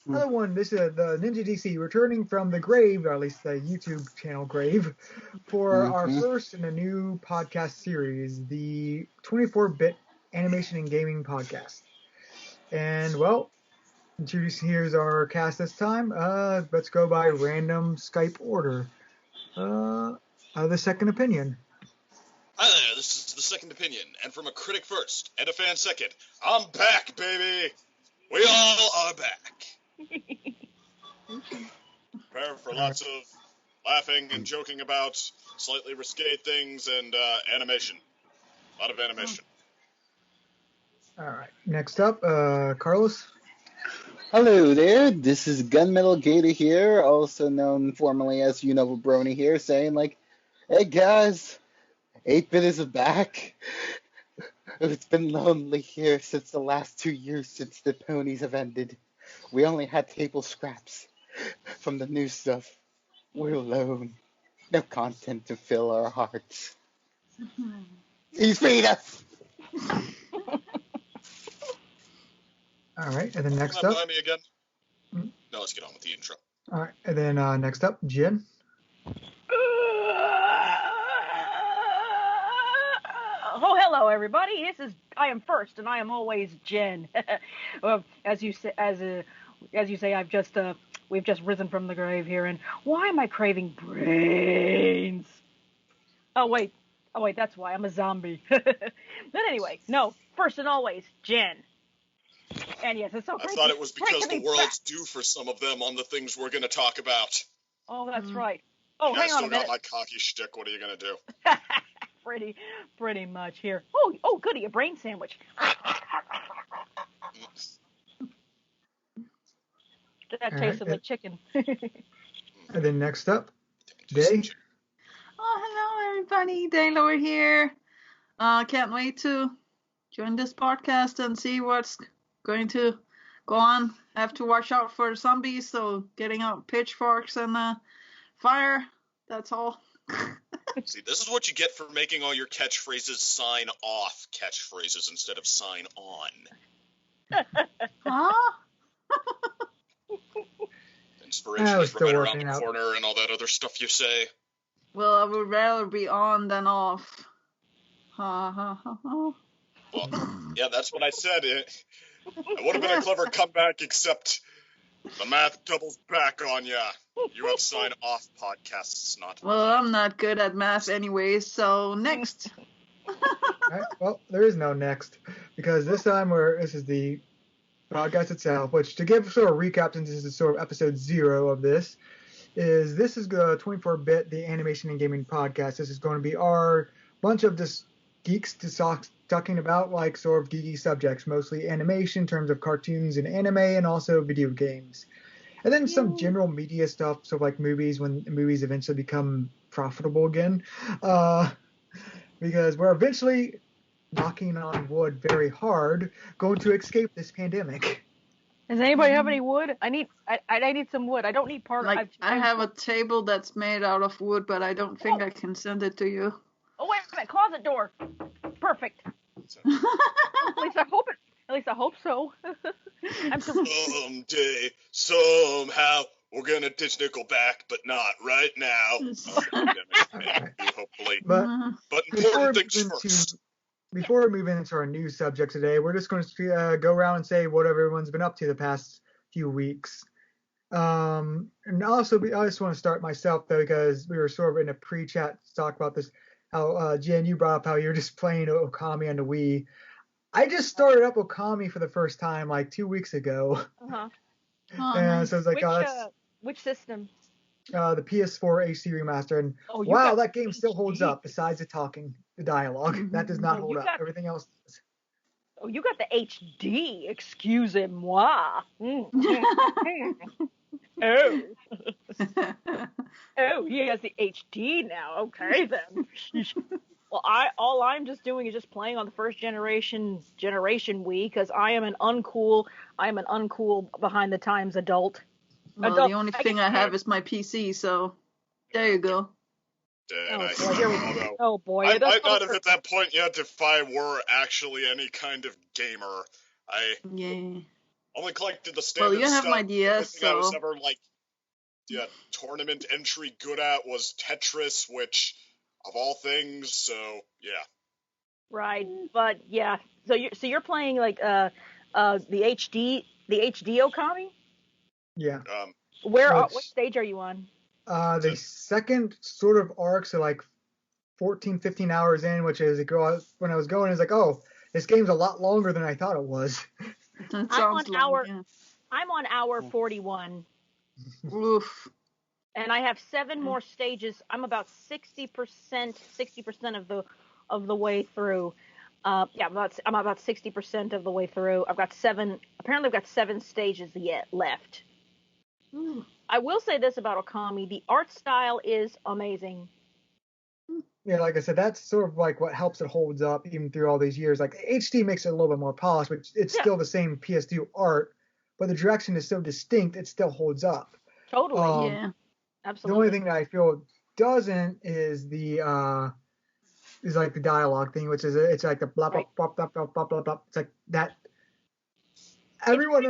Another one, this is the Ninja DC returning from the grave, or at least the YouTube channel grave, for our first in a new podcast series, the 24-bit animation and gaming podcast. And, well, introducing here's our cast this time. Let's go by random Skype order. The second opinion. Hi there, this is the second opinion, and from a critic first, and a fan second, I'm back, baby! We all are back! Prepare for lots of laughing and joking about slightly risque things and animation. A lot of animation. Alright, next up, Carlos. Hello there, this is Gunmetal Gator here, also known formally as Brony here, saying like, hey guys, 8-bit is back. It's been lonely here since the last 2 years since the ponies have ended. We only had table scraps from the new stuff. We're alone. No content to fill our hearts. He's feed us! Alright, and then next up... Behind me again? No, let's get on with the intro. Alright, and then next up, Jenn. Oh, hello, everybody. I am first, and I am always Jenn. Well, as you say, we've just risen from the grave here, and why am I craving brains? Oh wait, that's why I'm a zombie. But anyway, no, first and always Jenn. And yes, it's so great. I thought it was because the world's due for some of them on the things we're going to talk about. Oh, that's right. Oh, hang on a minute. I still got my cocky shtick. What are you going to do? Pretty much here. Oh, goody, a brain sandwich. That taste of the chicken. And then next up, Day. Oh, hello everybody, Daylord here. Can't wait to join this podcast and see what's going to go on. I have to watch out for zombies, so getting out pitchforks and fire, that's all. See, this is what you get for making all your catchphrases sign off catchphrases instead of sign on. Huh? Inspiration is right around the corner and all that other stuff you say. Well, I would rather be on than off. Ha ha ha ha. Well, yeah, that's what I said. It would have been a clever comeback, except the math doubles back on ya. You have sign-off podcasts, not... Well, I'm not good at math anyway, so next. Right, well, there is no next, because this time this is the podcast itself, which, to give sort of a recap, since this is sort of episode 0 of this is the 24-bit, the animation and gaming podcast. This is going to be our bunch of just geeks talking about like sort of geeky subjects, mostly animation in terms of cartoons and anime, and also video games. And then some general media stuff, so like movies, when movies eventually become profitable again. Because we're eventually, knocking on wood very hard, going to escape this pandemic. Does anybody have any wood? I need some wood. I don't need part of... I have a table that's made out of wood, but I don't think I can send it to you. Oh, wait a minute. Closet door. Perfect. At least I hope so. Someday, somehow, we're gonna ditch Nickelback, but not right now. Hopefully. But important things first. Before we move into our new subject today, we're just going to go around and say what everyone's been up to the past few weeks. And also, I just want to start myself, though, because we were sort of in a pre-chat to talk about this, how, Jen, you brought up how you're just playing Okami on the Wii. I just started up Okami for the first time, like 2 weeks ago. Uh-huh. And so it's like, which system? The PS4 HD remaster, and wow, that game still holds up, besides the dialogue. That does not hold up. Everything else does. Oh, you got the HD, excusez-moi. Oh. Oh, he has the HD now. Okay, then. Well, all I'm just doing is just playing on the first generation Wii, because I am an uncool behind the times adult. Well, the only thing I have is my PC, so there you go. Oh boy! I might not have hit that point yet if I were actually any kind of gamer. Only collected the Well, standard you have stuff. my DS, The only thing I was so ever like, tournament entry good at was Tetris, which of all things. So yeah. Right, but yeah. So you're playing like the HD Okami. Yeah. What Which stage are you on? the second sort of arc, so like 14, 15 hours in, which is when I was going, it's like, oh, this game's a lot longer than I thought it was. that sounds long. Yeah. I'm on hour 41, Oof. and I have 7 more stages. I'm about 60% of the way through. Yeah, I'm about 60% of the way through. I've got 7. Apparently, I've got 7 stages yet left. I will say this about Okami: the art style is amazing. Yeah, like I said, that's sort of like what helps it holds up even through all these years. Like HD makes it a little bit more polished, but it's still the same PS2 art, but the direction is so distinct, it still holds up. Totally. Yeah. The only Absolutely. thing that I feel doesn't is the dialogue thing, which is it's like the blah blah blah blah blah blah blah blah. It's like that. Everyone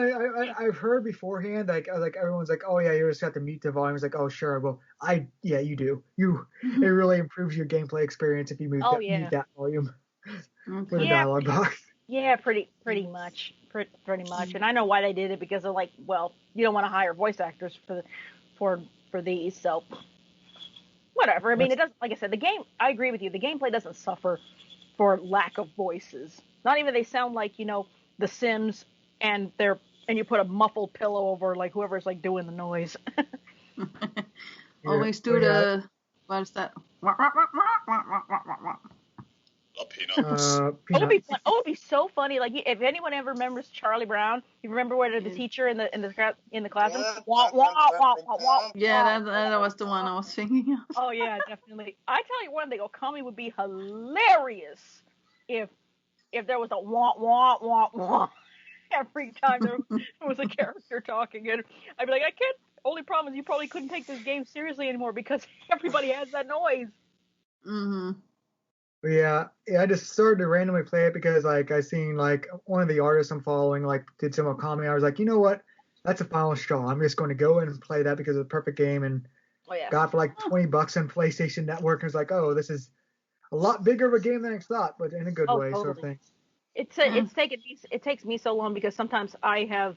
I've heard beforehand, like everyone's like, oh yeah, you just have to mute the volume. It's like, oh sure, well you do. It really improves your gameplay experience if you mute that volume for the dialogue box. Yeah, pretty much, pretty much. And I know why they did it, because they're like, well, you don't want to hire voice actors for these, so whatever. I mean, it doesn't. Like I said, the game. I agree with you. The gameplay doesn't suffer for lack of voices. Not even they sound like The Sims, and you put a muffled pillow over like whoever's like doing the noise. Always do the what is that? Peanuts. Peanuts. It would be so funny. Like, if anyone ever remembers Charlie Brown, you remember where the teacher in the classroom? Wah, wah, wah, wah, wah, yeah, that was the one I was thinking of. Oh yeah, definitely. I tell you one thing, Okami would be hilarious if there was a wah wah wah wah every time there was a character talking, and I'd be like, I can't. Only problem is you probably couldn't take this game seriously anymore because everybody has that noise. Yeah, I just started to randomly play it because like I seen like one of the artists I'm following like did some Okami. I was like, you know what? That's a final straw. I'm just going to go in and play that because it's a perfect game, and got for like $20 on PlayStation Network, and was like, oh, this is a lot bigger of a game than I thought, but in a good way, sort of thing. It takes me so long because sometimes I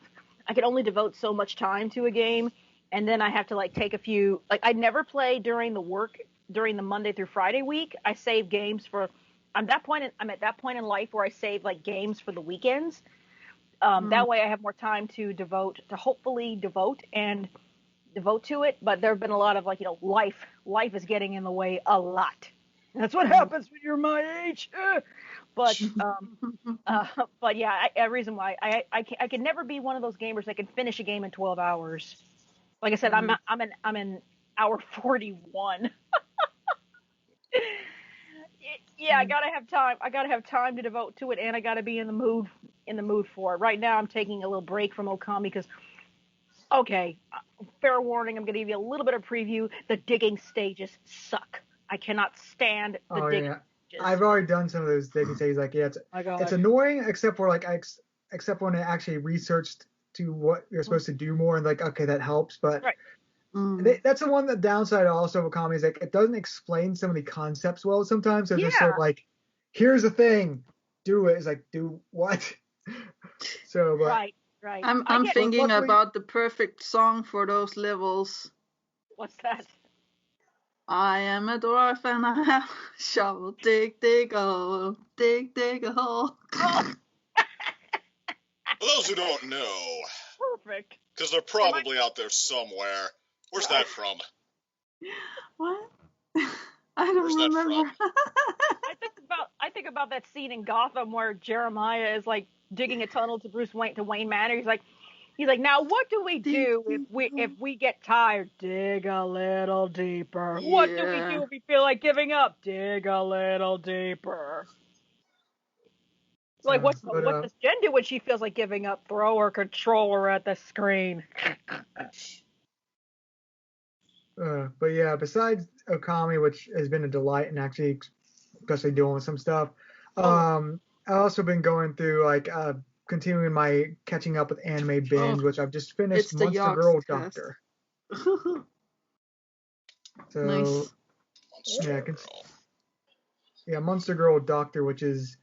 can only devote so much time to a game, and then I have to like take a few. Like, I never play during the Monday through Friday week. I save games for. I'm at that point in life where I save like games for the weekends. That way I have more time to hopefully devote to it. But there have been a lot of like, life is getting in the way a lot. That's what happens when you're my age. But yeah, a reason why I can never be one of those gamers that can finish a game in 12 hours. Like I said, I'm in hour 41. Yeah, I gotta have time. I gotta have time to devote to it, and I gotta be in the mood for it. Right now, I'm taking a little break from Okami because, okay, fair warning, I'm gonna give you a little bit of preview. The digging stages suck. I cannot stand the digging stages. I've already done some of those digging stages. Like, yeah, it's annoying, except for except when I actually researched to what you're supposed to do more, and like, okay, that helps, but. Right. That's the one. The downside also of Okami is like it doesn't explain some of the concepts well sometimes. So it's just sort of like, here's the thing, do it. It's like, do what? So, but right. I'm thinking about the perfect song for those levels. What's that? I am a dwarf and I have a shovel. Dig, dig a hole. Dig, dig a hole. For those who don't know. Perfect. Because they're probably out there somewhere. Where's that from? What? I don't remember. I think about that scene in Gotham where Jeremiah is like digging a tunnel to Wayne Manor. He's like, now what do we do if we get tired? Dig a little deeper. Yeah. What do we do if we feel like giving up? Dig a little deeper. Like, what does Jenn do when she feels like giving up? Throw her controller at the screen. But yeah, besides Okami, which has been a delight and actually, especially doing some stuff, I've also been going through like continuing my catching up with anime binge, which I've just finished It's the Monster Girl Yogscast. Doctor. So Nice. yeah, Monster Girl Doctor, which is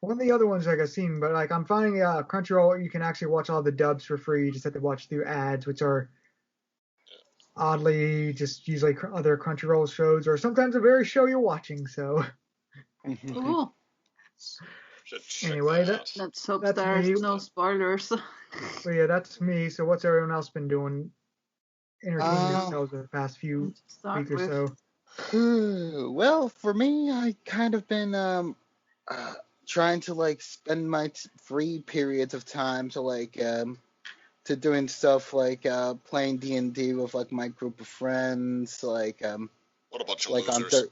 one of the other ones like I've seen, but like I'm finding Crunchyroll, you can actually watch all the dubs for free. You just have to watch through ads, which are oddly just usually other Crunchyroll shows, or sometimes the very show you're watching. So Cool. Should check anyway, that out. Let's hope That's there's me. no spoilers. But yeah, that's me. So what's everyone else been doing? Entertaining themselves in the past few Start weeks or with. so. Well, for me, I kind of been trying to like spend my free periods of time to like to doing stuff like playing D&D with like my group of friends, like What a bunch of like on losers.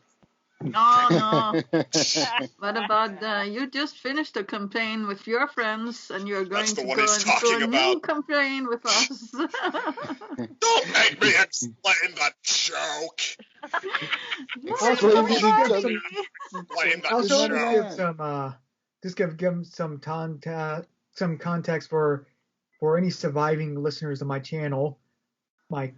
Oh no. What about you just finished a campaign with your friends and you're going That's the to one go he's into talking a new about. campaign with us. Don't make me explain the joke. Also, Explain just it give to Explain the also Another just joke. one. give them some context for any surviving listeners of my channel. My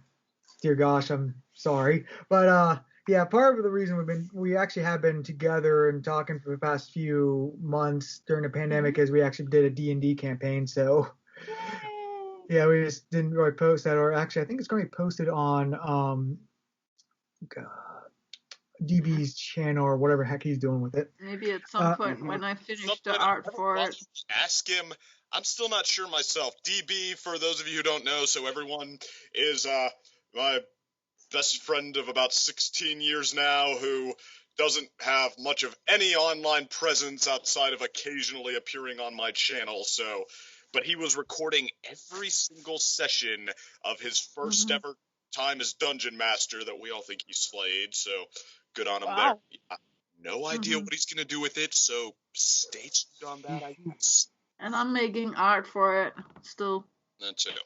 dear gosh, I'm sorry, but yeah, part of the reason we actually have been together and talking for the past few months during the pandemic is we actually did a D&D campaign. So yeah, we just didn't really post that, or actually I think it's going to be posted on DB's channel or whatever heck he's doing with it. Maybe at some point when I finish the art for it. Ask him. I'm still not sure myself. DB, for those of you who don't know, so everyone, is my best friend of about 16 years now who doesn't have much of any online presence outside of occasionally appearing on my channel. So, but he was recording every single session of his first ever time as Dungeon Master that we all think he slayed. So, good on him there. No idea what he's going to do with it, so stay tuned on that, I guess. And I'm making art for it still. That's it.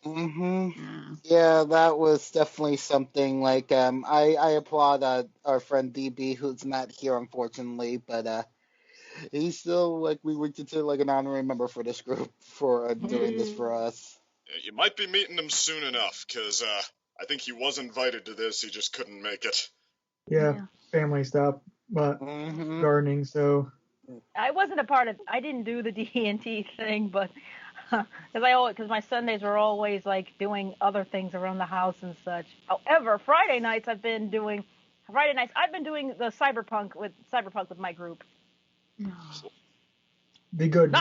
Yeah, that was definitely something. Like, I applaud our friend DB, who's not here unfortunately, but he's still like we would consider like an honorary member for this group for doing this for us. Yeah, you might be meeting him soon enough, because I think he was invited to this, he just couldn't make it. Yeah. Family stuff, but gardening. So I wasn't a part of. I didn't do the D&T thing, but because my Sundays were always like doing other things around the house and such. However, Friday nights I've been doing the cyberpunk with my group. the good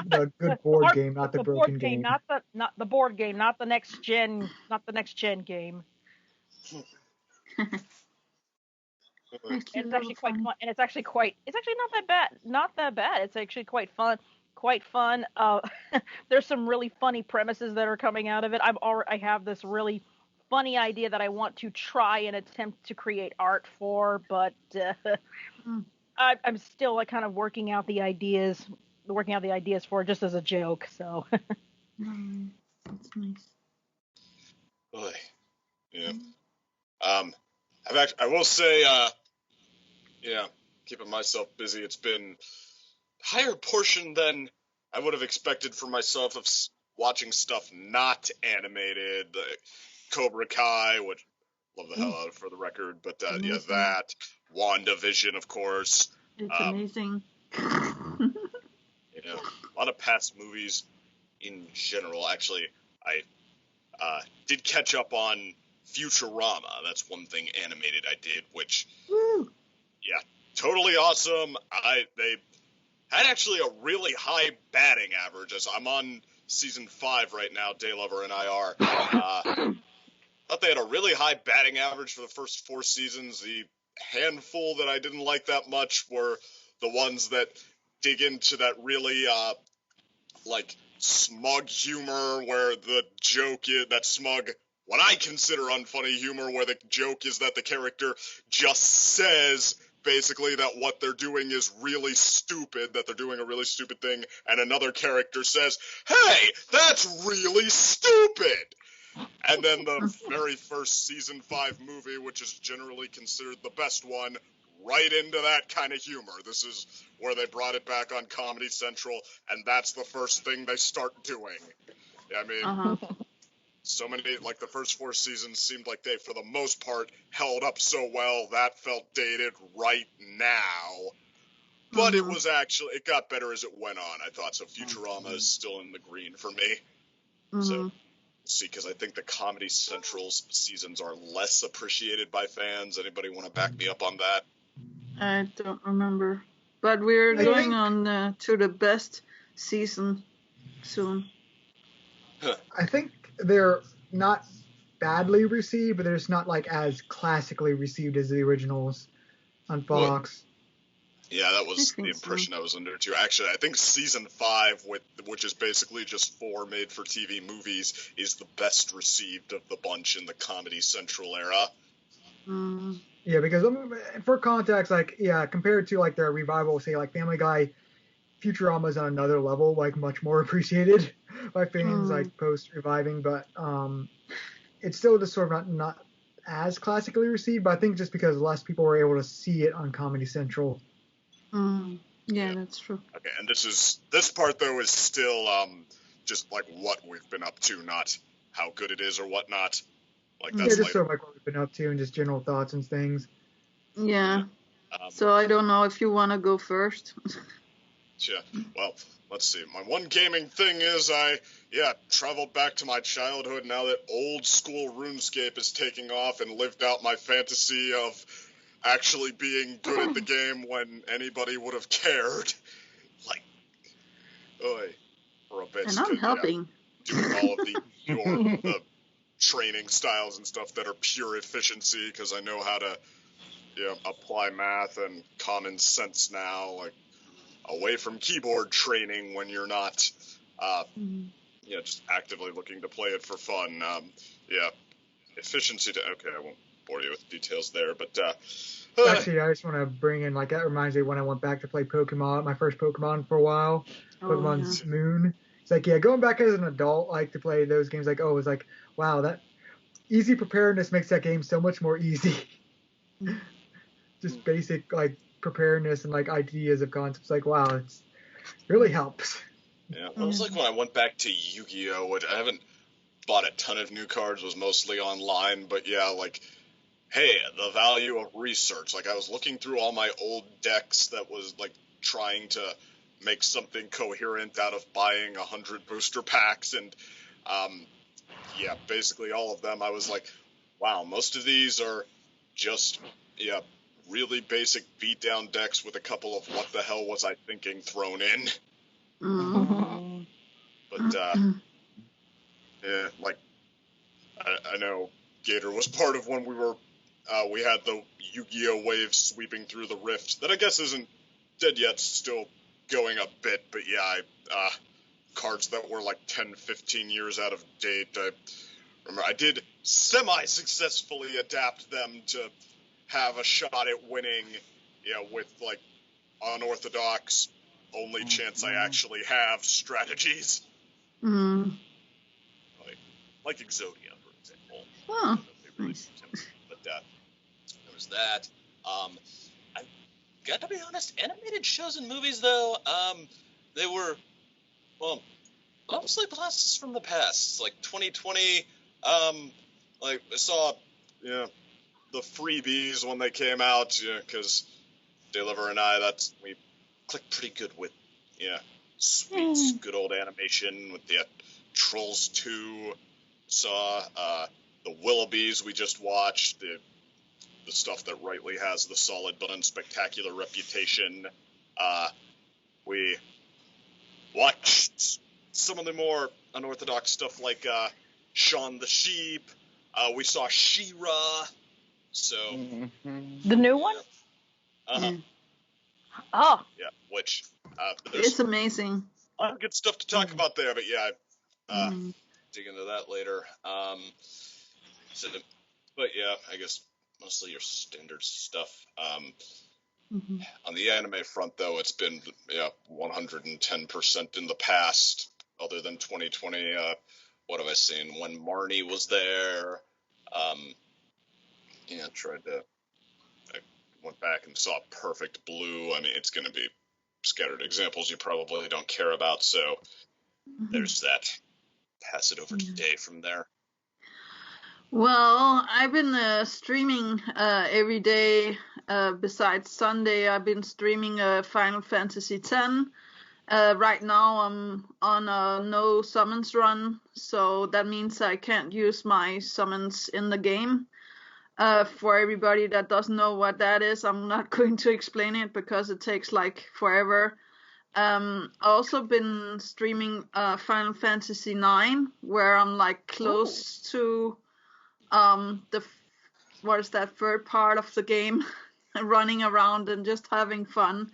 board game, not the broken game. Not the board game, not the next gen game. It's actually quite fun, and it's actually not that bad. It's actually quite fun. There's some really funny premises that are coming out of it. I have this really funny idea that I want to try and attempt to create art for, but I'm still like kind of working out the ideas for it just as a joke. So That's nice. Boy. Yeah. I will say, keeping myself busy. It's been a higher portion than I would have expected for myself of watching stuff not animated. Cobra Kai, which love the hell out of for the record, but that. WandaVision, of course. It's amazing. A lot of past movies in general. Actually, I did catch up on Futurama. That's one thing animated I did, which, totally awesome. They had actually a really high batting average, as I'm on season 5 right now, Daylover and I are. Thought they had a really high batting average for the first 4 seasons. The handful that I didn't like that much were the ones that dig into that really, smug humor where the joke is that smug, what I consider unfunny humor, where the joke is that the character just says basically that what they're doing is really stupid, that they're doing a really stupid thing, and another character says, hey, that's really stupid! And then the very first season 5 movie, which is generally considered the best one, right into that kind of humor. This is where they brought it back on Comedy Central, and that's the first thing they start doing. I mean, so many, like the first 4 seasons seemed like they, for the most part, held up so well. That felt dated right now. But it was actually, it got better as it went on, I thought. So Futurama is still in the green for me. So, see, because I think the Comedy Central's seasons are less appreciated by fans. Anybody want to back me up on that? I don't remember. But we're going on to the best season soon. I think they're not badly received, but they're just not like as classically received as the originals on Fox. Yeah, that was the impression I was under too. Actually, I think season 5, which is basically just 4 made-for-TV movies, is the best received of the bunch in the Comedy Central era. Yeah, because for context, like, yeah, compared to like their revival, say like Family Guy, Futurama's on another level, like much more appreciated by fans, like post-reviving, but it's still just sort of not as classically received, but I think just because less people were able to see it on Comedy Central. Yeah, that's true. Okay, and this part though is still just like what we've been up to, not how good it is or whatnot. Like that's just sort of like what we've been up to and just general thoughts and things. Yeah. So I don't know if you want to go first. Yeah. Well, let's see. My one gaming thing is I traveled back to my childhood now that old school RuneScape is taking off and lived out my fantasy of actually being good at the game when anybody would have cared. Like, for a bit. And I'm helping. Doing all of the training styles and stuff that are pure efficiency because I know how to apply math and common sense now, like away from keyboard training when you're not just actively looking to play it for fun. Efficiency okay, I won't bore you with details there, but actually I just want to bring in, like, that reminds me when I went back to play Pokemon, my first Pokemon for a while, Pokemon Moon. It's like, going back as an adult, like, to play those games, like, it's like, wow, that easy preparedness makes that game so much more easy. Just basic, like, preparedness and, like, ideas of concepts, like, wow, it really helps. Yeah, well, it was like when I went back to Yu-Gi-Oh, which I haven't bought a ton of new cards, was mostly online, but yeah, like, hey, the value of research. Like, I was looking through all my old decks that was, like, trying to make something coherent out of buying 100 booster packs, and basically all of them, I was like, wow, most of these are just, really basic beatdown decks with a couple of what the hell was I thinking thrown in. But, like, I know Gator was part of when we had the Yu-Gi-Oh wave sweeping through the rift, that I guess isn't dead yet, still going a bit, but cards that were like 10, 15 years out of date. I remember I did semi-successfully adapt them to have a shot at winning, with like unorthodox, only chance I actually have strategies. Like Exodia, for example. Oh, nice. But there was that. I got to be honest, animated shows and movies, though, they were, well, mostly blasts from the past. Like 2020, like I saw, the freebies when they came out, because Deliver and I, we clicked pretty good with, sweet, good old animation with the Trolls 2. Saw the Willoughbys we just watched, the stuff that rightly has the solid but unspectacular reputation. We watched some of the more unorthodox stuff like Shaun the Sheep. We saw She-Ra. So the new one? Oh. Yeah, which it's amazing. A lot of good stuff to talk about there, but dig into that later. But I guess mostly your standard stuff. On the anime front, though, it's been 110% in the past. Other than 2020, what have I seen? When Marnie was there, tried to went back and saw Perfect Blue. I mean, it's going to be scattered examples you probably don't care about, so there's that. Pass it over to Day from there. Well, I've been streaming every day. Besides Sunday, I've been streaming Final Fantasy X. Right now, I'm on a no summons run, so that means I can't use my summons in the game. For everybody that doesn't know what that is, I'm not going to explain it because it takes like forever. I also been streaming Final Fantasy IX, where I'm like close to what is that third part of the game, running around and just having fun.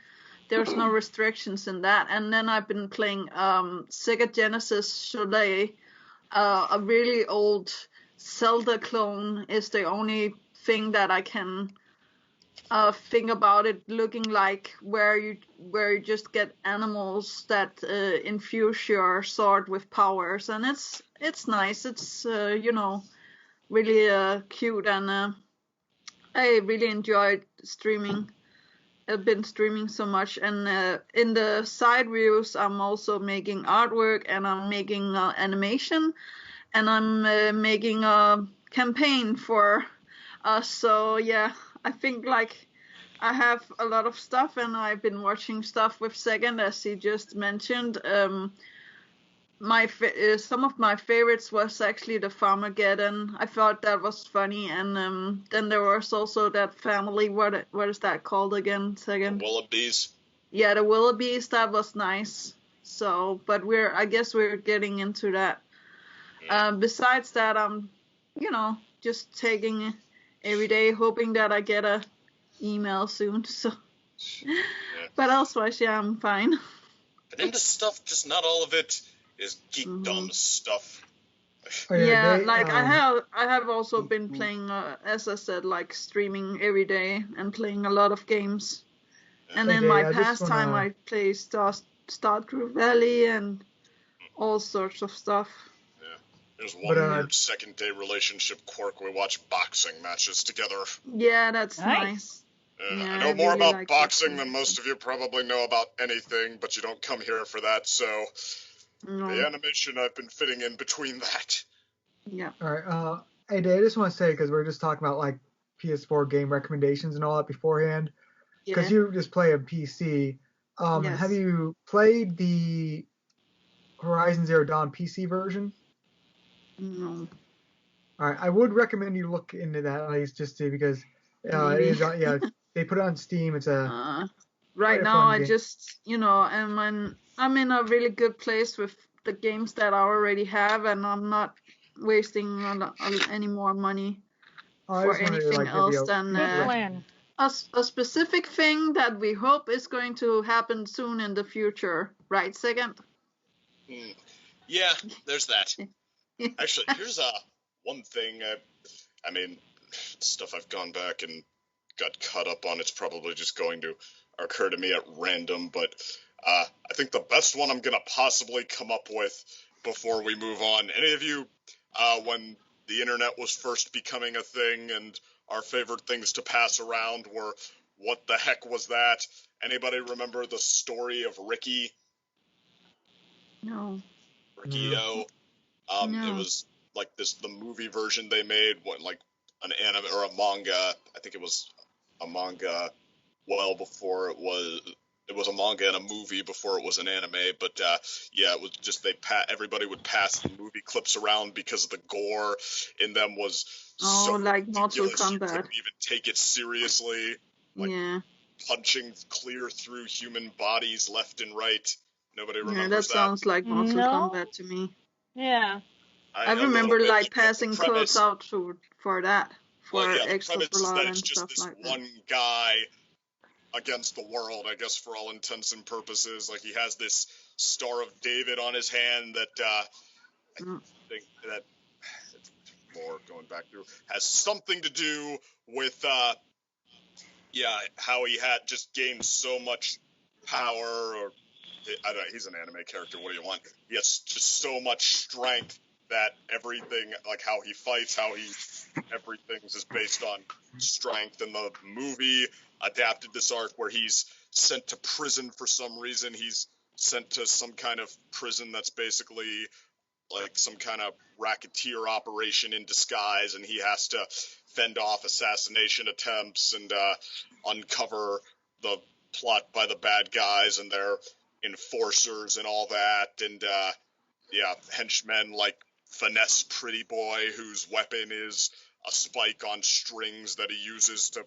There's no restrictions in that. And then I've been playing Sega Genesis Soleil, a really old Zelda clone. Is the only thing that I can think about it looking like, where you just get animals that infuse your sword with powers, and it's nice. It's really cute, and I really enjoyed streaming. I've been streaming so much, and in the side views, I'm also making artwork, and I'm making animation, and I'm making a campaign for us. So yeah, I think like I have a lot of stuff, and I've been watching stuff with Second, as he just mentioned. Some of my favorites was actually the Farmageddon. I thought that was funny, and then there was also that family. What is that called again? Second. Willoughbys. Yeah, the Willoughbys. That was nice. So, but I guess we're getting into that. Besides that, I'm, just taking every day, hoping that I get a email soon. So, but elsewise, yeah, I'm fine. But into stuff, just not all of it is geekdom stuff. Yeah, like I have also been playing, as I said, like streaming every day and playing a lot of games. And in my pastime, I play Stardew Valley and all sorts of stuff. Yeah, there's one weird second-day relationship quirk. We watch boxing matches together. Yeah, that's nice. Yeah, I know more really about boxing than most of you probably know about anything, but you don't come here for that, so the animation I've been fitting in between that. Yeah. All right. Hey, Dave, I just want to say, because we're just talking about like PS4 game recommendations and all that beforehand, because you just play a PC. Yes. Have you played the Horizon Zero Dawn PC version? No. All right. I would recommend you look into that at least, just to, because they put it on Steam. It's a right now I just I'm in a really good place with the games that I already have, and I'm not wasting any more money for anything else than a specific thing that we hope is going to happen soon in the future, right, Second? Yeah, there's that. Actually, here's one thing. I mean, stuff I've gone back and got caught up on. It's probably just going to occur to me at random, but I think the best one I'm going to possibly come up with before we move on. Any of you, when the internet was first becoming a thing and our favorite things to pass around were, what the heck was that? Anybody remember the story of Ricky? No. Ricky-O. No. It was like the movie version they made, like an anime or a manga. I think it was a manga well before it was a manga and a movie before it was an anime, but it was just everybody would pass the movie clips around because of the gore in them was so like Mortal ridiculous you Kombat. couldn't even take it seriously. Like punching clear through human bodies left and right. Nobody remembers that. Yeah, that sounds like Mortal Kombat to me. Yeah. I remember like passing clothes out for that. For extra blood and stuff like that. One guy against the world, I guess, for all intents and purposes. Like, he has this Star of David on his hand that I think that more going back through has something to do with how he had just gained so much power, or I don't know, he's an anime character, what do you want? He has just so much strength that everything, like how he fights, everything is based on strength. And the movie adapted this arc where he's sent to prison for some reason. He's sent to some kind of prison that's basically like some kind of racketeer operation in disguise, and he has to fend off assassination attempts and uncover the plot by the bad guys and their enforcers and all that. And henchmen like Finesse Pretty Boy, whose weapon is a spike on strings that he uses to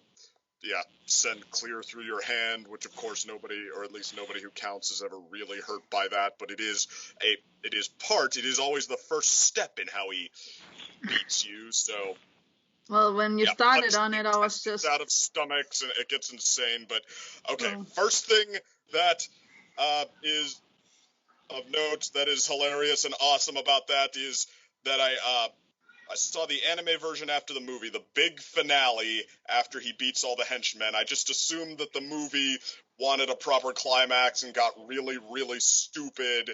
send clear through your hand, which of course nobody, or at least nobody who counts, is ever really hurt by that, but it is always the first step in how he beats you. So Well, when you started on it, I was just out of stomachs and it gets insane. But okay, first thing that is of note that is hilarious and awesome about that is that I saw the anime version after the movie, the big finale after he beats all the henchmen. I just assumed that the movie wanted a proper climax and got really, really stupid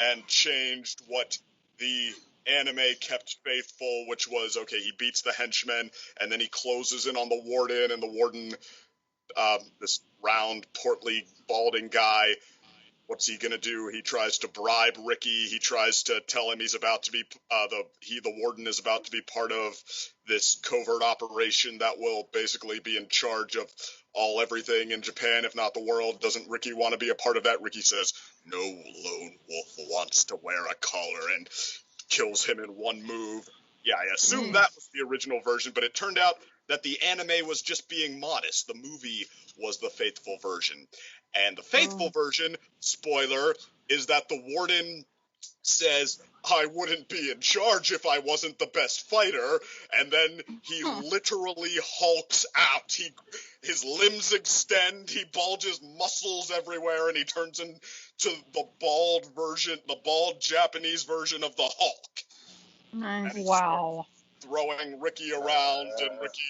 and changed what the anime kept faithful, which was, okay, he beats the henchmen and then he closes in on the warden, and the warden, this round, portly, balding guy, what's he gonna do? He tries to bribe Ricky. He tries to tell him he's about to be the warden is about to be part of this covert operation that will basically be in charge of everything in Japan, if not the world. Doesn't Ricky want to be a part of that? Ricky says, "No lone wolf wants to wear a collar," and kills him in one move. Yeah, I assumed that was the original version, but it turned out that the anime was just being modest. The movie was the faithful version. And the faithful version, spoiler, is that the warden says, "I wouldn't be in charge if I wasn't the best fighter," and then he literally hulks out. His limbs extend, he bulges muscles everywhere, and he turns into the bald Japanese version of the Hulk. nice. Wow. Throwing Ricky around, and Ricky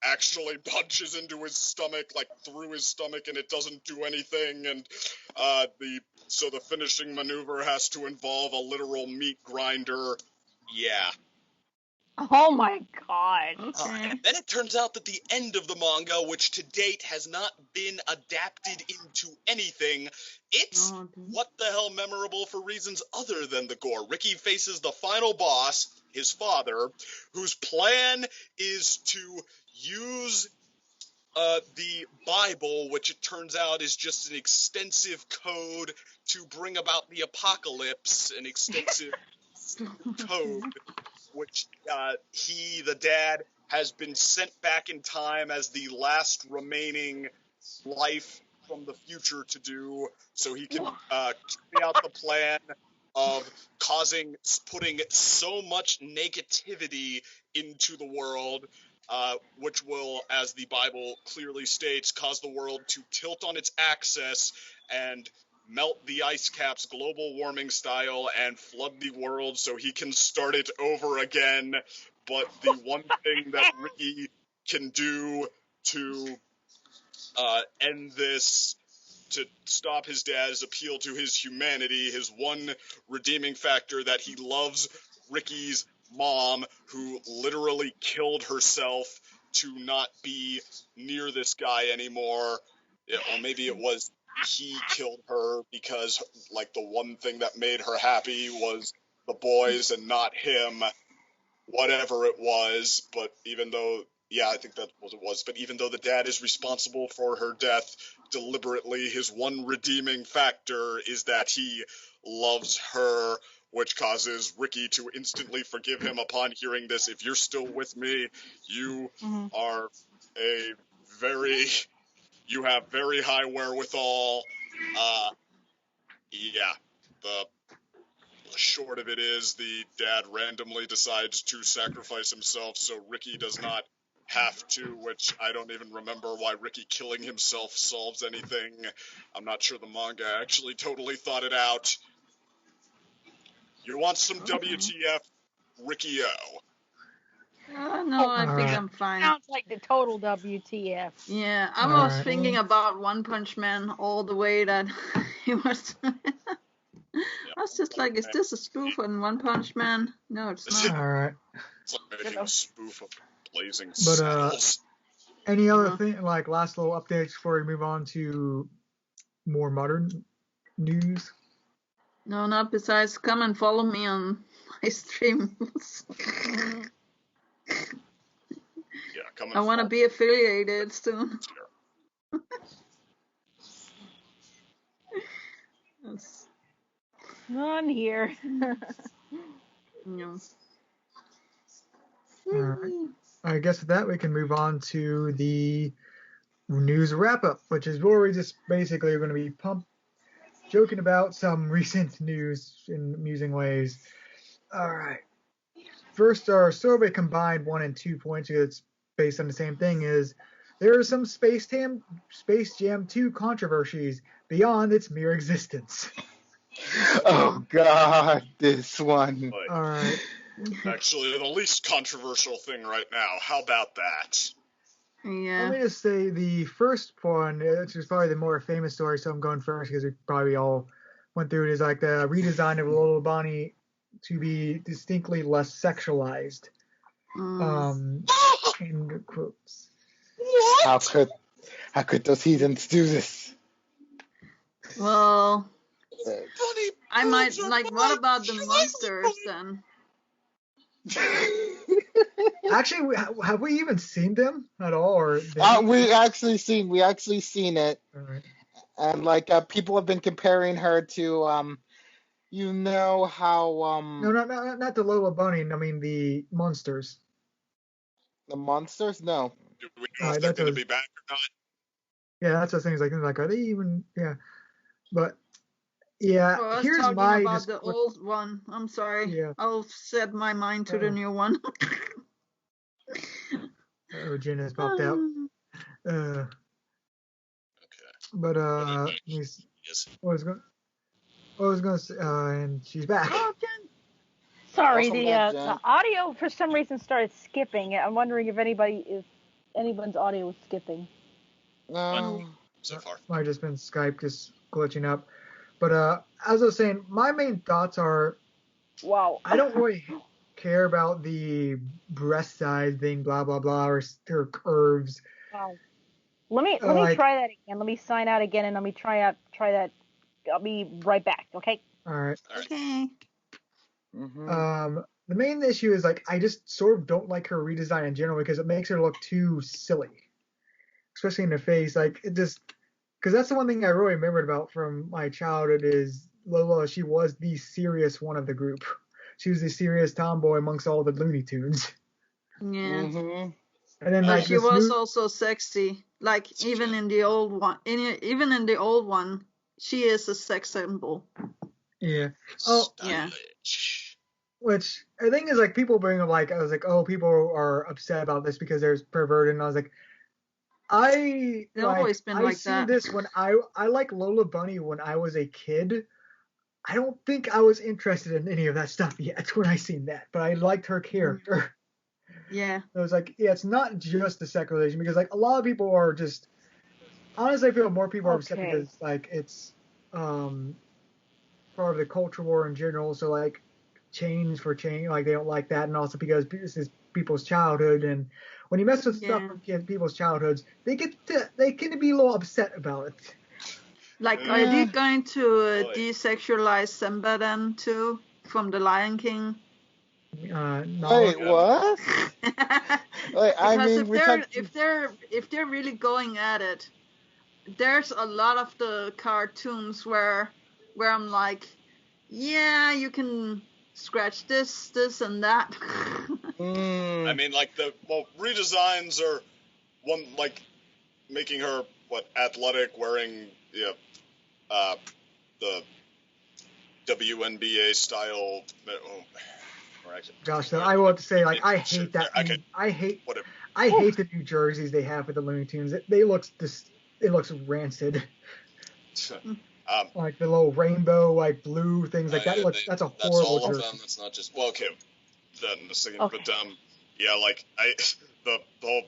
actually punches into his stomach, like through his stomach, and it doesn't do anything. And the finishing maneuver has to involve a literal meat grinder. Yeah. Oh my god. And then it turns out that the end of the manga, which to date has not been adapted into anything, it's what the hell memorable for reasons other than the gore. Ricky faces the final boss, his father, whose plan is to use the Bible, which it turns out is just an extensive code to bring about the apocalypse, an extensive code, which the dad, has been sent back in time as the last remaining life from the future to do, so he can carry out the plan of putting so much negativity into the world, which will, as the Bible clearly states, cause the world to tilt on its axis and melt the ice caps global warming style and flood the world so he can start it over again. But the one thing that Ricky can do to end this, to stop his dad's appeal to his humanity, his one redeeming factor, that he loves Ricky's mom, who literally killed herself to not be near this guy anymore. Or maybe it was he killed her because, like, the one thing that made her happy was the boys and not him. Whatever it was, but even though, I think that was what it was, but even though the dad is responsible for her death deliberately, his one redeeming factor is that he loves her, which causes Ricky to instantly forgive him upon hearing this. If you're still with me, you are you have very high wherewithal. The short of it is the dad randomly decides to sacrifice himself so Ricky does not have to, which I don't even remember why Ricky killing himself solves anything. I'm not sure the manga actually totally thought it out. You want some WTF, Ricky-O? No, I think I'm fine. Sounds like the total WTF. Yeah, I was thinking about One Punch Man all the way that he was... I was just like, is this a spoof on One Punch Man? No, it's not. All right. It's like making a spoof of Blazing But Saddles. any other No. thing, like last little updates before we move on to more modern news? No, not besides come and follow me on my streams. Yeah, coming. I want to be affiliated soon. That's, On here. no. All right. I guess with that we can move on to the news wrap up, which is where we just basically are going to be joking about some recent news in amusing ways. All right. First, our survey combined 1 and 2 points because it's based on the same thing. Is there are some Space Jam 2 controversies beyond its mere existence. Oh God, this one. Like, All right. actually, the least controversial thing right now. How about that? Let Yeah. me just say the first one, which is probably the more famous story, so I'm going first because we probably all went through it, is like the redesign of Lola Bunny to be distinctly less sexualized. In quotes. How could those heathens do this? Well, Bunny I might boobs are like. mine. What about the You like monsters bunny- then? Actually, have we even seen them at all? Or we actually seen it, All right. and like people have been comparing her to you know how No, not the Lola Bunny. I mean the monsters. the monsters. No, Do we know Alright, if they're that going to does- be back or not? Yeah, that's what things like are they even? Yeah, but yeah. Oh, I was Here's talking my about just the quick- old one. I'm sorry. Yeah. I'll set my mind to the Oh. new one. Jenn has popped out. Okay. But let me see. Yes. I was gonna say, and she's back. Oh, Jen. Sorry, Welcome the back, Jen. the audio for some reason started skipping. I'm wondering if anyone's audio is skipping. no. So far. Might have just been Skype just glitching up. But as I was saying, my main thoughts are Wow. I don't really care about the breast size thing, blah blah blah, or curves. Wow. Let me like- try that again. Let me sign out again, and let me try that. I'll be right back. Okay. All right. All right. Okay. Mm-hmm. The main issue is like I just sort of don't like her redesign in general because it makes her look too silly, especially in the face. Like it just because that's the one thing I really remembered about from my childhood is Lola. She was the serious one of the group. She was the serious tomboy amongst all the Looney Tunes. Yeah. Mm-hmm. And then Oh, like She this was new, also sexy. Like even in the old one, even in the old one, she is a sex symbol. yeah. Oh, Yeah. Stylish. which the thing is like people bring up like I was like, oh, people are upset about this because there's perverted, and I was like, They've always been I like seen that. this when I like Lola Bunny when I was a kid. I don't think I was interested in any of that stuff yet when I seen that, but I liked her character. Yeah. I was like, yeah, it's not just the sexualization because like a lot of people are just honestly I feel more people are upset Okay. because like it's part of the culture war in general. So like change for change, like they don't like that, and also because this is people's childhood, and when you mess with stuff Yeah. from people's childhoods, they can be a little upset about it. Like, are Yeah. they going to Boy. desexualize Simba then too from the Lion King? No, Wait, yeah. what? Wait, I Because mean, if they're really going at it, there's a lot of the cartoons where I'm like, yeah, you can scratch this, and that. Mm, I mean, like redesigns are one like making her athletic, wearing the WNBA style. Or actually, gosh, though, I will have to say, like, I Sure, hate that. I could- I hate whatever. the new jerseys they have with the Looney Tunes. It looks rancid. Like the little rainbow, like blue things like that. Yeah, That's a that's horrible all of jersey. them. That's not just okay. Then the second, Okay. but yeah, like the whole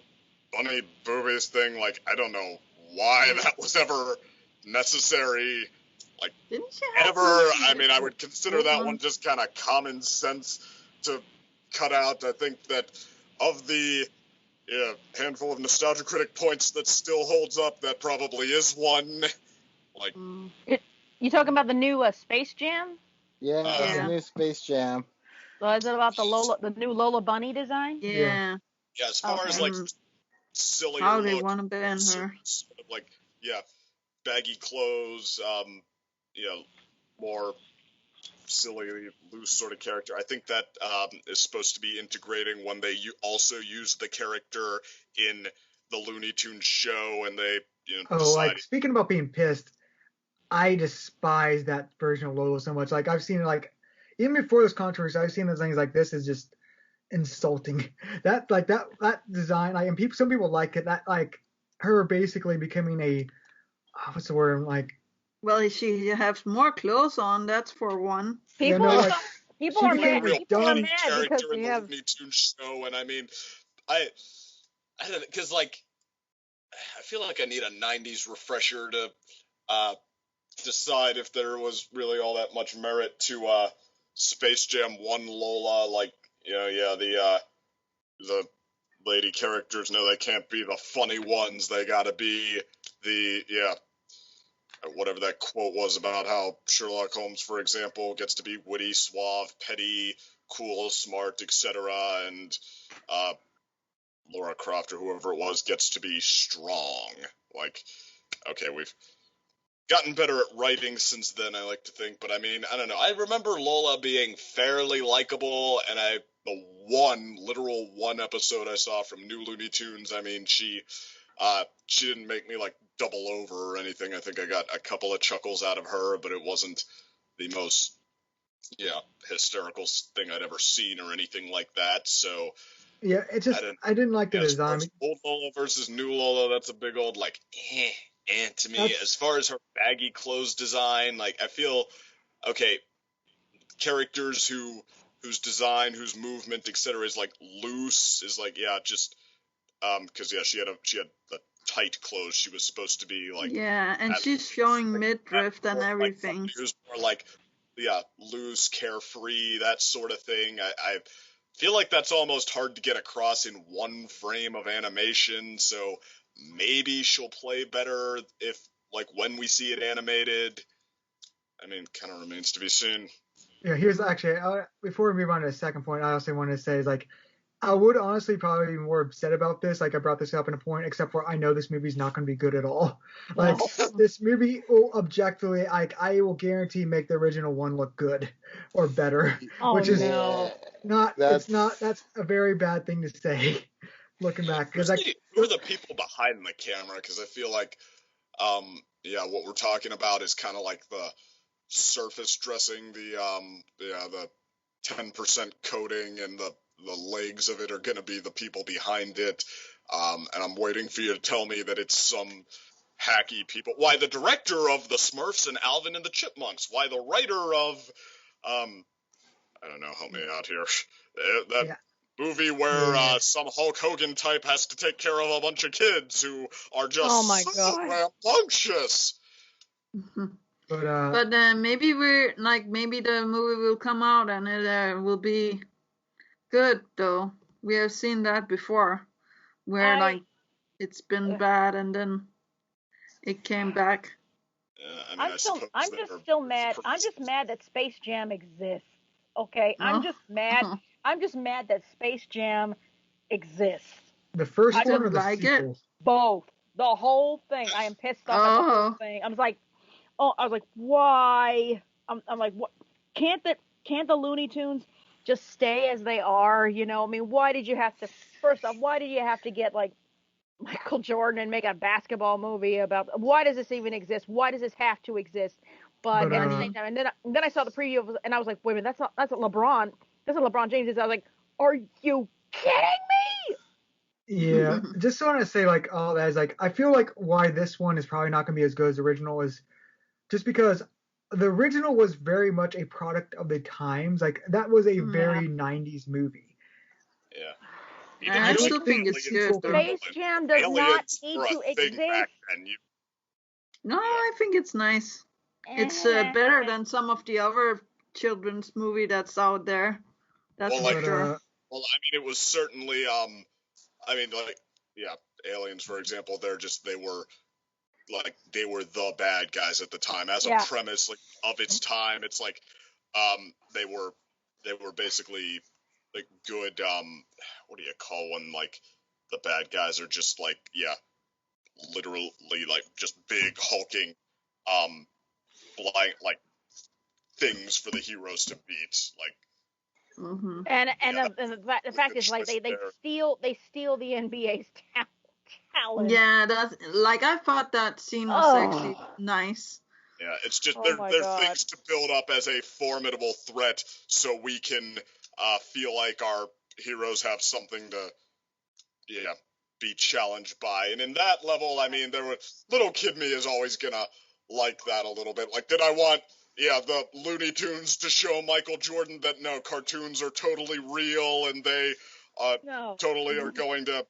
bunny boobies thing. Like I don't know why that was ever necessary. Like, Didn't she have ever, something I mean, I would with consider that Lola? one just kind of common sense to cut out. I think that of the handful of nostalgia critic points that still holds up, that probably is one. Like, You talking about the new Space Jam? Yeah, it's Yeah. a new Space Jam. So is it about the new Lola Bunny design? Yeah. yeah, as far as Okay. like sillier How they look, want to ban her. sort of like baggy clothes, more silly, loose sort of character. I think that is supposed to be integrating when they also use the character in the Looney Tunes show, and they like speaking about being pissed, I despise that version of Lola so much. Like I've seen like even before this controversy, I've seen those things like this is just insulting. That design, like, and some people like it. That like her basically becoming a what's the word like. Well, she has more clothes on. That's for one. People like, people are mad. real People are funny mad character because in they the have. Looney Tunes show, and I mean, I don't, because like I feel like I need a '90s refresher to decide if there was really all that much merit to Space Jam 1 Lola. Like, the lady characters, no, they can't be the funny ones. They gotta be the whatever that quote was about how Sherlock Holmes, for example, gets to be witty, suave, petty, cool, smart, etc., and Laura Croft or whoever it was gets to be strong. Like, okay, we've gotten better at writing since then, I like to think, but I mean, I don't know. I remember Lola being fairly likable, and the literal one episode I saw from New Looney Tunes, I mean, she didn't make me like double over or anything. I think I got a couple of chuckles out of her, but it wasn't the most hysterical thing I'd ever seen or anything like that. So yeah, it's just I didn't like the design. Old Lola versus new Lola, that's a big old like to me. As far as her baggy clothes design, like I feel okay, characters whose design, whose movement, etc. is like loose is like just because she had the tight clothes. She was supposed to be like and she's showing midriff and everything. Like, who's more like loose, carefree, that sort of thing. I feel like that's almost hard to get across in one frame of animation. So maybe she'll play better if like when we see it animated. I mean, kind of remains to be seen. Yeah, here's actually before we move on to the second point, I also want to say is like I would honestly probably be more upset about this. Like I brought this up in a point, except for I know this movie's not going to be good at all. Like this movie will objectively, like I will guarantee, make the original one look good or better, which is that's a very bad thing to say. Looking back, because who are the people behind the camera? Because I feel like, what we're talking about is kind of like the surface dressing, the 10% coating, and the legs of it are going to be the people behind it. And I'm waiting for you to tell me that it's some hacky people. Why the director of the Smurfs and Alvin and the Chipmunks? Why the writer of, I don't know, help me out here. Movie where some Hulk Hogan type has to take care of a bunch of kids who are just rambunctious. But maybe maybe the movie will come out and it will be good though. We have seen that before, where it's been bad and then it came back. I'm just still mad. I'm just mad that Space Jam exists. Okay, I'm just mad. I'm just mad that Space Jam exists. The first one or the sequel? Both. The whole thing. I am pissed off at the whole thing. I was like, why? I'm like, what? Can't the Looney Tunes just stay as they are? You know, I mean, why did you have to? First off, why did you have to get like Michael Jordan and make a basketball movie about? Why does this even exist? Why does this have to exist? But at the same time, and then I saw the preview and I was like, wait a minute, that's what LeBron. That's what LeBron James is. I was like, are you kidding me? Yeah, just want to say like all that is like I feel like why this one is probably not going to be as good as the original is just because the original was very much a product of the times. Like that was a very 90s movie. Yeah. I still think it's good. Space Jam does not need to exist. No, I think it's nice. It's better than some of the other children's movie that's out there. That's Well, for like, sure. Well, I mean, it was certainly, Aliens, for example, they were the bad guys at the time. As a Yeah. premise, like, of its time, it's like, they were basically, like, good, what do you call when, like, the bad guys are just, like, literally, like, just big, hulking, like, things for the heroes to beat, like, Mm-hmm. And Yeah. the fact is, like, they There. steal the NBA's talent. Yeah, that's like I thought that scene was actually nice. Yeah, it's just Oh my they're God. things to build up as a formidable threat, so we can feel like our heroes have something to be challenged by. And in that level, I mean, little kid me is always gonna like that a little bit. Like, did I want the Looney Tunes to show Michael Jordan that no, cartoons are totally real and they No. totally are going to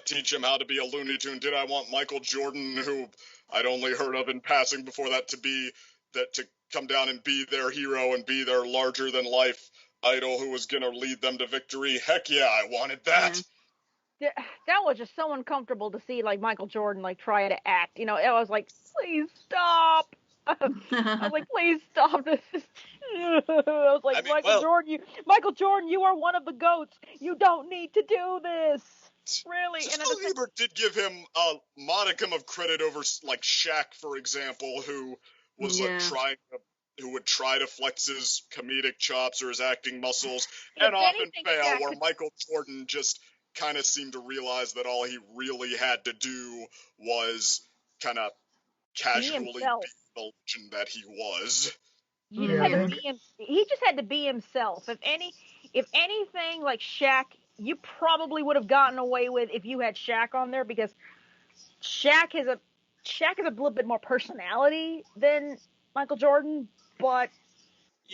teach him how to be a Looney Tune? Did I want Michael Jordan, who I'd only heard of in passing before that, to come down and be their hero and be their larger than life idol who was gonna lead them to victory? Heck yeah, I wanted that. That was just so uncomfortable to see, like, Michael Jordan, like, try to act. You know, I was like, please stop. I was like, please stop this. I was like, Michael Jordan, you are one of the goats. You don't need to do this. Really? Phil Ebert did give him a modicum of credit over, like, Shaq, for example, who was who would try to flex his comedic chops or his acting muscles and often fail, where Michael Jordan just kind of seemed to realize that all he really had to do was kind of casually be the legend that he was. He just had to be himself. If anything, like Shaq, you probably would have gotten away with if you had Shaq on there, because Shaq has a little bit more personality than Michael Jordan, but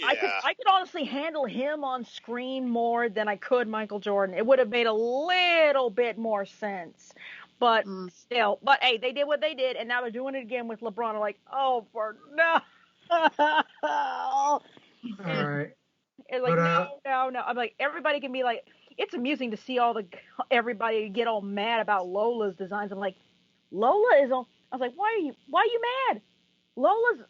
I could honestly handle him on screen more than I could Michael Jordan. It would have made a little bit more sense. But still, hey, they did what they did, and now they're doing it again with LeBron. I'm like, oh, for no. All right. It's like, no. I'm like, everybody can be like, it's amusing to see everybody get all mad about Lola's designs. I'm like, Lola is on. I was like, why are you mad? Lola's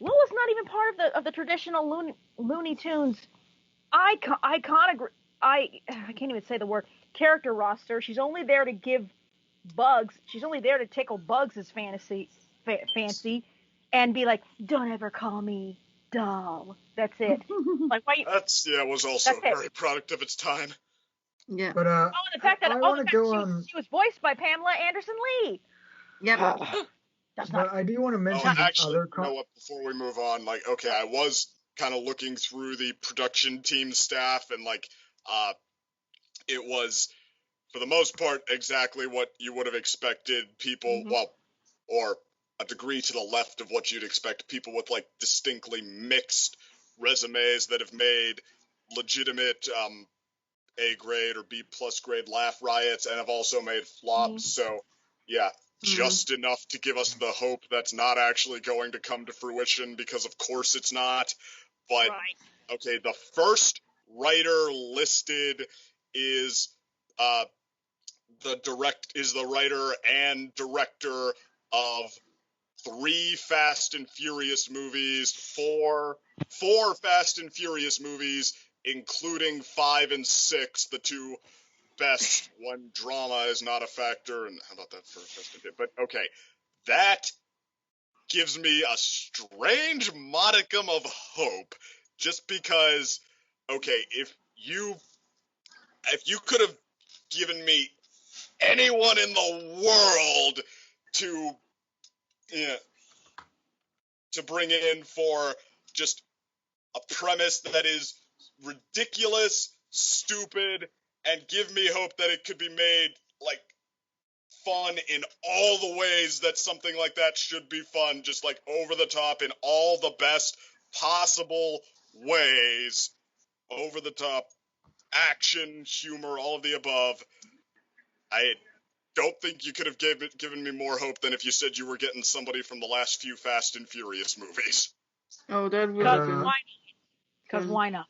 not even part of the traditional Looney Tunes I can't even say the word character roster. She's only there to give Bugs. She's only there to tickle Bugs' fancy, and be like, don't ever call me doll. That's it. Like, why? Was also very product of its time. Yeah. But and the fact that she was voiced by Pamela Anderson Lee. Yep. But I do want to mention before we move on, like, okay, I was kind of looking through the production team staff, and like, it was for the most part exactly what you would have expected. People, or a degree to the left of what you'd expect. People with like distinctly mixed resumes that have made legitimate A grade or B plus grade laugh riots, and have also made flops. So yeah. Just enough to give us the hope that's not actually going to come to fruition, because of course it's not. But okay, the first writer listed is the writer and director of 3 Fast and Furious movies, four Fast and Furious movies, including 5 and 6, the 2 best when drama is not a factor. And how about that for a Fast and Furious? But okay, that gives me a strange modicum of hope, just because, okay, if you could have given me anyone in the world to bring in for just a premise that is ridiculous, stupid, and give me hope that it could be made, like, fun in all the ways that something like that should be fun, just, like, over the top in all the best possible ways, over the top action, humor, all of the above. don't think you could have given me more hope than if you said you were getting somebody from the last few Fast and Furious movies. Oh, that would Because have been. why not?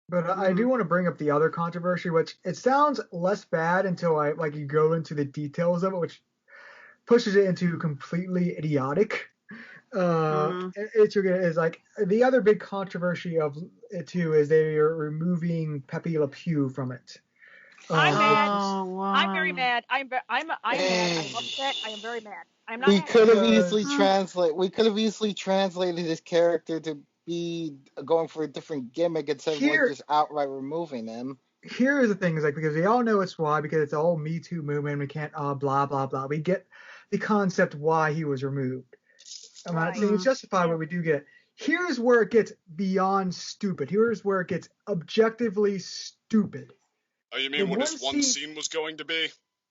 But I do want to bring up the other controversy, which it sounds less bad until you go into the details of it, which pushes it into completely idiotic. Is like the other big controversy of it too is they are removing Pepe Le Pew from it. I'm mad. Oh, wow. I'm very mad. I'm mad. I'm upset. I am very mad. I'm not. We happy. could have easily translated his character to be going for a different gimmick instead of just outright removing him. Here is the thing: is because we all know it's why, because it's the whole Me Too movement. We can't blah blah blah. We get the concept why he was removed. I'm not saying it's justified, but we do get. Here's where it gets beyond stupid. Here's where it gets objectively stupid. Oh, you mean what his one scene was going to be?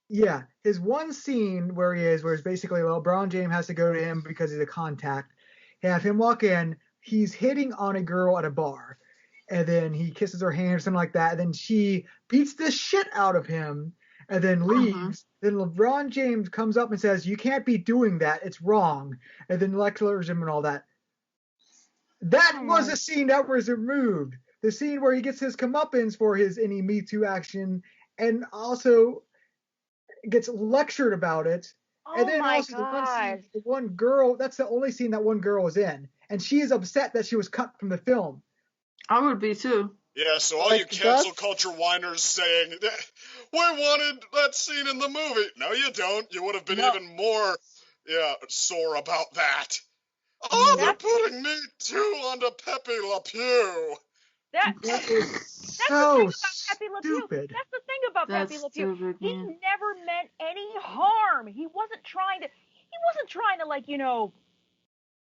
Yeah, his one scene where it's basically LeBron James has to go to him because he's a contact. Have him walk in. He's hitting on a girl at a bar, and then he kisses her hand or something like that. And then she beats the shit out of him, and then leaves. Then LeBron James comes up and says, "You can't be doing that. It's wrong." And then lectures him and all that. That was a scene that was removed. The scene where he gets his comeuppance for any Me Too action, and also gets lectured about it. And then also the one girl, that's the only scene that one girl was in. And she is upset that she was cut from the film. I would be too. Yeah, so all you cancel culture whiners saying, we wanted that scene in the movie. No, you don't. You would have been even more sore about that. Oh, they're putting Me Too onto Pepe Le Pew. That is so stupid. That's the thing about Pepe Le Pew. He never meant any harm. He wasn't trying to,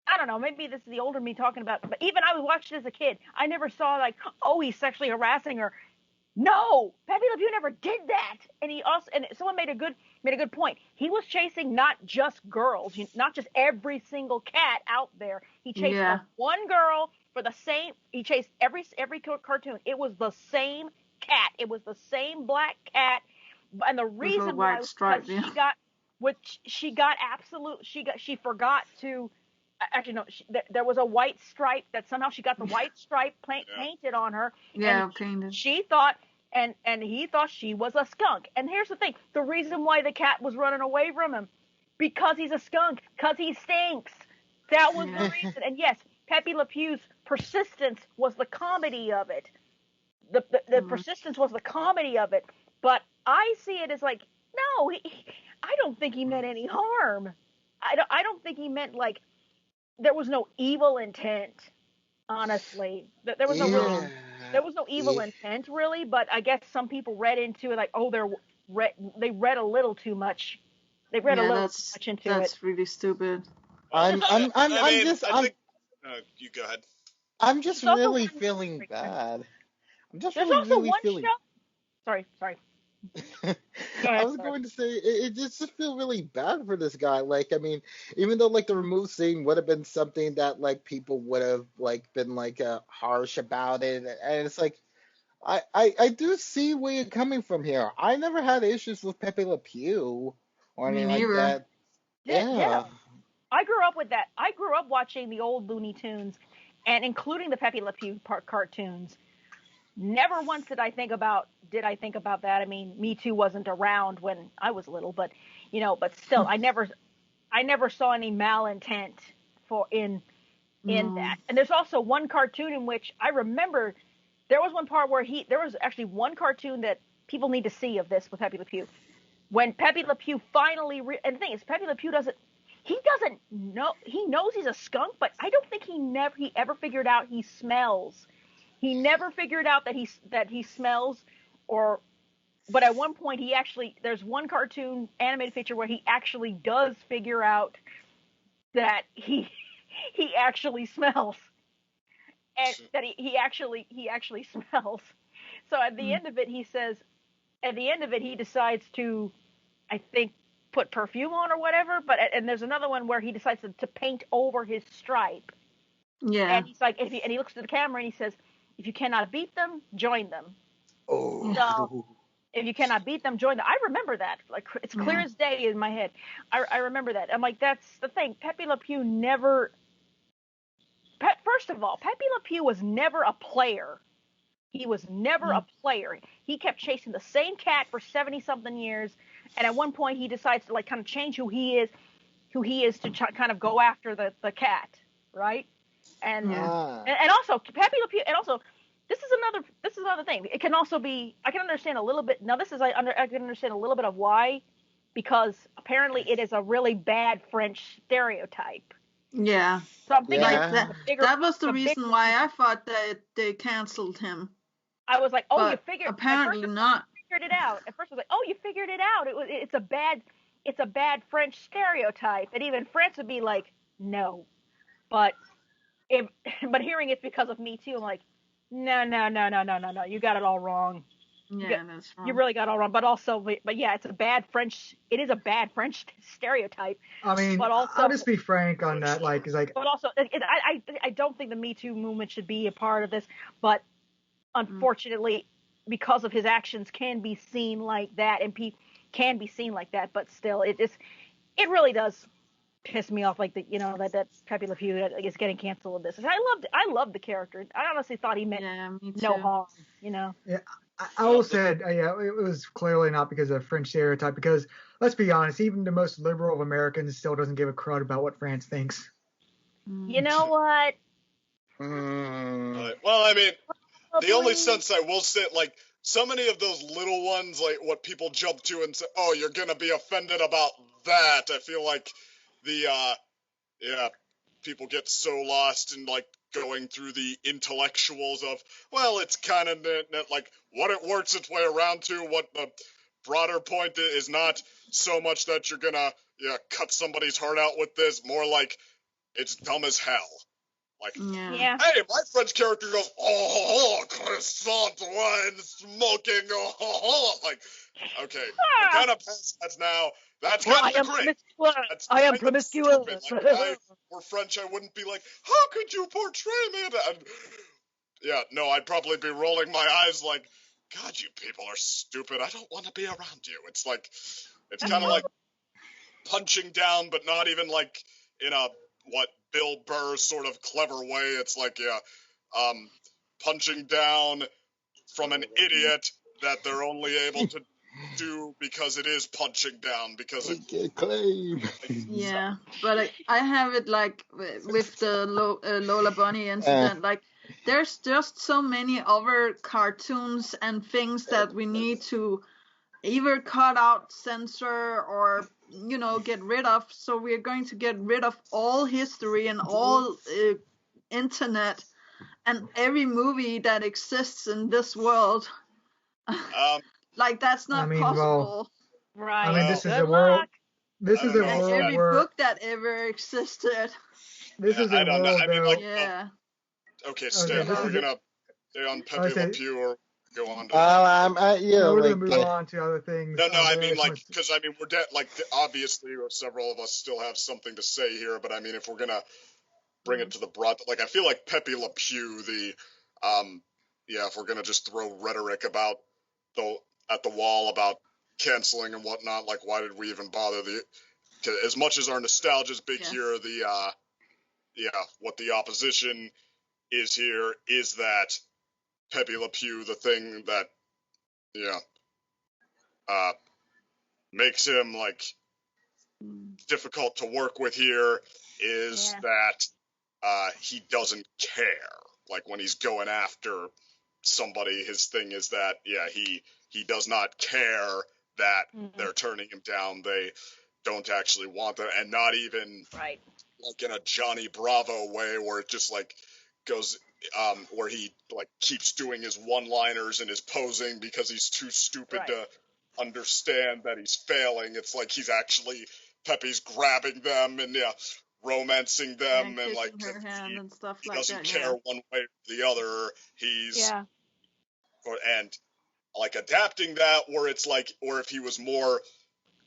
I don't know, maybe this is the older me talking about, but even I watched it as a kid. I never saw he's sexually harassing her. No, Pepe Le Pew never did that. And someone made a good point. He was chasing not just girls, not just every single cat out there. He chased one girl he chased every cartoon. It was the same cat. It was the same black cat. And the reason why was because she forgot to, actually no, there was a white stripe that somehow she got the white stripe painted on her. Yeah, painted. She thought, and he thought she was a skunk. And here's the thing, the reason why the cat was running away from him, because he's a skunk, because he stinks. That was the reason. And yes, Pepe Le Pew's persistence was the comedy of it. The persistence was the comedy of it. But I see it as no, I don't think he meant any harm. I don't think he meant there was no evil intent. Honestly, there was no evil intent really. But I guess some people read into it they read a little too much. They read a little too much into it. That's really stupid. You go ahead. I'm just really feeling bad. There's also one show. Sorry. I was going to say it just feel really bad for this guy. Even though the removed scene would have been something that people would have been harsh about it, and it's I do see where you're coming from here. I never had issues with Pepe Le Pew or anything like that. Yeah. I grew up with that. I grew up watching the old Looney Tunes, and including the Pepe Le Pew cartoons. Never once did I think about that. I mean, Me Too wasn't around when I was little, but still, I never saw any malintent in that. And there's also one cartoon in which I remember there was one part where there was actually one cartoon that people need to see of this with Pepe Le Pew. When Pepe Le Pew finally, and the thing is, Pepe Le Pew doesn't know, he knows he's a skunk, but I don't think he ever figured out he smells. He never figured out that he smells, but at one point there's one cartoon animated feature where he actually does figure out that he actually smells, and that he actually smells. So at the end of it, he decides to, I think, put perfume on or whatever. And there's another one where he decides to paint over his stripe. Yeah. And he's and he looks to the camera and he says, "If you cannot beat them, join them." Oh. So if you cannot beat them, join them. I remember that. Like, it's clear as day in my head. I remember that. I'm like, that's the thing. Pepe Le Pew never. First of all, Pepe Le Pew was never a player. He was never a player. He kept chasing the same cat for 70-something years, and at one point he decides to like kind of change who he is to kind of go after the cat, right? And also Pepe Le Pew, and also this is another thing. It can also be, I can understand a little bit. Now this is I can understand a little bit of why, because apparently it is a really bad French stereotype. Yeah. So I'm thinking that was the reason why I thought that they canceled him. I was like, oh, but you figured. Apparently not. Figured it out. At first I was like, oh, you figured it out. It's a bad French stereotype, and even France would be like, no. But hearing it's because of Me Too, I'm like, no. You got it all wrong. Yeah, that's wrong. You really got it all wrong. But also, but yeah, it is a bad French stereotype. I mean, but also, I'll just be frank on that. Like, it's like. But also, I don't think the Me Too movement should be a part of this. But unfortunately, because of his actions, can be seen like that, and can be seen like that. But still, it really does piss me off, like that Pepe Le Pew is getting canceled with this. And I loved the character. I honestly thought he meant no harm. Yeah. I will said, it was clearly not because of French stereotype. Because let's be honest, even the most liberal of Americans still doesn't give a crud about what France thinks. You know what? Well, I mean, the only sense I will say, like, so many of those little ones, like what people jump to and say, "Oh, you're gonna be offended about that." I feel like people get so lost in like going through the intellectuals of, well, it's kind of like what it works its way around to. What the broader point is not so much that you're gonna cut somebody's heart out with this, more like it's dumb as hell. Like, hey, my French character goes, oh, croissant, wine, smoking, oh, like, okay, we're kind of past that now. That's kind of great. I am promiscuous. Like, if I were French, I wouldn't be like, how could you portray me that? I'd probably be rolling my eyes like, God, you people are stupid. I don't want to be around you. It's like, it's kind of like punching down, but not even like in a, Bill Burr sort of clever way. It's like, punching down from an idiot that they're only able to do because it is punching down, because it get claim. Yeah, but I have it like with the Lola Bunny incident. Like, there's just so many other cartoons and things that we need to either cut out, censor, or get rid of. So we're going to get rid of all history and all internet and every movie that exists in this world. Like, that's not possible. Right. I mean, this is a world. This is a and world every where book that ever existed. This is a world. I mean, like, yeah. Okay, Stan, we're gonna stay on Pepe Le Pew or go on to. We're gonna move on to other things. No, I mean, like, because I mean, we're like, obviously, several of us still have something to say here, but I mean, if we're gonna bring it to the broad, like, I feel like Pepe Le Pew, if we're gonna just throw rhetoric about at the wall about canceling and whatnot, like, why did we even bother? As much as our nostalgia is big here, what the opposition is here is that Pepe Le Pew, the thing that makes him like difficult to work with here is that he doesn't care. Like, when he's going after somebody, his thing is that he does not care that they're turning him down. They don't actually want that, and not even like in a Johnny Bravo way where it just like goes where he like keeps doing his one-liners and his posing because he's too stupid to understand that he's failing. It's like he's actually Pepe's grabbing them and romancing them and like her hand and stuff he like doesn't that, care one way or the other. He's and like adapting that where it's like, or if he was more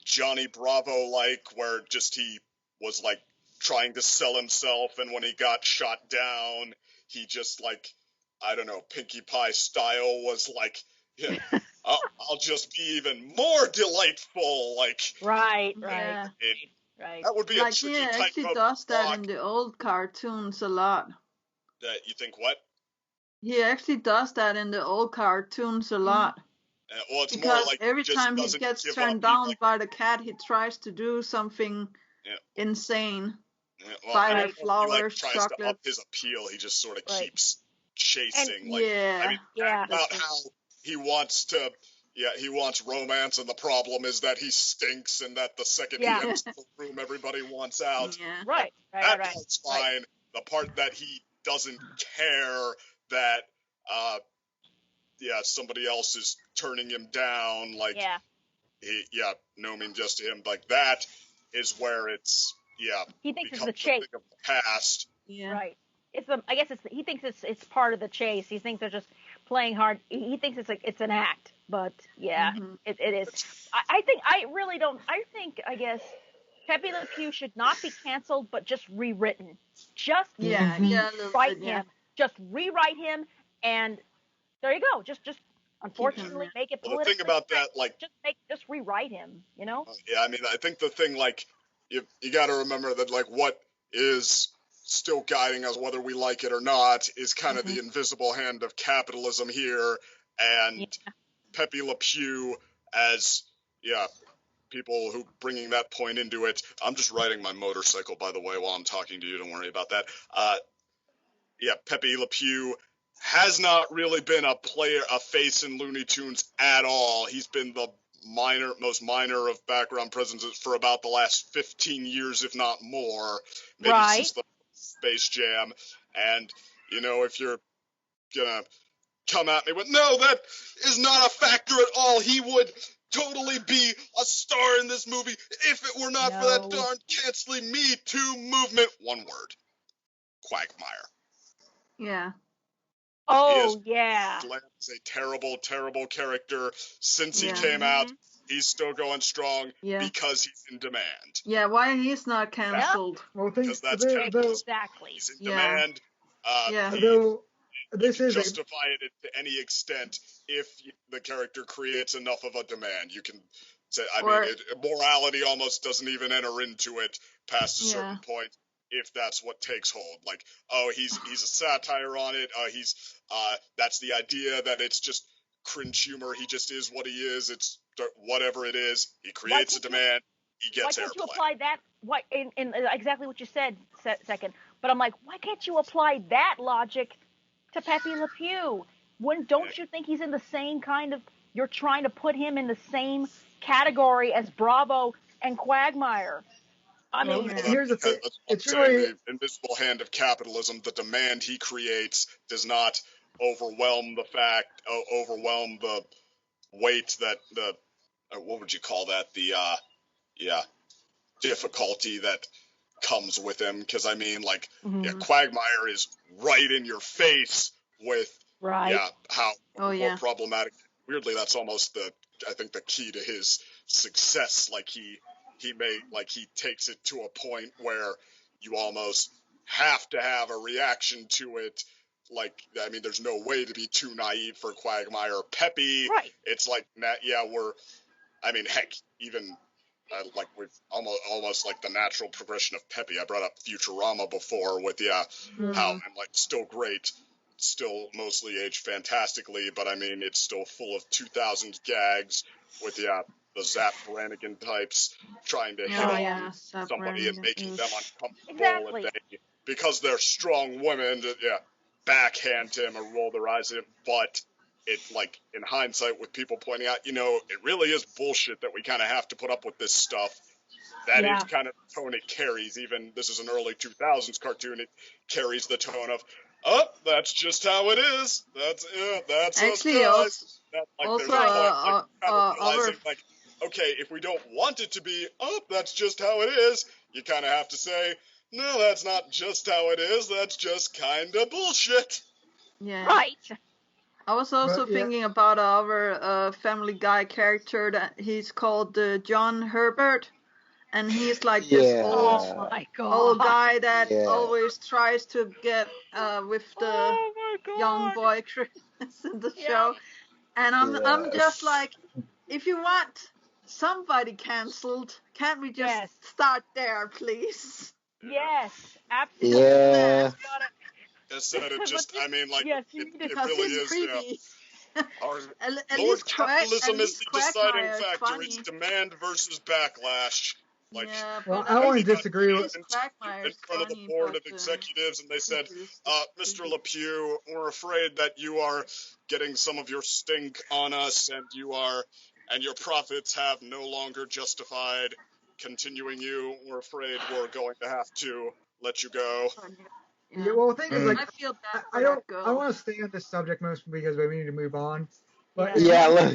Johnny Bravo like, where just he was like trying to sell himself, and when he got shot down, he just like, I don't know, Pinkie Pie style was like I'll just be even more delightful. Like, Right. Yeah. Right. that would be a Like he tricky type actually of does that block. in the old cartoons a lot. You think what? He actually does that in the old cartoons a lot. Well, it's more Because like every just time he doesn't gets give turned up. down Like, by the cat, he tries to do something insane. well, Buy I her don't know if he flowers, tries to up chocolates. his appeal. He just sort of Right. keeps chasing. And- Like, Yeah. I mean, Yeah. about how he wants to. Yeah, he wants romance, and the problem is that he stinks, and that the second he Yeah. enters the room, everybody wants out. Yeah. Right. That Right. part's fine. The part that he doesn't care that, somebody else is turning him down, like, Yeah. no mean just to him, like, that is where it's, He thinks it's becomes the a chase. thing of the past. Yeah. Right. I guess he thinks it's part of the chase. He thinks they're just playing hard. He thinks it's an act. But yeah, Mhm. it is. I guess Pepe Le Pew should not be canceled, but just rewritten. Just Yeah. Mhm. Yeah. A little write bit, yeah. him. Just rewrite him, and there you go. Just unfortunately make it Well, the politically thing about correct. that, like, just rewrite him. You know? I mean, I think the thing, like, you got to remember that, like, what is still guiding us, whether we like it or not, is kind of the invisible hand of capitalism here, and Pepe Le Pew as, people who bringing that point into it. I'm just riding my motorcycle, by the way, while I'm talking to you. Don't worry about that. Pepe Le Pew has not really been a face in Looney Tunes at all. He's been the most minor of background presences for about the last 15 years, if not more, maybe since the Space Jam. And, if you're gonna come at me with, no, that is not a factor at all. He would totally be a star in this movie if it were not for that darn canceling Me Too movement. One word. Quagmire. Yeah. Oh, yeah. He's a terrible, terrible character. Since he came out, he's still going strong because he's in demand. Yeah, why he's not cancelled? Well, Because that's capitalism. Exactly. He's in demand. This you is can justify it to any extent if the character creates enough of a demand. You can say, morality almost doesn't even enter into it past a certain point, if that's what takes hold. Like, he's a satire on it. That's the idea that it's just cringe humor. He just is what he is. It's whatever it is. He creates a demand. He gets airplay. Why can't you apply that? In exactly what you said, second. But I'm like, why can't you apply that logic to Pepe Le Pew? Don't you think he's in the same kind of? You're trying to put him in the same category as Bravo and Quagmire. I mean, here's the thing. It's really the invisible hand of capitalism. The demand he creates does not overwhelm the weight that what would you call that? The difficulty that comes with him. Because I mean, like, Quagmire is right in your face with how more problematic. Weirdly, that's almost I think the key to his success. Like he takes it to a point where you almost have to have a reaction to it. Like, I mean, there's no way to be too naive for Quagmire. Pepe, it's like, heck, even like with almost like the natural progression of Pepe. I brought up Futurama before with how I'm like still great, still mostly aged fantastically, but I mean it's still full of 2000s gags with the Zap Brannigan types trying to hit on somebody and making them uncomfortable, and they, because they're strong women, backhand him or roll their eyes at him. But it, like, in hindsight, with people pointing out, it really is bullshit that we kind of have to put up with this stuff. That is kind of the tone it carries. Even this is an early 2000s cartoon. It carries the tone of, that's just how it is. That's actually us guys. There's a point, realizing, like, okay, if we don't want it to be, that's just how it is, you kind of have to say, no, that's not just how it is. That's just kind of bullshit. Yeah. Right. I was also thinking about our Family Guy character that he's called John Herbert, and he's like this old guy that always tries to get with the young boy Chris in the show. And I'm Yes. just like, if you want somebody cancelled, can't we just Yes. start there, please? Yes, absolutely. Yeah. Instead of But just, this- I mean, like, yes, you it, need to. it Because really it's is, creepy. At Lord, least capitalism is the deciding Quagmire is factor. funny. It's demand versus backlash. Like, Yeah, Well, but I at want to least, disagree at with. least in Quagmire's front of the funny, board but of executives, and they said, it's Mr. creepy. LePew, we're afraid that you are getting some of your stink on us, and your profits have no longer justified continuing you. We're afraid we're going to have to let you go. Yeah, well, the thing is, like, I feel bad I for don't. that girl. I want to stay on this subject mostly because we need to move on. But Yeah. it's Yeah. not,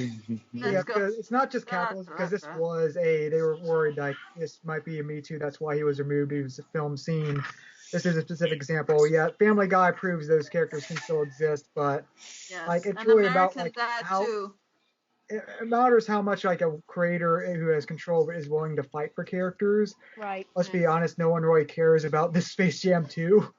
Let's yeah, go. because it's not just capitalism. Because this was a. They were worried like this might be a Me Too. That's why he was removed. He was a film scene. This is a specific example. Yeah, Family Guy proves those characters can still exist, but Yes. like it's and really American about like Dad how too. it matters how much like a creator who has control is willing to fight for characters. Right. Let's be honest, no one really cares about this Space Jam 2.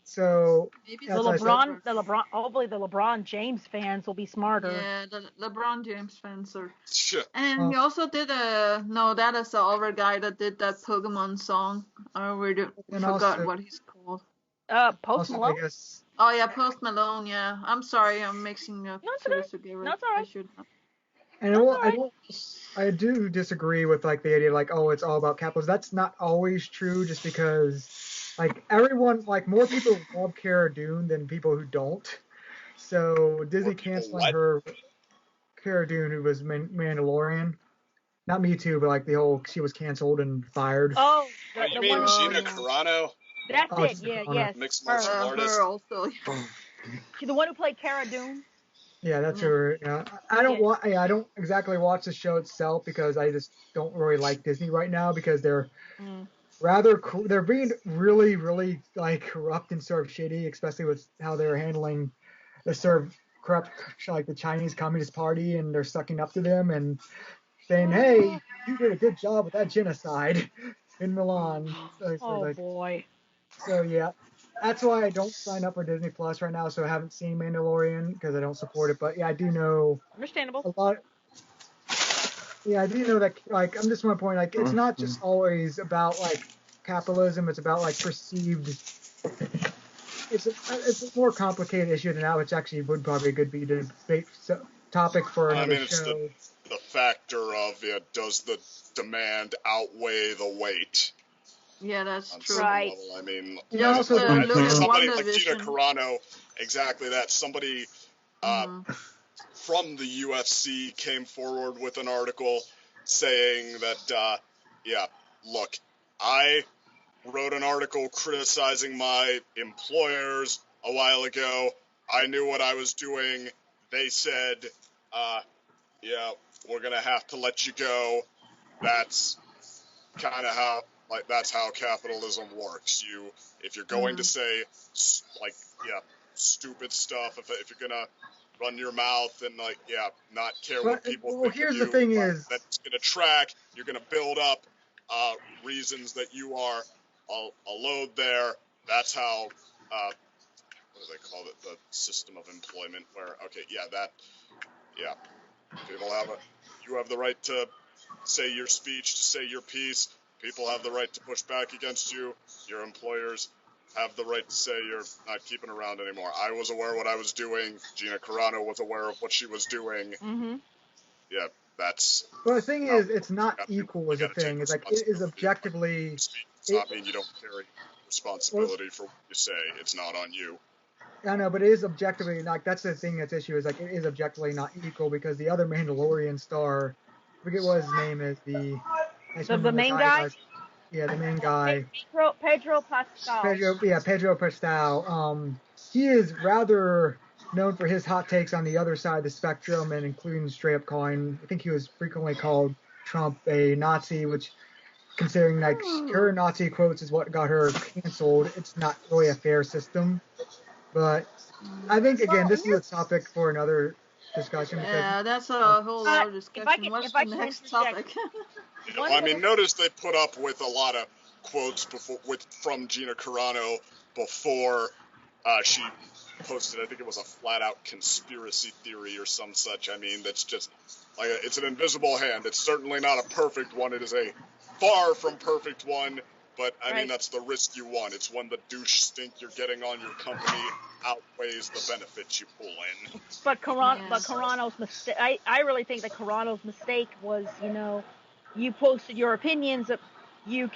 So Maybe The that's why I said, LeBron. Hopefully, the LeBron James fans will be smarter. Yeah, the LeBron James fans are. Sure. And he also did that is the other guy that did that Pokemon song. I already And forgot also- what he's called. Post also, I Malone. guess, Oh yeah, Post Malone. Yeah, I'm sorry, I'm mixing up No, it's two okay. together. No, it's all right. I should not. and That's well, all right. I do disagree with like the idea like, oh, it's all about capitalism. That's not always true. Just because like everyone, like more people love Cara Dune than people who don't. So Disney More people canceling what? her, Cara Dune, who was Mandalorian. Not Me Too, but like the whole she was canceled and fired. Oh, Oh, the you mean one. Gina yeah. Carano, That's Oh, it. just Yeah. Carano. Yes. mixed Her. martial artist? Her also. She's the one who played Cara Dune. Yeah, that's Yeah. her. Yeah, I don't Yeah. I don't exactly watch the show itself because I just don't really like Disney right now because they're Mm. rather they're being really really like corrupt and sort of shady, especially with how they're handling the sort of corrupt like the Chinese Communist Party, and they're sucking up to them and saying, "Hey, you did a good job with that genocide in Milan." Oh boy. So yeah, that's why I don't sign up for Disney Plus right now. So I haven't seen Mandalorian because I don't support it. But yeah, I do know Understandable. a lot. Yeah, I do know that. Like, I'm just my point. Like, it's not just always about like capitalism. It's about like perceived. It's a more complicated issue than that, which actually would probably be a good debate topic for I another mean, it's show. the factor of does the demand outweigh the weight? Yeah, that's On true. some Right. level. I mean, Yeah, like, also like look at somebody like Gina WandaVision. Carano, exactly that. Somebody Mhm. from the UFC came forward with an article saying that, look, I wrote an article criticizing my employers a while ago. I knew what I was doing. They said, we're going to have to let you go. That's kind of that's how capitalism works. If you're going to say, stupid stuff, if you're going to run your mouth and not care what people think here's of the you, thing is, that's going to track. You're going to build up reasons that you are a load there. That's how what do they call it? The system of employment. Where people you have the right to say your speech, to say your piece. People have the right to push back against you. Your employers have the right to say you're not keeping around anymore. I was aware of what I was doing. Gina Carano was aware of what she was doing. Mm-hmm. Yeah, that's. well, the thing is, it's not equal as a gotta take thing. It's like it is objectively. Speech does not mean you don't carry responsibility for what you say. It's not on you. I know, but it is objectively like that's the thing that's issue is like it is objectively not equal because the other Mandalorian star, I forget what his name is, the main guy? Yeah, the main guy. Pedro Pascal. Pedro Pascal. He is rather known for his hot takes on the other side of the spectrum, and including straight up calling. I think he was frequently called Trump a Nazi, which, considering like her Nazi quotes is what got her canceled. It's not really a fair system. But I think again, this is a topic for another discussion. Yeah, that's a whole other discussion. What's the next topic? I mean, notice they put up with a lot of quotes from Gina Carano before she posted, I think it was a flat-out conspiracy theory or some such. I mean, that's just, like, it's an invisible hand. It's certainly not a perfect one. It is a far from perfect one, but, I mean, that's the risk you want. It's when the douche stink you're getting on your company outweighs the benefits you pull in. But Carano's mistake, I really think that Carano's mistake was, you posted your opinions. You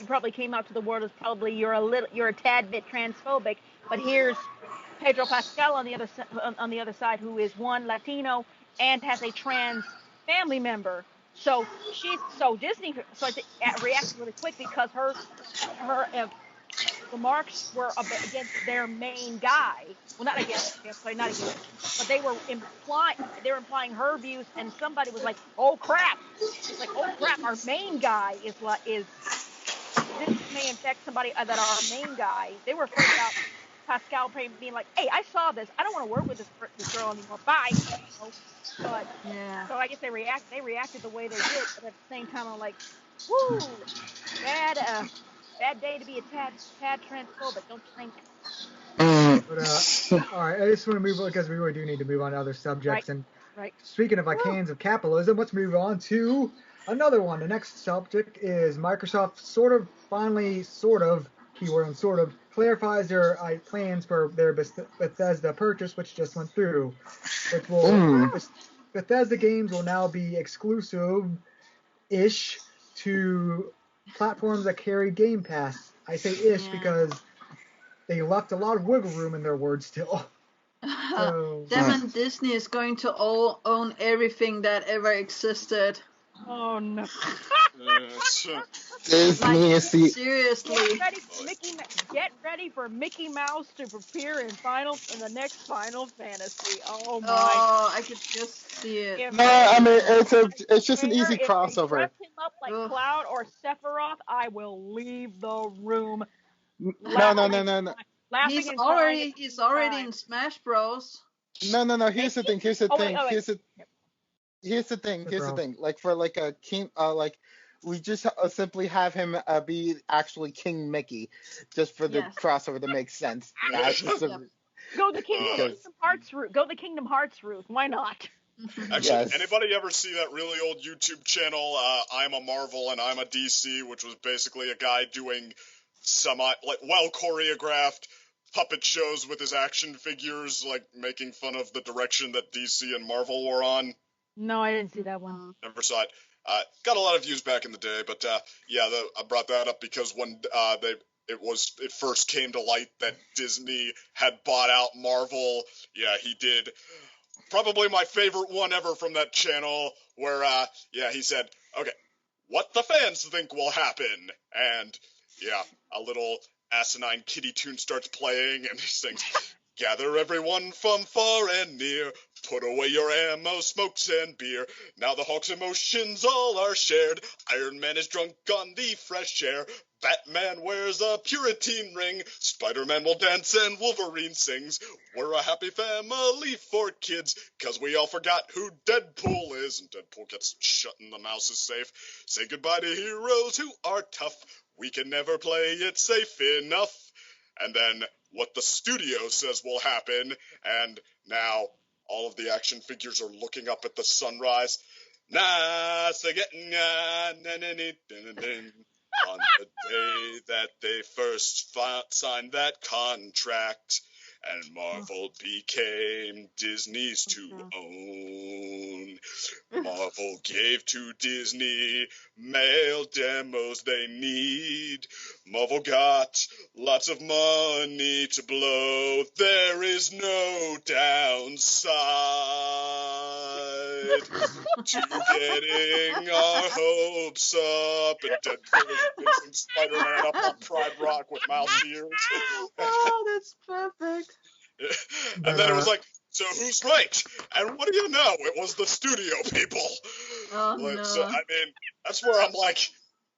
probably came out to the world as probably you're a tad bit transphobic. But here's Pedro Pascal on the other side, who is one Latino and has a trans family member. So Disney reacted really quick because her remarks were against their main guy. Well, not against, but they were implying her views, and somebody was like, "Oh crap!" It's like, "Oh crap!" Our main guy is this may infect somebody that our main guy. They were freaked out. Pascal being like, "Hey, I saw this. I don't want to work with this girl anymore. Bye." But so I guess they reacted the way they did, but at the same time, I'm like, "Woo, bad day to be a tad transphobic, don't you think?" But, all right, I just want to move on because we really do need to move on to other subjects. Right. Speaking of cans of capitalism, let's move on to another one. The next subject is Microsoft finally, keyword on sort of, clarifies their plans for their Bethesda purchase, which just went through. Bethesda games will now be exclusive-ish to platforms that carry Game Pass. I say ish because they left a lot of wiggle room in their words still. So, Them Disney is going to own everything that ever existed. Oh no. Disney is the... Seriously. Get ready for Mickey Mouse to appear in the next Final Fantasy. Oh my. Oh, I could just see it. No, I mean, it's just an easy crossover. If they dress him up like Cloud or Sephiroth, I will leave the room. No. He's already in Smash Bros. No. Here's the thing. Here's the thing. Like for like a king, we just simply have him be actually King Mickey, just for the crossover to make sense. Go the Kingdom Hearts route. Go the Kingdom Hearts route. Why not? Actually, anybody ever see that really old YouTube channel, I'm a Marvel and I'm a DC, which was basically a guy doing well choreographed puppet shows with his action figures, like making fun of the direction that DC and Marvel were on? No, I didn't see that one. Never saw it. Got a lot of views back in the day, but I brought that up because when it first came to light that Disney had bought out Marvel. Yeah, he did. Probably my favorite one ever from that channel, where he said, "Okay, what the fans think will happen," and a little asinine kiddie tune starts playing, and he sings, "Gather everyone from far and near, put away your ammo, smokes, and beer. Now the Hawk's emotions all are shared. Iron Man is drunk on the fresh air. Batman wears a Puritan ring. Spider-Man will dance and Wolverine sings. We're a happy family for kids, 'cause we all forgot who Deadpool is." And Deadpool gets shut in the mouse is safe. "Say goodbye to heroes who are tough. We can never play it safe enough." And then what the studio says will happen, and now all of the action figures are looking up at the sunrise. On the day that they first signed that contract, and Marvel became Disney's to own. Marvel gave to Disney male demos they need. Marvel got lots of money to blow. There is no downside to getting our hopes up. And Deadpool is facing Spider-Man up on Pride Rock with mouse ears. Oh, that's perfect. And then it was like, so who's right? And what do you know? It was the studio people. Oh, no. So, I mean, that's where I'm like,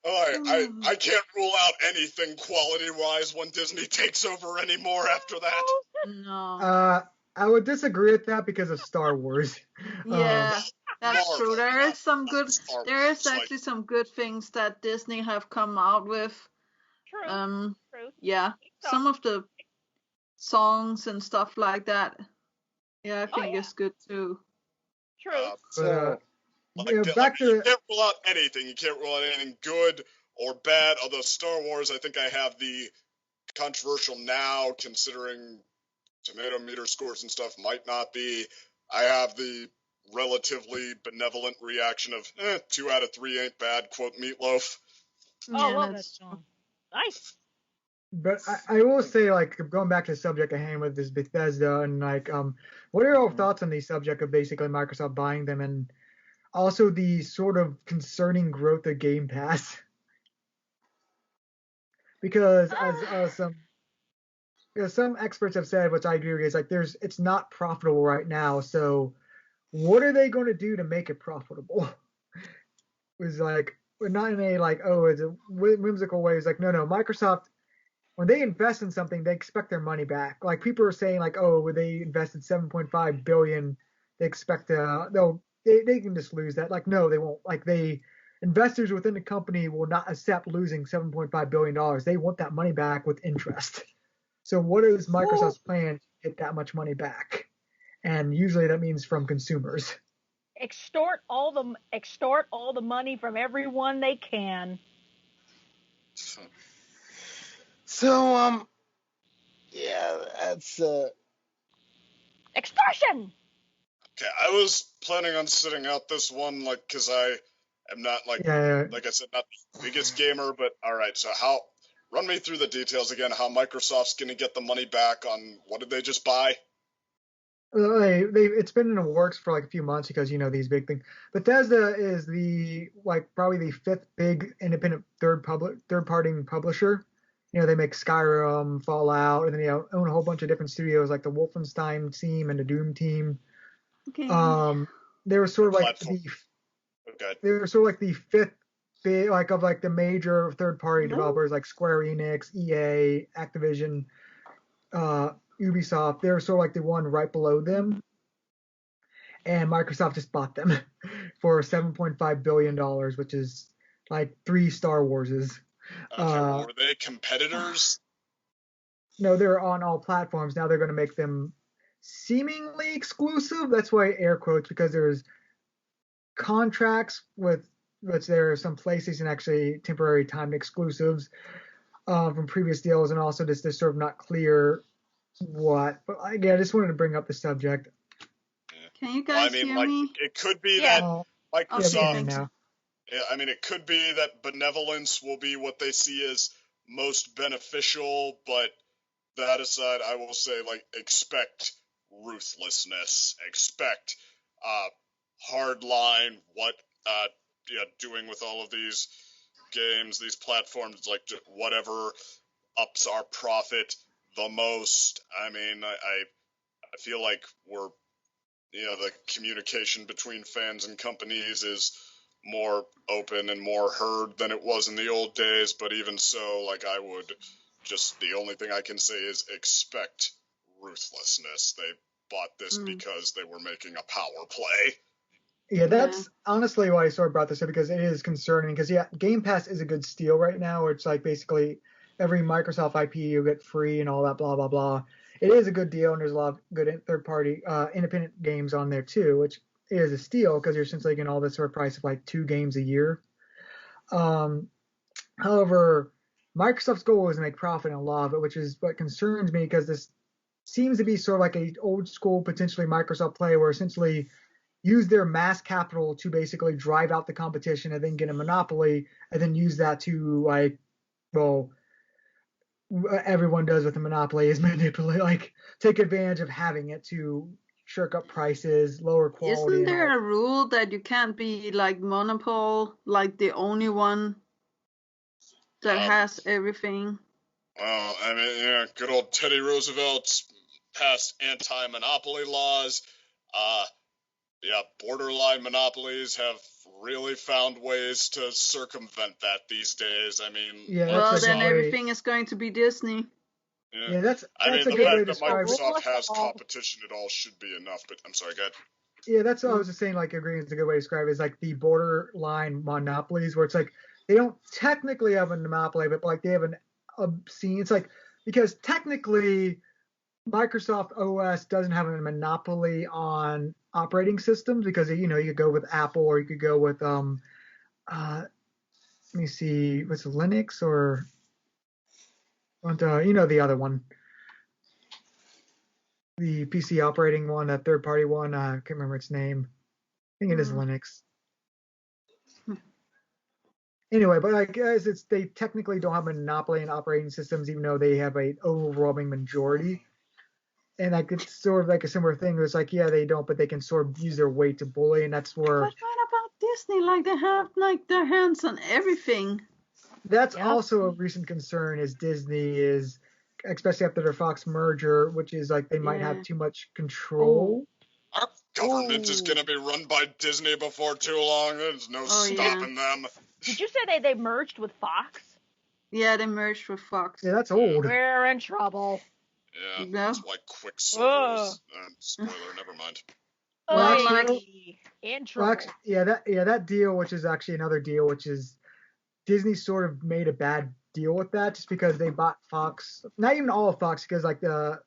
I can't rule out anything quality-wise when Disney takes over anymore after that. No. I would disagree with that because of Star Wars. Yeah, that's Marvel. true. There is Actually some good things that Disney have come out with. True. True. Yeah. So, songs and stuff like that. Yeah, I think yeah. it's good too. True. So, Back you to can't rule out anything. You can't rule out anything good or bad. Although Star Wars, I think I have the controversial now, considering tomato meter scores and stuff might not be. I have the relatively benevolent reaction of 2 out of 3 ain't bad, quote Meatloaf. Oh, I Yeah, love that that's song. Nice. But I will say, like, going back to the subject at hand with this Bethesda, and like, what are your thoughts on the subject of basically Microsoft buying them, and also the sort of concerning growth of Game Pass? Because as some experts have said, which I agree with, is like it's not profitable right now. So what are they going to do to make it profitable? It was like, not in a like, oh, it's a whimsical way. It's like, no, Microsoft, when they invest in something, they expect their money back. Like people are saying, like, oh, when they invested 7.5 billion, they expect they can just lose that. Like, no, they won't. Like investors within the company will not accept losing 7.5 billion dollars. They want that money back with interest. So what is Microsoft's plan to get that much money back? And usually that means from consumers. Extort all the money from everyone they can. so yeah, that's Extortion. Okay, I was planning on sitting out this one, like, because I am not, like I said, not the biggest gamer, but alright, so run me through the details again, how Microsoft's going to get the money back on, what did they just buy? It's been in the works for like a few months because these big things. Bethesda is probably the 5th big independent third-party publisher. They make Skyrim, Fallout, and then they own a whole bunch of different studios like the Wolfenstein team and the Doom team. okay. They were sort of like they were sort of like the 5th big of the major third-party developers like Square Enix, EA, Activision, Ubisoft. They're sort of like the one right below them, and Microsoft just bought them for $7.5 billion, which is like 3 Star Warses. Were they competitors? No, they're on all platforms. Now they're going to make them seemingly exclusive. That's why air quotes, because there's contracts with which there are some PlayStation actually temporary timed exclusives from previous deals, and also just sort of not clear what. But again, I just wanted to bring up the subject. Can you guys hear me? It could be that Microsoft. Now. Yeah, I mean, it could be that benevolence will be what they see as most beneficial, but that aside, I will say, expect ruthlessness, expect hard line, what doing with all of these games, these platforms, whatever ups our profit the most. I mean, I feel like we're, the communication between fans and companies is more open and more heard than it was in the old days, but even so, I would just, the only thing I can say is expect ruthlessness. They bought this because they were making a power play. Yeah, that's honestly why I sort of brought this up, because it is concerning, because Game Pass is a good steal right now, where it's basically every Microsoft IP you get free and all that blah, blah, blah. It is a good deal, and there's a lot of good third-party independent games on there too, which is a steal because you're essentially getting all this sort of price of 2 games a year. However, Microsoft's goal is to make profit in a lot of it, which is what concerns me, because this seems to be sort of like a old school, potentially Microsoft play, where essentially use their mass capital to basically drive out the competition and then get a monopoly, and then use that to everyone does with a monopoly is manipulate, take advantage of having it to shirk up prices, lower quality. Isn't there a rule that you can't be monopole, the only one that has everything? Well, I mean, good old Teddy Roosevelt's passed anti-monopoly laws. Borderline monopolies have really found ways to circumvent that these days. I mean, well, then everything is going to be Disney. Yeah, that's I mean, a the good way fact to that describe Microsoft it. has competition at all should be enough, but I'm sorry, go ahead. Yeah, that's what I was just saying, agreeing is a good way to describe it, is the borderline monopolies, where it's they don't technically have a monopoly, but they have an obscene, it's because technically Microsoft OS doesn't have a monopoly on operating systems because you could go with Apple or you could go with let me see, what's it, Linux or the other one, the PC operating one, that third party one. I can't remember its name. I think it is Linux. Anyway, but I guess they technically don't have a monopoly in operating systems, even though they have an overwhelming majority. And like it's sort of like a similar thing. It's like, yeah, they don't, but they can sort of use their weight to bully, and that's where. But what about Disney? Like they have like their hands on everything. That's also a recent concern. Is Disney is, especially after their Fox merger, which is like they might have too much control. Our government is going to be run by Disney before too long. There's no stopping them. Did you say they merged with Fox? Yeah, they merged with Fox. Yeah, that's old. We're in trouble. Yeah, that's why Quicksilver is... spoiler, never mind. In trouble. That deal, which is actually another deal, which is Disney sort of made a bad deal with that just because they bought Fox. Not even all of Fox, because like the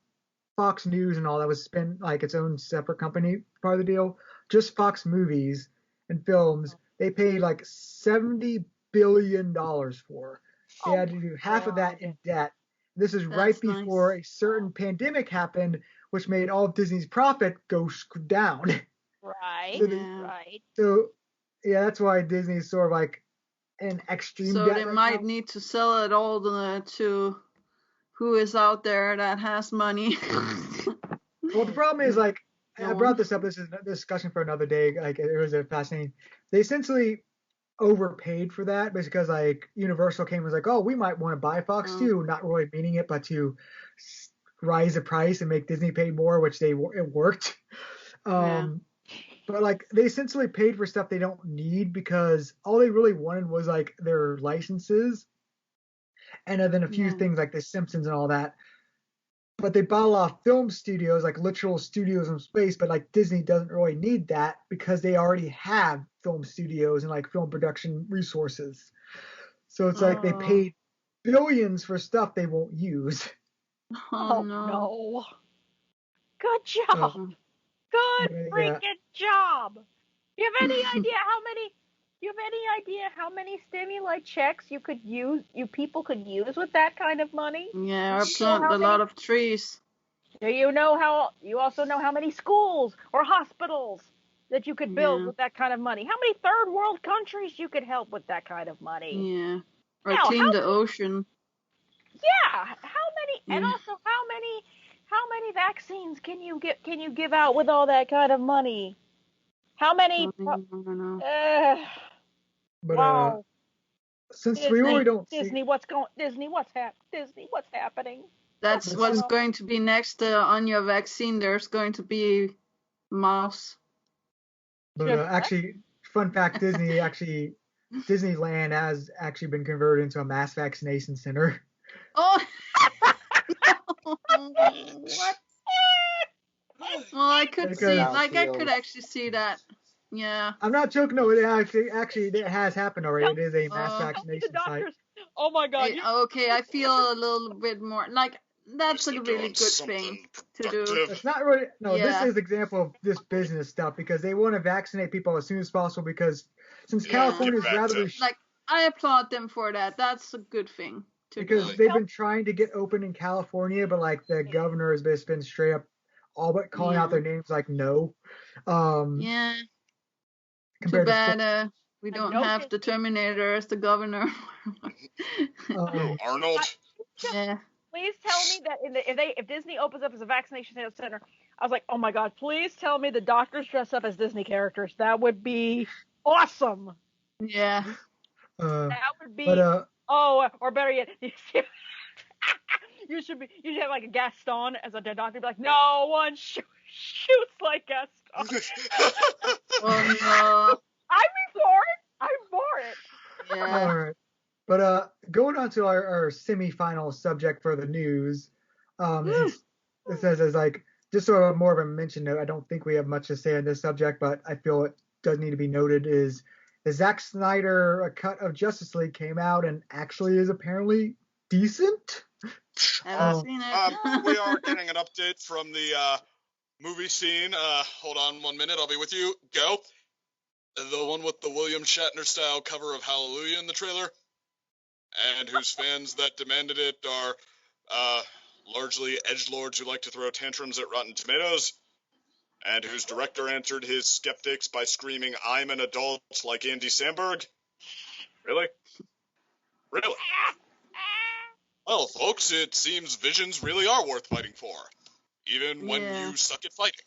Fox News and all that was spent like its own separate company part of the deal. Just Fox Movies and Films, they paid like $70 billion for. They had to do half of that in debt. This is right before a certain pandemic happened, which made all of Disney's profit go down. Right. So that's why Disney's sort of like an extreme. So they might need to sell it all to who is out there that has money. Well, the problem is like I brought this up. This is a discussion for another day. Like it was a fascinating. They essentially overpaid for that because like Universal came and was like, oh, we might want to buy Fox too, not really meaning it, but to rise the price and make Disney pay more, which it worked. But like they essentially paid for stuff they don't need because all they really wanted was like their licenses and then a few things like The Simpsons and all that. But they bought a lot of film studios, like literal studios in space, but like Disney doesn't really need that because they already have film studios and like film production resources. So it's like they paid billions for stuff they won't use. Oh no. Good job. Good freaking job. Do you have any idea how many stimuli checks people could use with that kind of money? Yeah, I plant a lot of trees. Do you also know how many schools or hospitals that you could build with that kind of money? How many third world countries you could help with that kind of money? Yeah. Or clean the ocean. Yeah. And also how many vaccines can you give out with all that kind of money? How many? Wow. Since Disney, we really don't Disney, what's happening? That's what's going to be next on your vaccine. There's going to be mouse. But actually, fun fact: Disneyland has actually been converted into a mass vaccination center. Oh. What? Well, I could actually see that. Yeah. I'm not joking. No, it has happened already. It is a mass vaccination site. Oh my God. Okay, I feel a little bit more like that's a really good thing to do. It's not really. No, this is an example of this business stuff because they want to vaccinate people as soon as possible because since California is rather like I applaud them for that. That's a good thing. Because they've been trying to get open in California, but like the governor has just been straight up all but calling out their names like no. Too bad we don't have the Terminator as the governor. Arnold. Yeah. Please tell me that if Disney opens up as a vaccination center, I was like, oh my God, please tell me the doctors dress up as Disney characters. That would be awesome. Yeah. That would be. But, or better yet, you should have like a Gaston as a doctor. Be like, no one shoots like Gaston. Oh no! I'm for it. Yeah. All right. But going on to our semi-final subject for the news, it says as like just sort of more of a mention note. I don't think we have much to say on this subject, but I feel it does need to be noted. Is the Zack Snyder cut of Justice League came out and actually is apparently decent. Haven't seen it. We are getting an update from the movie scene. Hold on 1 minute. I'll be with you. Go. The one with the William Shatner style cover of Hallelujah in the trailer, and whose fans that demanded it are largely edgelords who like to throw tantrums at Rotten Tomatoes, and whose director answered his skeptics by screaming, "I'm an adult," like Andy Samberg. Really? Really? Well, folks, it seems visions really are worth fighting for, even when you suck at fighting.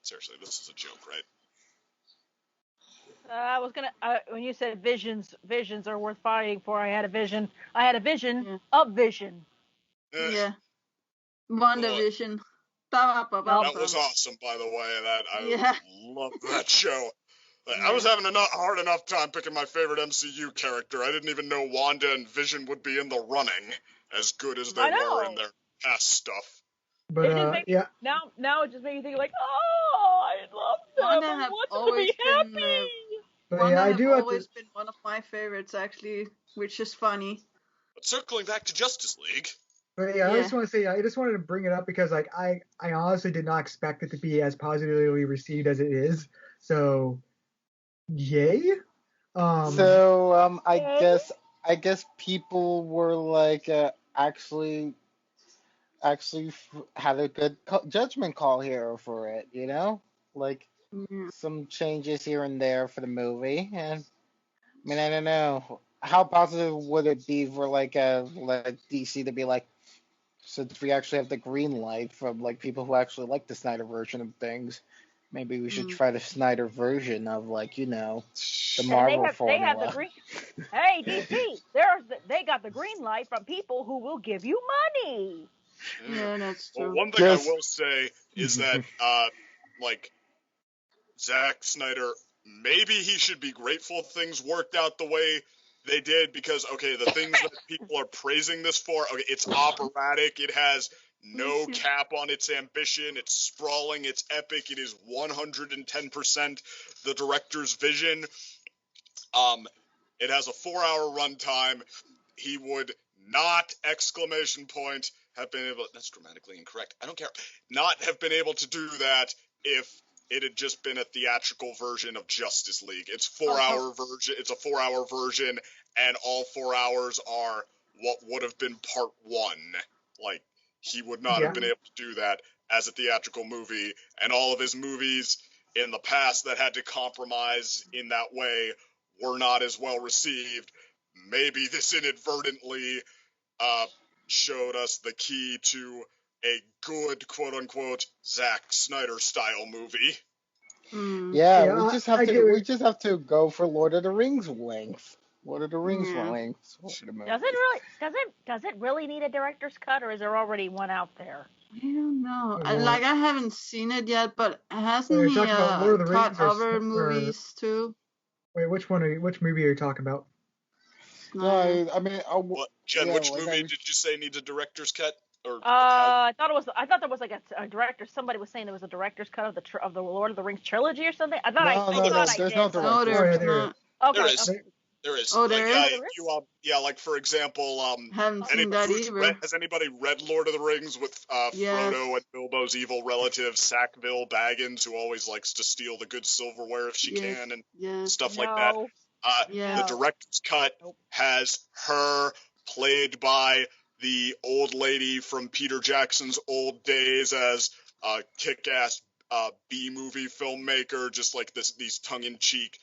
Seriously, this is a joke, right? I was gonna. When you said visions are worth fighting for, I had a vision. I had a vision of vision. Yeah. WandaVision. That was awesome, by the way. I love that show. I was having a hard enough time picking my favorite MCU character. I didn't even know Wanda and Vision would be in the running, as good as they were in their past stuff. But now it just made me think like, oh, I love them. I want them to be happy. Wanda has always been one of my favorites, actually, which is funny. But circling back to Justice League. But I just want to say, I just wanted to bring it up because like I honestly did not expect it to be as positively received as it is. So, yay. I guess people were like actually had a good judgment call here for it, you know, like some changes here and there for the movie, and I mean I don't know how positive would it be for like DC to be like, since we actually have the green light from like people who actually like the Snyder version of things, maybe we should try the Snyder version of like, you know, the Marvel formula. They have the green. Hey DC, they got the green light from people who will give you money. Yeah, that's true. Well, one thing I will say is that like Zack Snyder, maybe he should be grateful things worked out the way they did, because the things that people are praising this for, it's operatic, it has no cap on its ambition, it's sprawling, it's epic, it is 110% the director's vision. It has a 4-hour runtime. He would not, have been able, that's grammatically incorrect, I don't care, not have been able to do that if it had just been a theatrical version of Justice League. It's a 4-hour version, and all 4 hours are what would have been part 1. Like, he would not have been able to do that as a theatrical movie, and all of his movies in the past that had to compromise in that way were not as well received. Maybe this inadvertently showed us the key to a good, quote-unquote, Zack Snyder-style movie. Yeah, we just have to go for Lord of the Rings length. Lord of the Rings length. Does it really need a director's cut, or is there already one out there? I don't know. I haven't seen it yet, but hasn't he cut other movies too? Wait, which movie are you talking about? No, I mean, Jen, which movie did you say needs a director's cut? I thought there was like a director. Somebody was saying there was a director's cut of the Lord of the Rings trilogy or something. I thought there's no director's cut. There is. Oh, there is? Like for example, haven't seen that either. Has anybody read Lord of the Rings with Frodo and Bilbo's evil relative Sackville Baggins, who always likes to steal the good silverware if she can and stuff like that? The director's cut has her played by the old lady from Peter Jackson's old days as a kick-ass B-movie filmmaker, just like these tongue-in-cheek,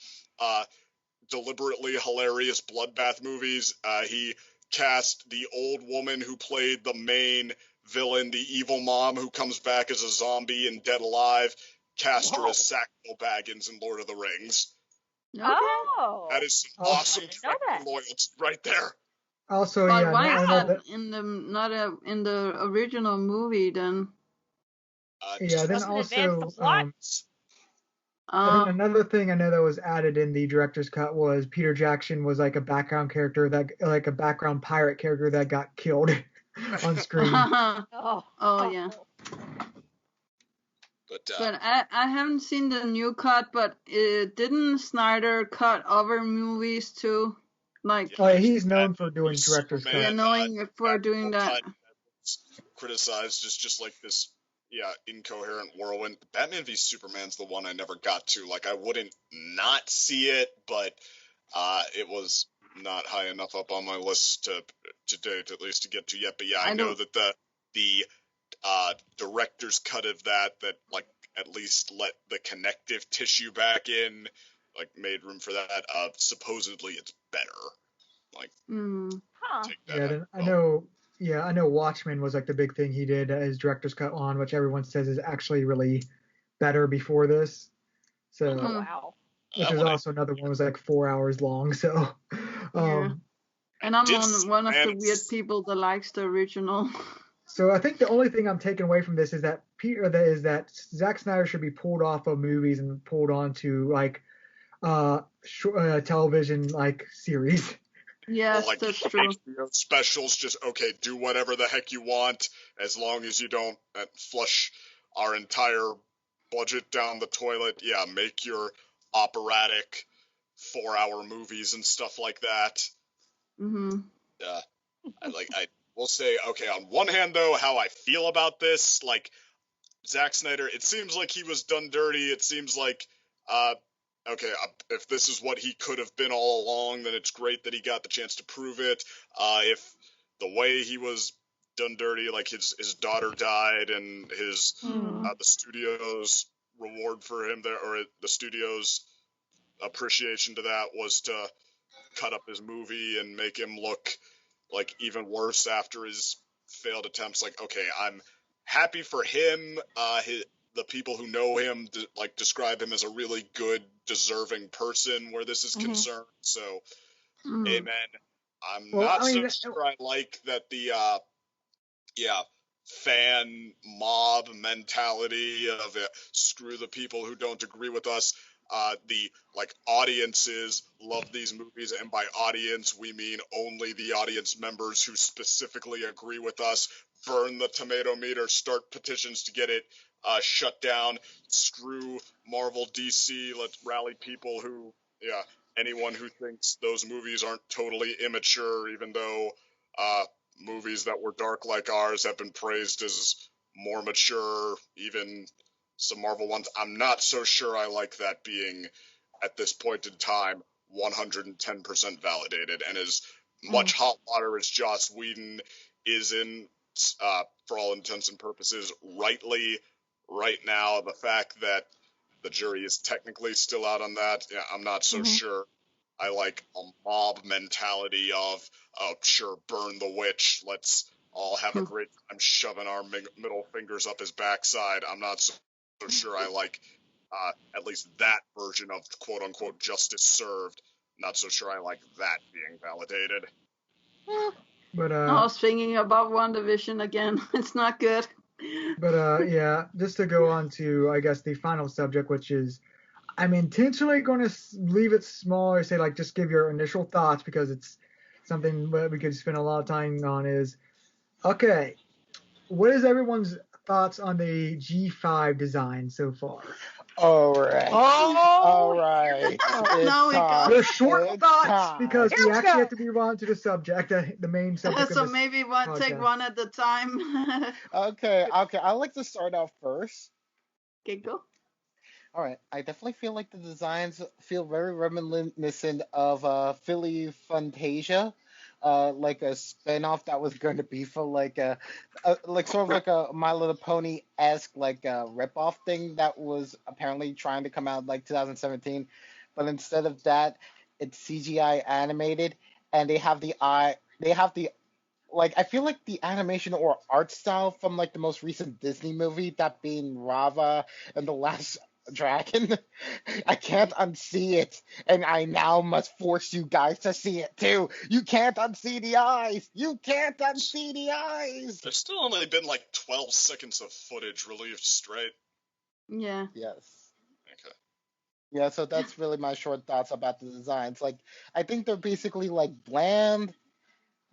deliberately hilarious bloodbath movies. He cast the old woman who played the main villain, the evil mom who comes back as a zombie in Dead Alive, cast her as Sackville Baggins in Lord of the Rings. Okay. Oh, that is some awesome loyalty right there. Also, but why not in the original movie then? Then also, and then another thing I know that was added in the director's cut was Peter Jackson was like a background character a background pirate character that got killed on screen. Yeah. But I haven't seen the new cut, but didn't Snyder cut other movies too? Like, Oh, yeah, he's known for doing director's Superman, yeah, cut. knowing for doing that. Criticized as just like this, incoherent whirlwind. Batman v Superman's the one I never got to. Like, I wouldn't not see it, but it was not high enough up on my list to date, at least, to get to yet. But yeah, I know that the director's cut of that like at least let the connective tissue back in, like made room for that. Supposedly it's better. Like, Huh. take that. Yeah, then I know Watchmen was like the big thing he did his director's cut on, which everyone says is actually really better before this. So, Oh, wow. which is also another one was like 4 hours long. So, Yeah. And I'm one of the Man, weird people that likes the original. so I think the only thing I'm taking away from this is that Zack Snyder should be pulled off of movies and pulled onto like television like series. Yes, like that's true. HBO specials, just okay, do whatever the heck you want, as long as you don't flush our entire budget down the toilet. Yeah, make your operatic 4-hour movies and stuff like that. Mm-hmm. I will say, okay, on one hand though, how I feel about this, like Zack Snyder, it seems like he was done dirty. It seems like, okay, if this is what he could have been all along, then it's great that he got the chance to prove it. If the way he was done dirty, like his daughter died, and his the studio's reward for him there, or the studio's appreciation to that was to cut up his movie and make him look like even worse after his failed attempts. Like, okay, I'm happy for him. The people who know him describe him as a really good, deserving person where this is concerned. So, amen. I'm not so sure I like that the fan mob mentality of screw the people who don't agree with us. The audiences love these movies, and by audience we mean only the audience members who specifically agree with us. Burn the tomato meter, start petitions to get it shut down. Screw Marvel, DC. Let's rally people who, anyone who thinks those movies aren't totally immature, even though movies that were dark like ours have been praised as more mature, even some Marvel ones. I'm not so sure I like that being, at this point in time, 110% validated. And as much hot water as Joss Whedon is in, for all intents and purposes, rightly, right now, the fact that the jury is technically still out on that, I'm not so sure I like a mob mentality of, oh, sure, burn the witch, let's all have a great time shoving our middle fingers up his backside. I'm not so sure I like at least that version of quote-unquote justice served. Not so sure I like that being validated. But I was thinking about WandaVision again. It's not good. But yeah, just to go on to, I guess, the final subject, which is, I'm intentionally going to leave it small or say, like, just give your initial thoughts because it's something that we could spend a lot of time on is, okay, what is everyone's thoughts on the G5 design so far? All right. All right. Now we go. They're short thoughts because we actually have to move on to the subject, the main subject. So maybe take one at a time. Okay. I'd like to start off first. Okay, go. All right. I definitely feel like the designs feel very reminiscent of Philly Fantasia. Like a spinoff that was going to be for like sort of like a My Little Pony-esque like a ripoff thing that was apparently trying to come out like 2017, but instead of that, it's CGI animated, and they have the like I feel like the animation or art style from like the most recent Disney movie, that being Rava and the Last Dragon. I can't unsee it, and I now must force you guys to see it too. You can't unsee the eyes. You can't unsee the eyes. There's still only been like 12 seconds of footage released straight. Yeah. Yes. Okay. Yeah, so that's really my short thoughts about the designs. Like, I think they're basically like bland.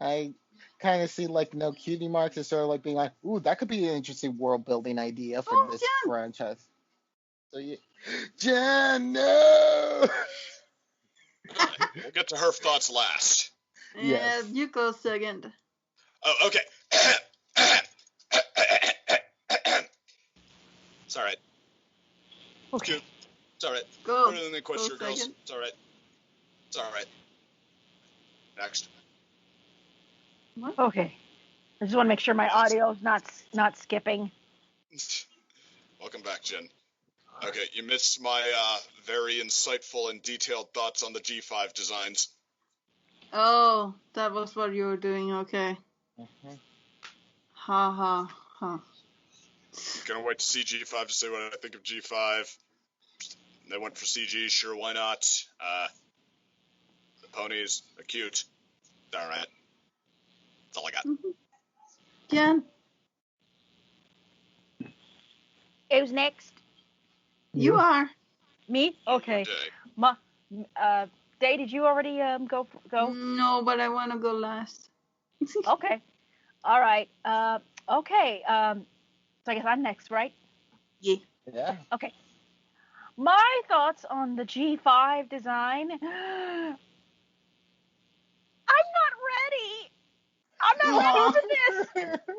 I kind of see like no cutie marks as sort of like being like, ooh, that could be an interesting world building idea for this franchise. So yeah, Jenn, no. We'll get to her thoughts last. Yes. You go second. Oh, okay. It's all right. Okay. It's all right. Go. Better than the question, Go girls. second. It's all right. It's all right. Next. Okay. I just want to make sure my audio's not skipping. Welcome back, Jen. Okay, you missed my very insightful and detailed thoughts on the G5 designs. Oh, that was what you were doing. Okay. Mhm. Ha ha ha. Gonna wait to see G5 to say what I think of G5. They went for CG, sure, why not? The ponies are cute. All right. That's all I got. Jen, Who's next? you are. Me? Okay. Day, did you already go? No, but I want to go last. Okay. All right. Okay. So I guess I'm next, right? Yeah. Yeah. Okay. My thoughts on the G5 design. I'm not ready. I'm not ready for this.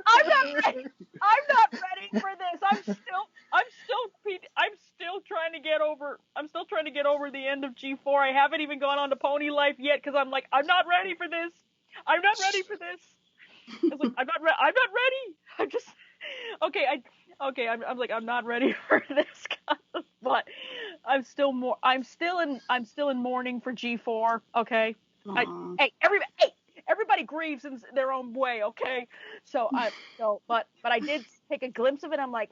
I'm not ready. I'm not ready for this. I'm still trying to get over. I'm still trying to get over the end of G4. I haven't even gone on to Pony Life yet because I'm like, I'm not ready for this. I'm not ready for this. I was like, I'm not ready. I'm just okay. I'm like, I'm not ready for this, but I'm still in mourning for G4. Okay. Hey, everybody grieves in their own way. Okay. But I did take a glimpse of it. I'm like,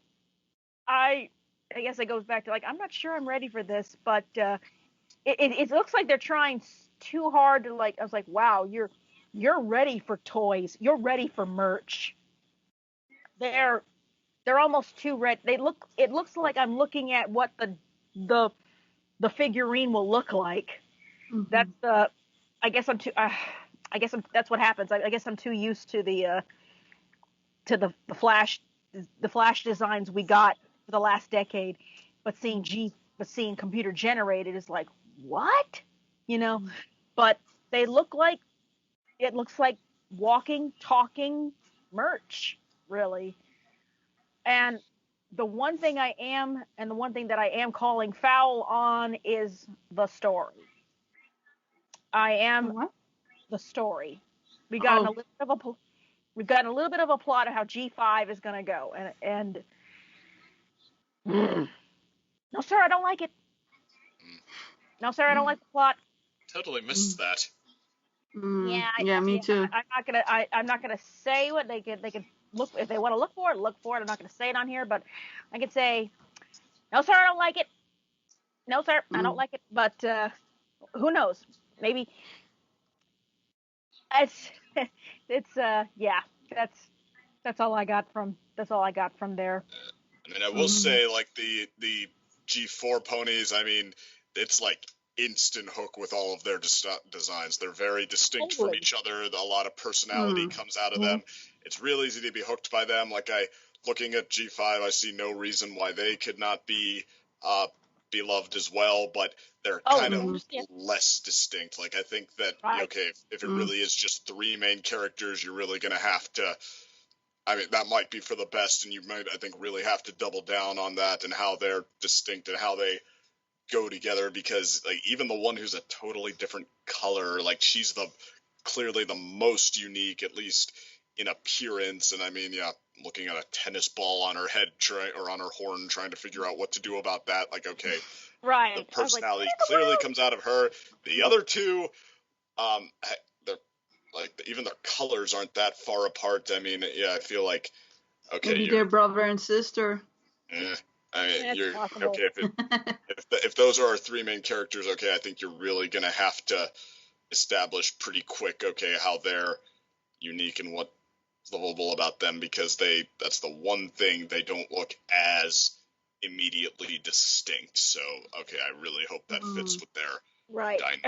I guess it goes back to like, I'm not sure I'm ready for this, but it looks like they're trying too hard to like. I was like, wow, you're ready for toys. You're ready for merch. They're almost too red. It looks like I'm looking at what the figurine will look like. Mhm. That's the. I guess I'm too. That's what happens. I guess I'm too used to the flash designs we got for the last decade, but seeing computer generated is like what, But they look like it looks like walking, talking merch, really. And the one thing that I am calling foul on is the story. I am What? the story. We Oh. we've gotten a little bit of a plot of how G5 is going to go, and no, sir, I don't like it. No, sir, I don't like the plot. Totally missed that. Yeah, me too. I'm not gonna say what they could look if they want to look for it. I'm not gonna say it on here, but I could say, no, sir, I don't like it. No, sir, I don't like it. But who knows? Maybe it's yeah. That's all I got from there. I mean, I will say, like, the G4 ponies, I mean, it's like instant hook with all of their designs. They're very distinct from each other. A lot of personality comes out of them. It's real easy to be hooked by them. Like, looking at G5, I see no reason why they could not be beloved as well, but they're kind of less distinct. Like, I think that, okay, if it really is just three main characters, you're really going to have to, I mean, that might be for the best, and you might, I think, really have to double down on that and how they're distinct and how they go together, because, like, even the one who's a totally different color, like, she's clearly the most unique, at least in appearance, and I mean, yeah, looking at a tennis ball on her head or on her horn, trying to figure out what to do about that, like, okay, the personality clearly comes out of her. The other two, they're like, even their colors aren't that far apart. I mean, yeah, I feel like, okay, maybe they're brother and sister. I mean, you're possible. okay if those are our three main characters. Okay, I think you're really gonna have to establish pretty quick, okay, how they're unique and what's lovable about them, because that's the one thing they don't look as immediately distinct. So, okay, I really hope that fits with their dynamic.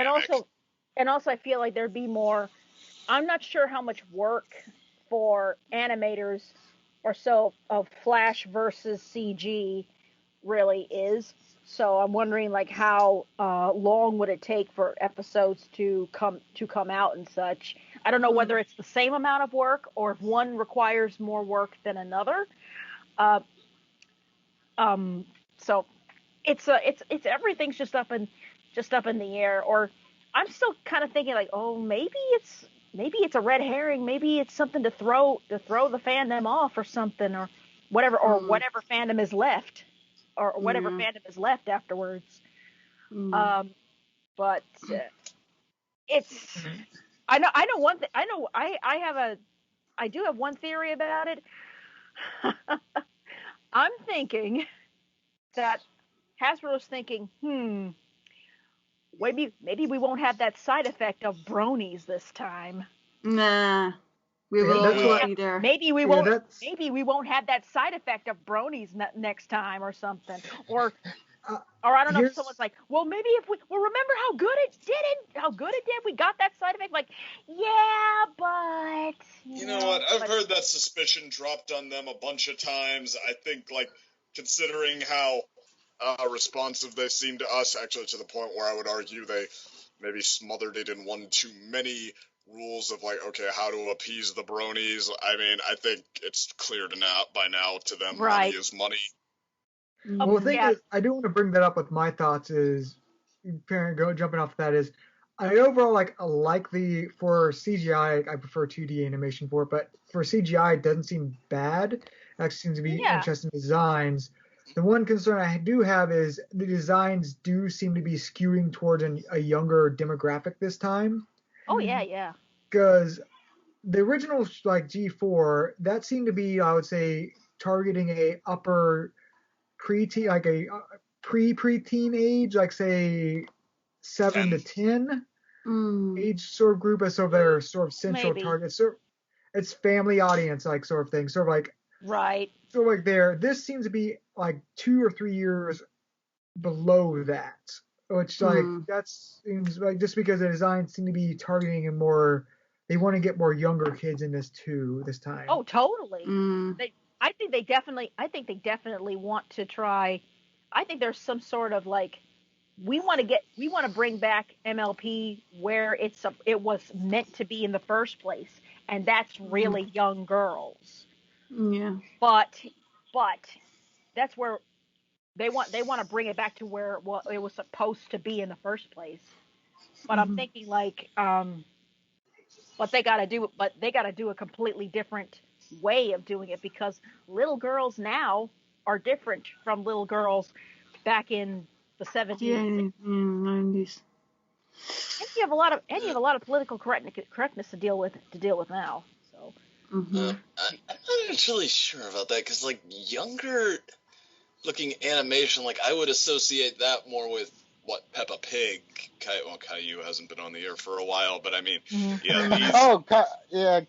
And also I feel like there'd be more. I'm not sure how much work for animators or so of Flash versus CG really is. So I'm wondering like how long would it take for episodes to come out and such. I don't know whether it's the same amount of work or if one requires more work than another. Uh, so it's everything's just up in the air. Or I'm still kind of thinking like, oh, maybe it's a red herring. Maybe it's something to throw the fandom off or something, or whatever fandom is left, or whatever fandom is left afterwards. But it's I know one thing. I do have one theory about it. I'm thinking that Hasbro's thinking, maybe we won't have that side effect of bronies this time. Nah, we will be there. Maybe we won't. Maybe we won't have that side effect of bronies next time or something. Or I don't know if someone's like, well, maybe if remember how good it did. We got that side effect. Like, yeah, but you know what? I've heard that suspicion dropped on them a bunch of times. I think, like, considering how responsive they seem to us, actually to the point where I would argue they maybe smothered it in one too many rules of, like, okay, how to appease the bronies. I mean, I think it's clear by now to them money is money. Well, the thing is, I do want to bring that up with my thoughts is, jumping off that is, I overall like for CGI, I prefer 2D animation for it, but for CGI, it doesn't seem bad. It actually seems to be interesting designs. The one concern I do have is the designs do seem to be skewing towards a younger demographic this time. Oh, yeah. Because the original, like, G4, that seemed to be, I would say, targeting a upper preteen, like a preteen age, like, say, 7 to 10 age sort of group as sort of their sort of central target. So it's family audience, like, sort of thing. Sort of like... Right. So, like, this seems to be, like, 2 or 3 years below that. Which, like, that seems like just because the designs seem to be targeting a more... They want to get more younger kids in this, too, this time. Oh, totally. I think they definitely want to try... I think there's some sort of, like... We want to bring back MLP where it was meant to be in the first place. And that's really young girls. Yeah. But that's where they want to bring it back to where it was supposed to be in the first place. But I'm thinking like but they got to do a completely different way of doing it, because little girls now are different from little girls back in the 70s. 90s. And you have a lot of political correctness to deal with now. So I'm not really sure about that, because, like, younger looking animation, like, I would associate that more with what Peppa Pig. Caillou hasn't been on the air for a while, but I mean,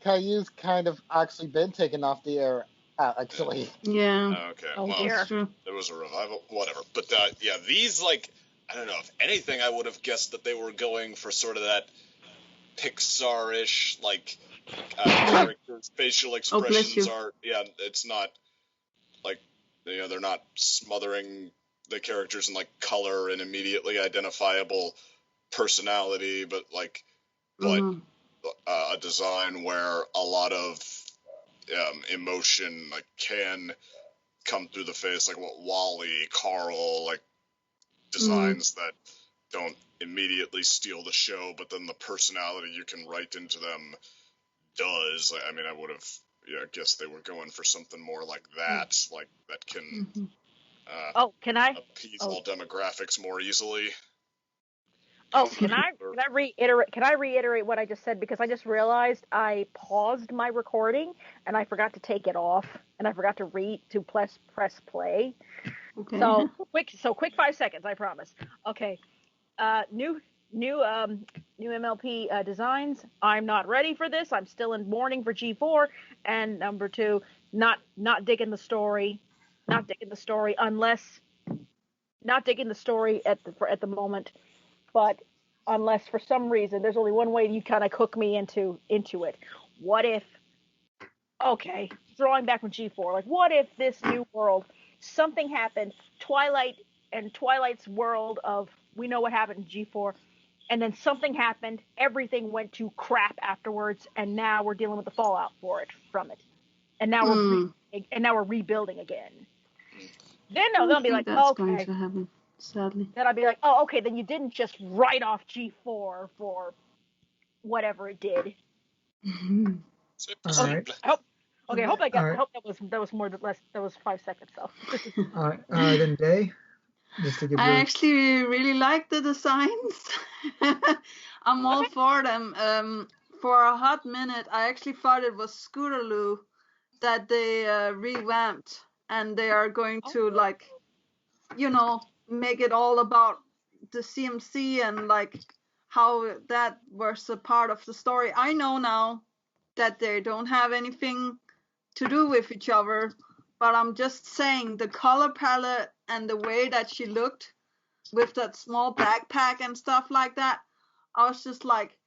Caillou's kind of actually been taken off the air, actually. Yeah. Okay. Oh, well, dear. There was a revival, whatever. But these, like, I don't know, if anything, I would have guessed that they were going for sort of that Pixar-ish, like, characters' facial expressions are, it's not, like, they're not smothering the characters in, like, color and immediately identifiable personality, but, like, a design where a lot of emotion, like, can come through the face, like what Wally, Carl, like, designs that don't immediately steal the show, but then the personality you can write into them does. I mean, I would have, guessed they were going for something more like that, like that can appease all demographics more easily. Oh, can I reiterate what I just said, because I just realized I paused my recording and I forgot to take it off and I forgot to press play. Okay. So quick 5 seconds, I promise. Okay. New MLP designs. I'm not ready for this. I'm still in mourning for G4. And number 2, not digging the story. Not digging the story at the moment. But unless for some reason, there's only one way you kind of hook me into it. What if, drawing back from G4, like, what if this new world, something happened, Twilight and Twilight's world of we know what happened in G4, and then something happened, everything went to crap afterwards, and now we're dealing with the fallout from it, and now we're rebuilding again. Then they'll be like, that's okay. going to happen, sadly. Then I'll be like, oh, okay, then you didn't just write off G4 for whatever it did. All right. I hope Right. that was more than less. That was 5 seconds. So. All right. Then Day, just to give I you. actually really like the designs. I'm all for them. For a hot minute, I actually thought it was Scootaloo that they revamped, and they are going to make it all about the CMC and like how that was a part of the story. I know now that they don't have anything to do with each other, but I'm just saying the color palette and the way that she looked with that small backpack and stuff like that, I was just like,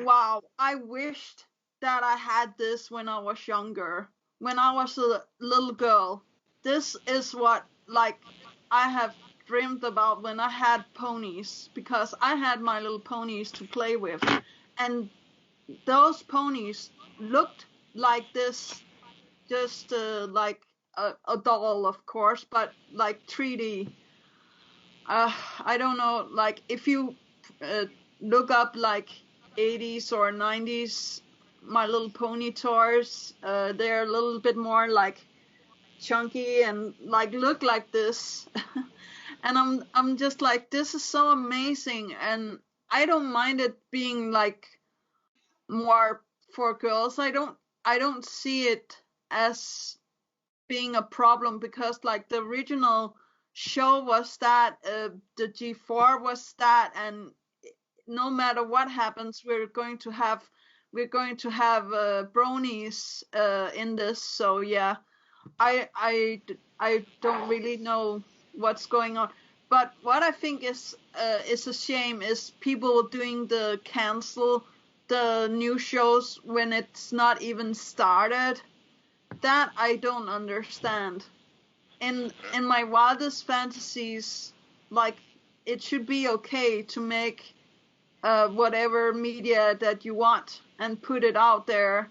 wow, I wished that I had this when I was younger, when I was a little girl. This is what I have dreamed about when I had ponies, because I had my little ponies to play with, and those ponies looked like this, just like a doll, of course, but like 3D. I don't know, like if you look up like 80s or 90s My Little Pony toys, they're a little bit more like chunky and like look like this. And I'm just like, this is so amazing, and I don't mind it being like more for girls. I don't see it as being a problem, because like the original show was that, the G4 was that, and no matter what happens, we're going to have bronies in this. So yeah, I don't really know what's going on. But what I think is a shame is people doing the cancel the new shows when it's not even started. That I don't understand. In my wildest fantasies, like, it should be okay to make whatever media that you want and put it out there,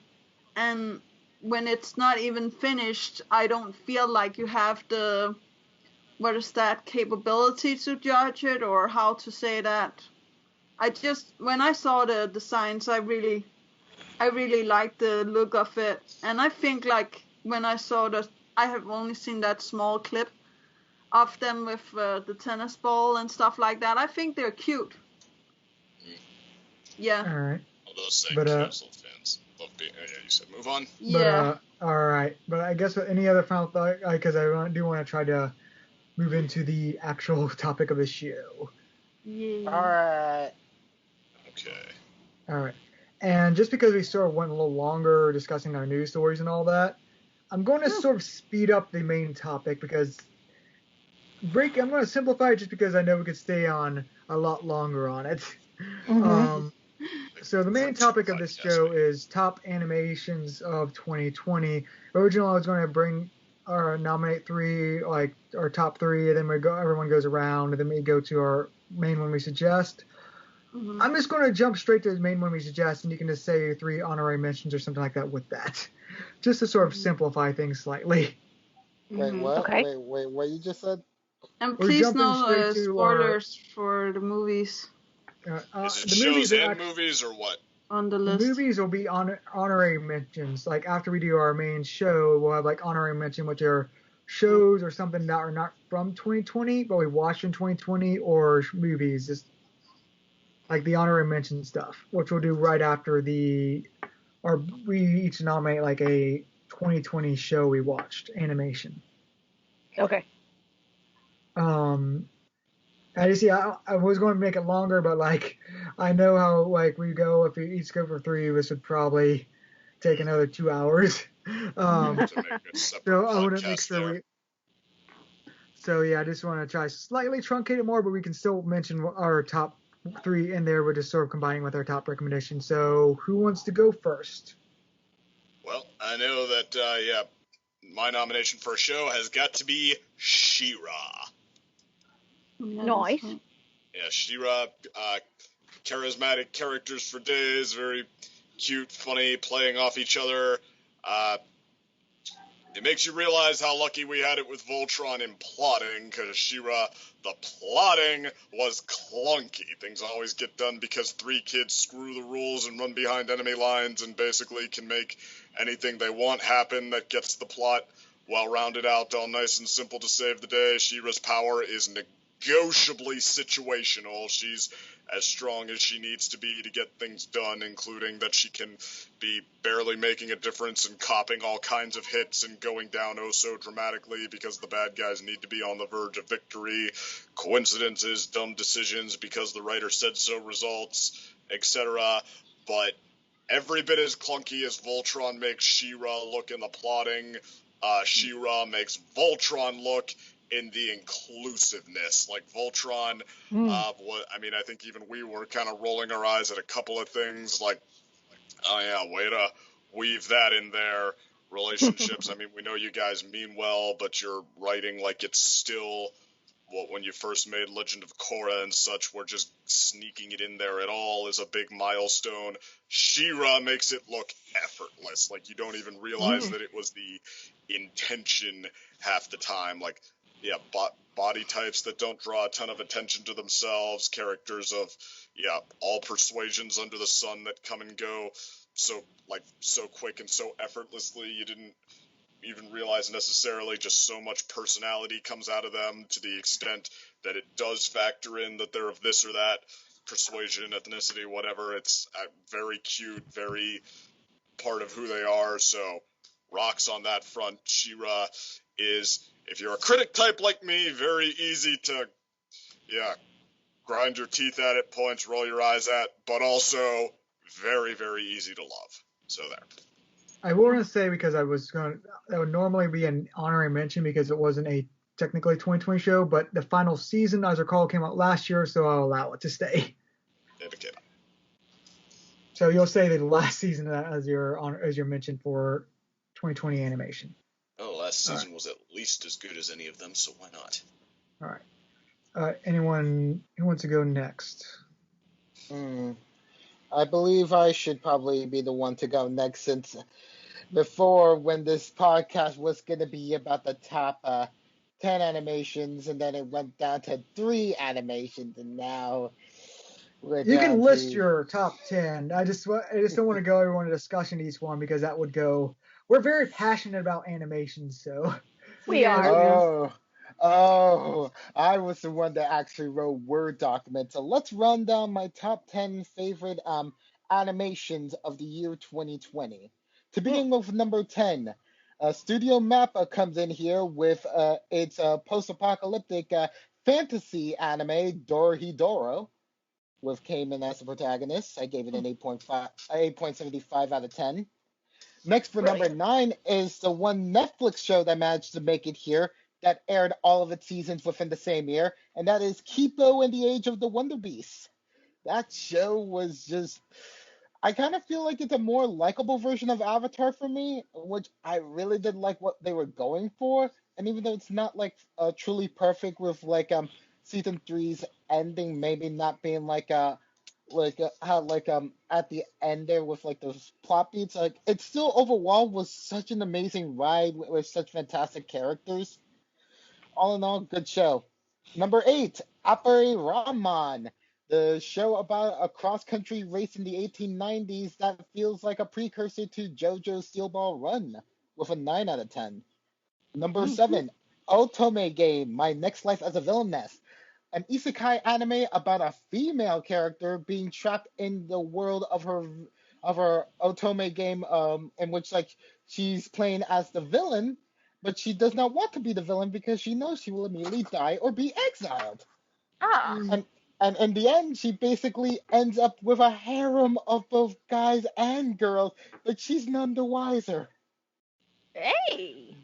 and when it's not even finished, I don't feel like you have the capability to judge it, or how to say that. When I saw the designs, I really liked the look of it, and I think like when I saw I have only seen that small clip of them with the tennis ball and stuff like that. I think they're cute. Yeah. All right. All those same But, castle fans love being. Yeah, you said move on. Yeah. But, all right. But I guess any other final thought? Because I do want to try to move into the actual topic of the show. Yeah. All right. Okay. All right. And just because we sort of went a little longer discussing our news stories and all that, I'm going to sort of speed up the main topic, because I'm going to simplify it just because I know we could stay on a lot longer on it. Mm-hmm. So the main topic of this show is top animations of 2020. Originally, I was going to nominate 3, like our top 3, and then everyone goes around, and then we go to our main one we suggest. Mm-hmm. I'm just going to jump straight to the main one we suggest, and you can just say 3 honorary mentions or something like that with that, just to sort of simplify things slightly. Wait, what? Okay. Wait, what you just said? And We're please jumping no straight to spoilers for the movies Is it the shows and actually, movies or what? on the the list. movies will be honorary mentions. Like after we do our main show, we'll have like honorary mention, which are shows or something that are not from 2020, but we watched in 2020, or movies, just like the honorary mention stuff, which we'll do right after or we each nominate like a 2020 show we watched, animation. Okay. I was going to make it longer, but like I know how like we go. If we each go for 3, this would probably take another 2 hours. To make a separate So I want to podcast make sure there. So yeah, I just want to try slightly truncate it more, but we can still mention our top 3 in there. We're just sort of combining with our top recommendation. So who wants to go first? Well, I know that, my nomination for a show has got to be She-Ra. Nice. Yeah, She-Ra, charismatic characters for days, very cute, funny, playing off each other. It makes you realize how lucky we had it with Voltron in plotting, because She-Ra, the plotting was clunky. Things always get done because 3 kids screw the rules and run behind enemy lines and basically can make anything they want happen that gets the plot well rounded out, all nice and simple to save the day. She-Ra's power is negotiably situational. She's as strong as she needs to be to get things done, including that she can be barely making a difference and copping all kinds of hits and going down oh so dramatically because the bad guys need to be on the verge of victory, coincidences, dumb decisions because the writer said so results, etc. But every bit as clunky as Voltron makes She-Ra look in the plotting, She-Ra makes Voltron look in the inclusiveness. Like Voltron, I think even we were kind of rolling our eyes at a couple of things, like, oh yeah, way to weave that in there. Relationships, we know you guys mean well, but you're writing like it's still when you first made Legend of Korra and such, we're just sneaking it in there at all is a big milestone. She-Ra makes it look effortless. Like, you don't even realize that it was the intention half the time. Like, yeah, body types that don't draw a ton of attention to themselves, characters of, all persuasions under the sun that come and go so quick and so effortlessly you didn't even realize necessarily just so much personality comes out of them to the extent that it does factor in that they're of this or that persuasion, ethnicity, whatever. It's very cute, very part of who they are, so rocks on that front. She-Ra is, if you're a critic type like me, very easy to, grind your teeth at at points, roll your eyes at, but also very, very easy to love. So there. I want to say, because that would normally be an honorary mention because it wasn't a technically 2020 show, but the final season, as I recall, came out last year, so I'll allow it to stay. Indicate. So you'll say the last season as your mention for 2020 animation. Oh, last season was at least as good as any of them, so why not? All right. Anyone who wants to go next? I believe I should probably be the one to go next, since before, when this podcast was going to be about the top 10 animations, and then it went down to 3 animations, and now we're You down can list to... your top 10. I just don't want to go everyone discussing each one, because that would go. We're very passionate about animation, so. We are. Oh, I was the one that actually wrote Word documents. So let's run down my top 10 favorite animations of the year 2020. To begin with, number 10, Studio Mappa comes in here with its post-apocalyptic fantasy anime, Dorohedoro, with Cayman as the protagonist. I gave it an 8.75 out of 10. Next, for number 9, is the one Netflix show that managed to make it here, that aired all of its seasons within the same year, and that is Kippo and the Age of the Wonderbeast. That show was just... I kind of feel like it's a more likable version of Avatar for me, which I really did like what they were going for. And even though it's not like truly perfect, with like season 3's ending maybe not being how at the end there with like those plot beats, like it still overall was such an amazing ride with such fantastic characters. All in all, good show. Number 8, Appare Rahman, the show about a cross-country race in the 1890s that feels like a precursor to JoJo's Steel Ball Run, with a 9 out of 10. Number 7, Otome Game, My Next Life as a Villainess, an isekai anime about a female character being trapped in the world of her Otome game, in which like she's playing as the villain, but she does not want to be the villain because she knows she will immediately die or be exiled. And in the end, she basically ends up with a harem of both guys and girls, but she's none the wiser. Hey!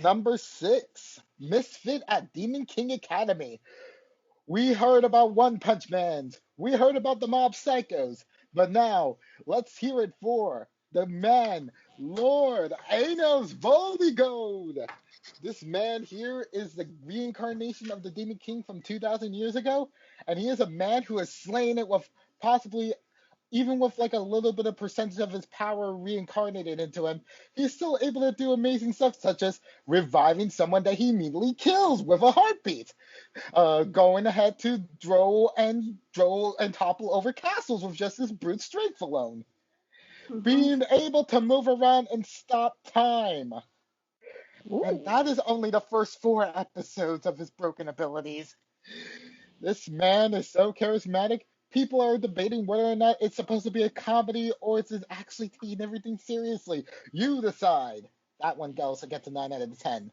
Number 6, Misfit at Demon King Academy. We heard about One Punch Mans. We heard about the Mob Psychos. But now, let's hear it for the man, Lord Anos Voldigold. This man here is the reincarnation of the Demon King from 2,000 years ago, and he is a man who has slain it with possibly, even with like a little bit of percentage of his power reincarnated into him, he's still able to do amazing stuff such as reviving someone that he immediately kills with a heartbeat, going ahead to draw and topple over castles with just his brute strength alone, being able to move around and stop time. And Ooh. that is only the first 4 episodes of his broken abilities. This man is so charismatic. People are debating whether or not it's supposed to be a comedy or it's actually taking everything seriously. You decide. That one goes to get to 9 out of 10.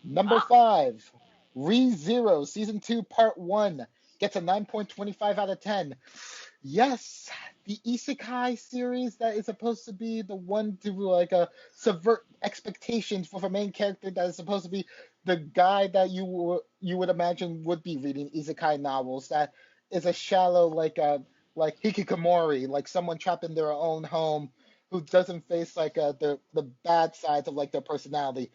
Number Ah. 5, ReZero Season 2 Part 1 gets a 9.25 out of 10. Yes, the isekai series that is supposed to be the one to like subvert expectations for a main character that is supposed to be the guy that you would imagine would be reading isekai novels. That is a shallow like hikikomori, like someone trapped in their own home who doesn't face like the bad sides of like their personality,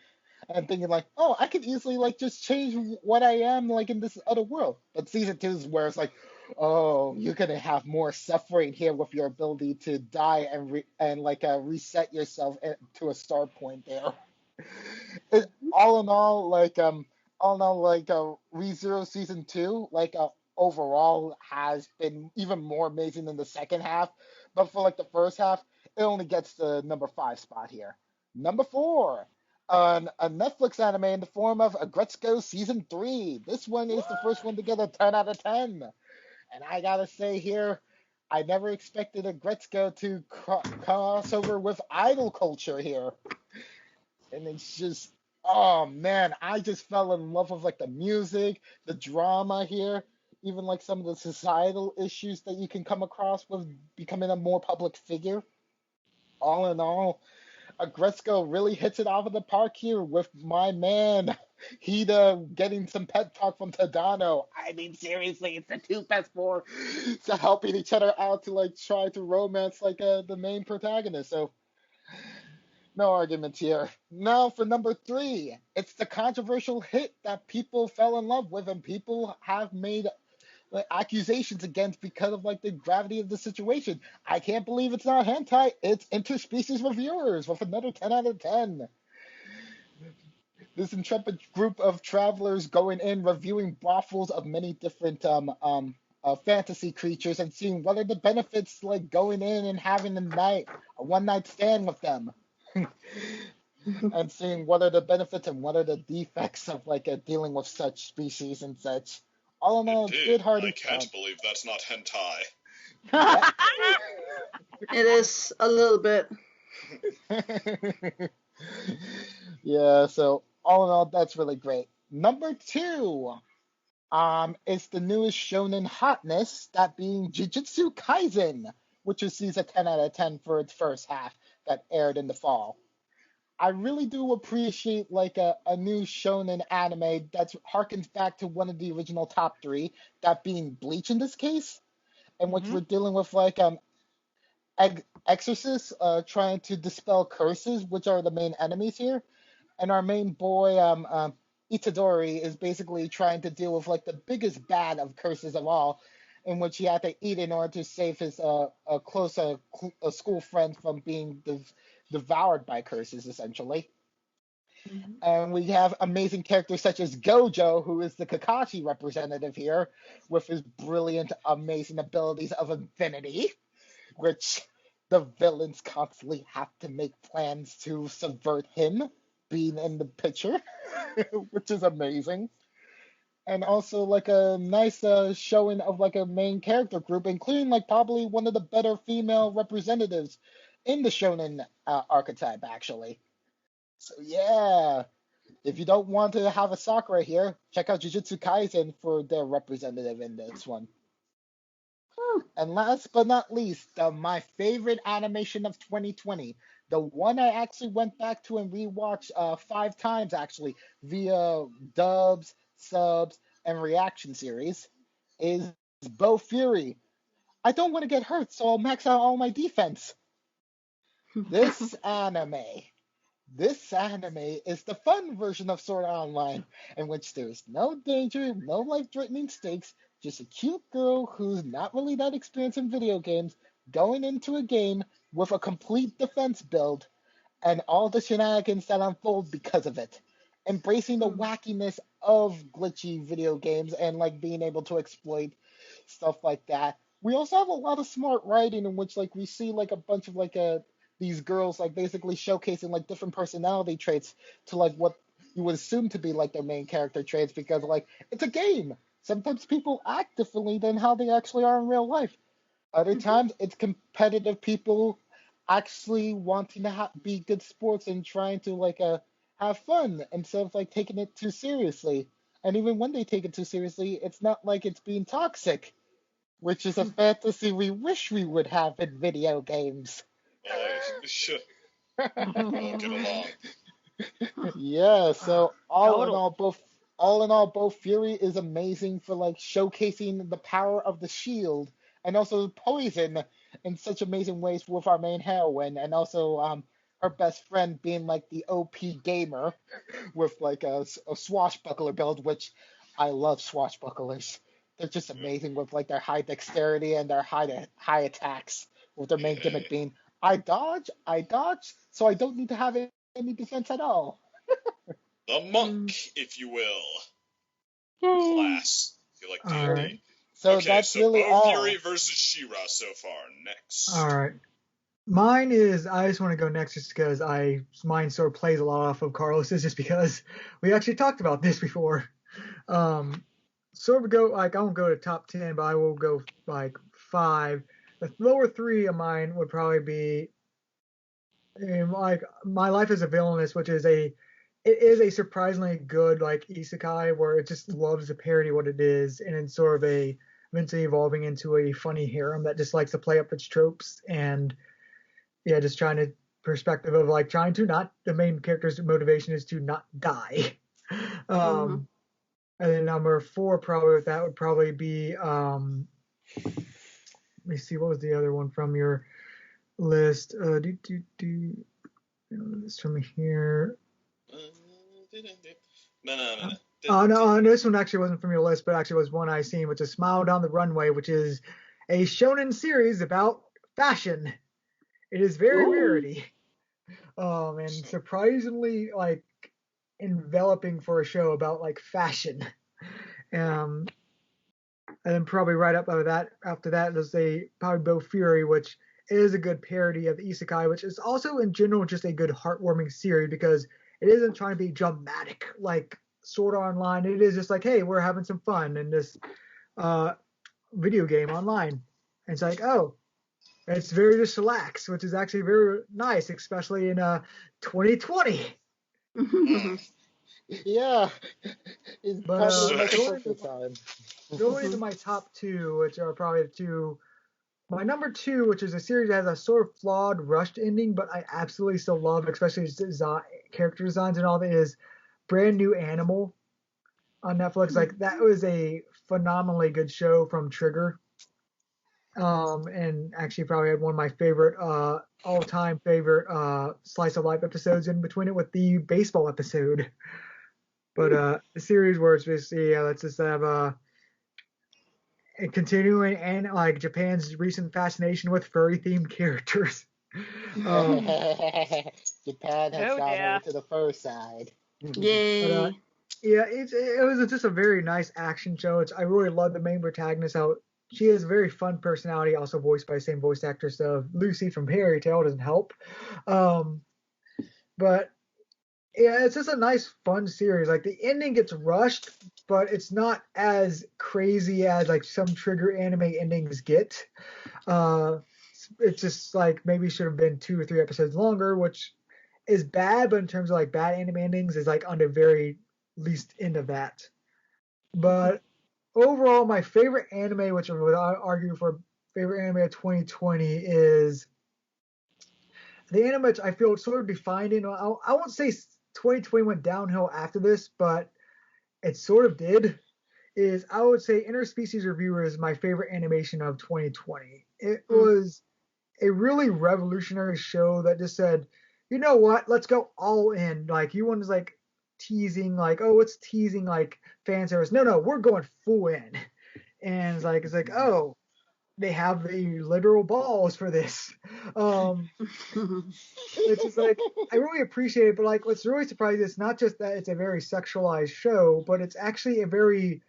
and thinking like, oh, I could easily like just change what I am like in this other world. But season 2 is where it's like, oh, you're gonna have more suffering here with your ability to die and like reset yourself to a start point there. All in all, like ReZero season 2, overall has been even more amazing than the second half. But for like the first half, it only gets the number 5 spot here. Number 4, a Netflix anime in the form of Agretzko season 3. This one is the first one to get a 10 out of 10. And I gotta say here, I never expected Agretzko to cross over with idol culture here. And it's just, oh man, I just fell in love with like the music, the drama here, even like some of the societal issues that you can come across with becoming a more public figure. All in all, Agretzko really hits it out of the park here with my man Hida getting some pet talk from Tadano. I mean, seriously, it's the two best four to helping each other out to like try to romance like the main protagonist. So no arguments here. Now for number 3, it's the controversial hit that people fell in love with and people have made like accusations against because of like the gravity of the situation. I can't believe it's not hentai. It's interspecies reviewers with another 10 out of 10. This intrepid group of travelers going in reviewing brothels of many different fantasy creatures and seeing what are the benefits like going in and having a one night stand with them. And seeing what are the benefits and what are the defects of like dealing with such species and such. All in all, Indeed, good I hearty can't believe that's not hentai. fun. It is a little bit. Yeah, so all in all, that's really great. Number 2, is the newest shonen hotness, that being Jujutsu Kaisen, which receives a 10 out of 10 for its first half that aired in the fall. I really do appreciate like a new shonen anime that harkens back to one of the original top 3, that being Bleach in this case, in which we're dealing with like exorcists trying to dispel curses, which are the main enemies here, and our main boy Itadori is basically trying to deal with like the biggest bad of curses of all, in which he had to eat in order to save his close school friend from being devoured by curses, essentially. And we have amazing characters such as Gojo, who is the Kakashi representative here, with his brilliant, amazing abilities of infinity, which the villains constantly have to make plans to subvert him being in the picture, which is amazing. And also like a nice showing of like a main character group, including like probably one of the better female representatives in the shonen archetype, actually. So yeah, if you don't want to have a Sakura here, check out Jujutsu Kaisen for their representative in this one. And last but not least, my favorite animation of 2020, the one I actually went back to and rewatched 5 times actually via dubs, subs, and reaction series, is Bow Fury. I don't want to get hurt, so I'll max out all my defense. This anime This anime is the fun version of Sword Art Online, in which there's no danger, no life-threatening stakes, just a cute girl who's not really that experienced in video games going into a game with a complete defense build and all the shenanigans that unfold because of it. Embracing the wackiness of glitchy video games and like being able to exploit stuff like that. We also have a lot of smart writing in which like we see like a bunch of like these girls like basically showcasing like different personality traits to like what you would assume to be like their main character traits because like it's a game. Sometimes people act differently than how they actually are in real life. Other times it's competitive people actually wanting to be good sports and trying to like have fun instead of like taking it too seriously. And even when they take it too seriously, it's not like it's being toxic, which is a fantasy we wish we would have in video games. Should all get along. Yeah, so Total. all in all, both Fury is amazing for like showcasing the power of the shield and also poison in such amazing ways with our main heroine, and also her best friend being like the OP gamer with like a swashbuckler build, which I love swashbucklers. They're just amazing with like their high dexterity and their high attacks. With their main gimmick being I dodge, so I don't need to have any defense at all. The monk, if you will. Yay. Class. If you like D&D. All right. So Okay, that's so really Bo all. Fury versus She-Ra so far. Next. All right. Mine is, I just want to go next just because mine sort of plays a lot off of Carlos's just because we actually talked about this before. Sort of go, like, I won't go to top 10, but I will go like 5. The lower 3 of mine would probably be like My Life as a Villainess, which is it is a surprisingly good like isekai where it just loves to parody what it is, and it's sort of eventually evolving into a funny harem that just likes to play up its tropes and yeah, just trying to perspective of like trying to not the main character's motivation is to not die. And then number 4 probably with that would probably be let me see, what was the other one from your list? This from here. No. Oh no, this one actually wasn't from your list, but actually was one I seen, which is Smile Down the Runway, which is a shonen series about fashion. It is very rarity. And surprisingly like enveloping for a show about like fashion. And then probably right up after that is probably Bo Fury, which is a good parody of isekai, which is also in general just a good heartwarming series because it isn't trying to be dramatic like Sword Art Online. It is just like, hey, we're having some fun in this video game online. And it's like, oh, it's very just relaxed, which is actually very nice, especially in 2020. Yeah, it's But probably like a going perfect time. into my top 2, which are probably the 2. My number 2, which is a series that has a sort of flawed, rushed ending, but I absolutely still love, especially its character designs and all that, is Brand New Animal on Netflix. Like that was a phenomenally good show from Trigger. And actually probably had one of my favorite all-time favorite slice of life episodes in between it with the baseball episode. But the series where it's basically let's just have a continuing and like Japan's recent fascination with furry themed characters. Japan has Oh, gone yeah. over to the fur side. Yay. Yeah, it was just a very nice action show. I really love the main protagonist. How she has a very fun personality, also voiced by the same voice actress of Lucy from Fairy Tail. Doesn't help, but yeah, it's just a nice, fun series. Like the ending gets rushed, but it's not as crazy as like some Trigger anime endings get. It's just like maybe should have been 2 or 3 episodes longer, which is bad. But in terms of like bad anime endings, is like on the very least end of that. But overall, my favorite anime, which I would argue for favorite anime of 2020, is the anime which I feel sort of defined in. I won't say 2020 went downhill after this, but it sort of did. Is I would say Interspecies Reviewer is my favorite animation of 2020. It was a really revolutionary show that just said, you know what? Let's go all in. Like you want to like teasing, like oh, it's teasing like fan service. No, we're going full in. And it's like oh, they have the literal balls for this. It's just like I really appreciate it, but like what's really surprising is not just that it's a very sexualized show, but it's actually a very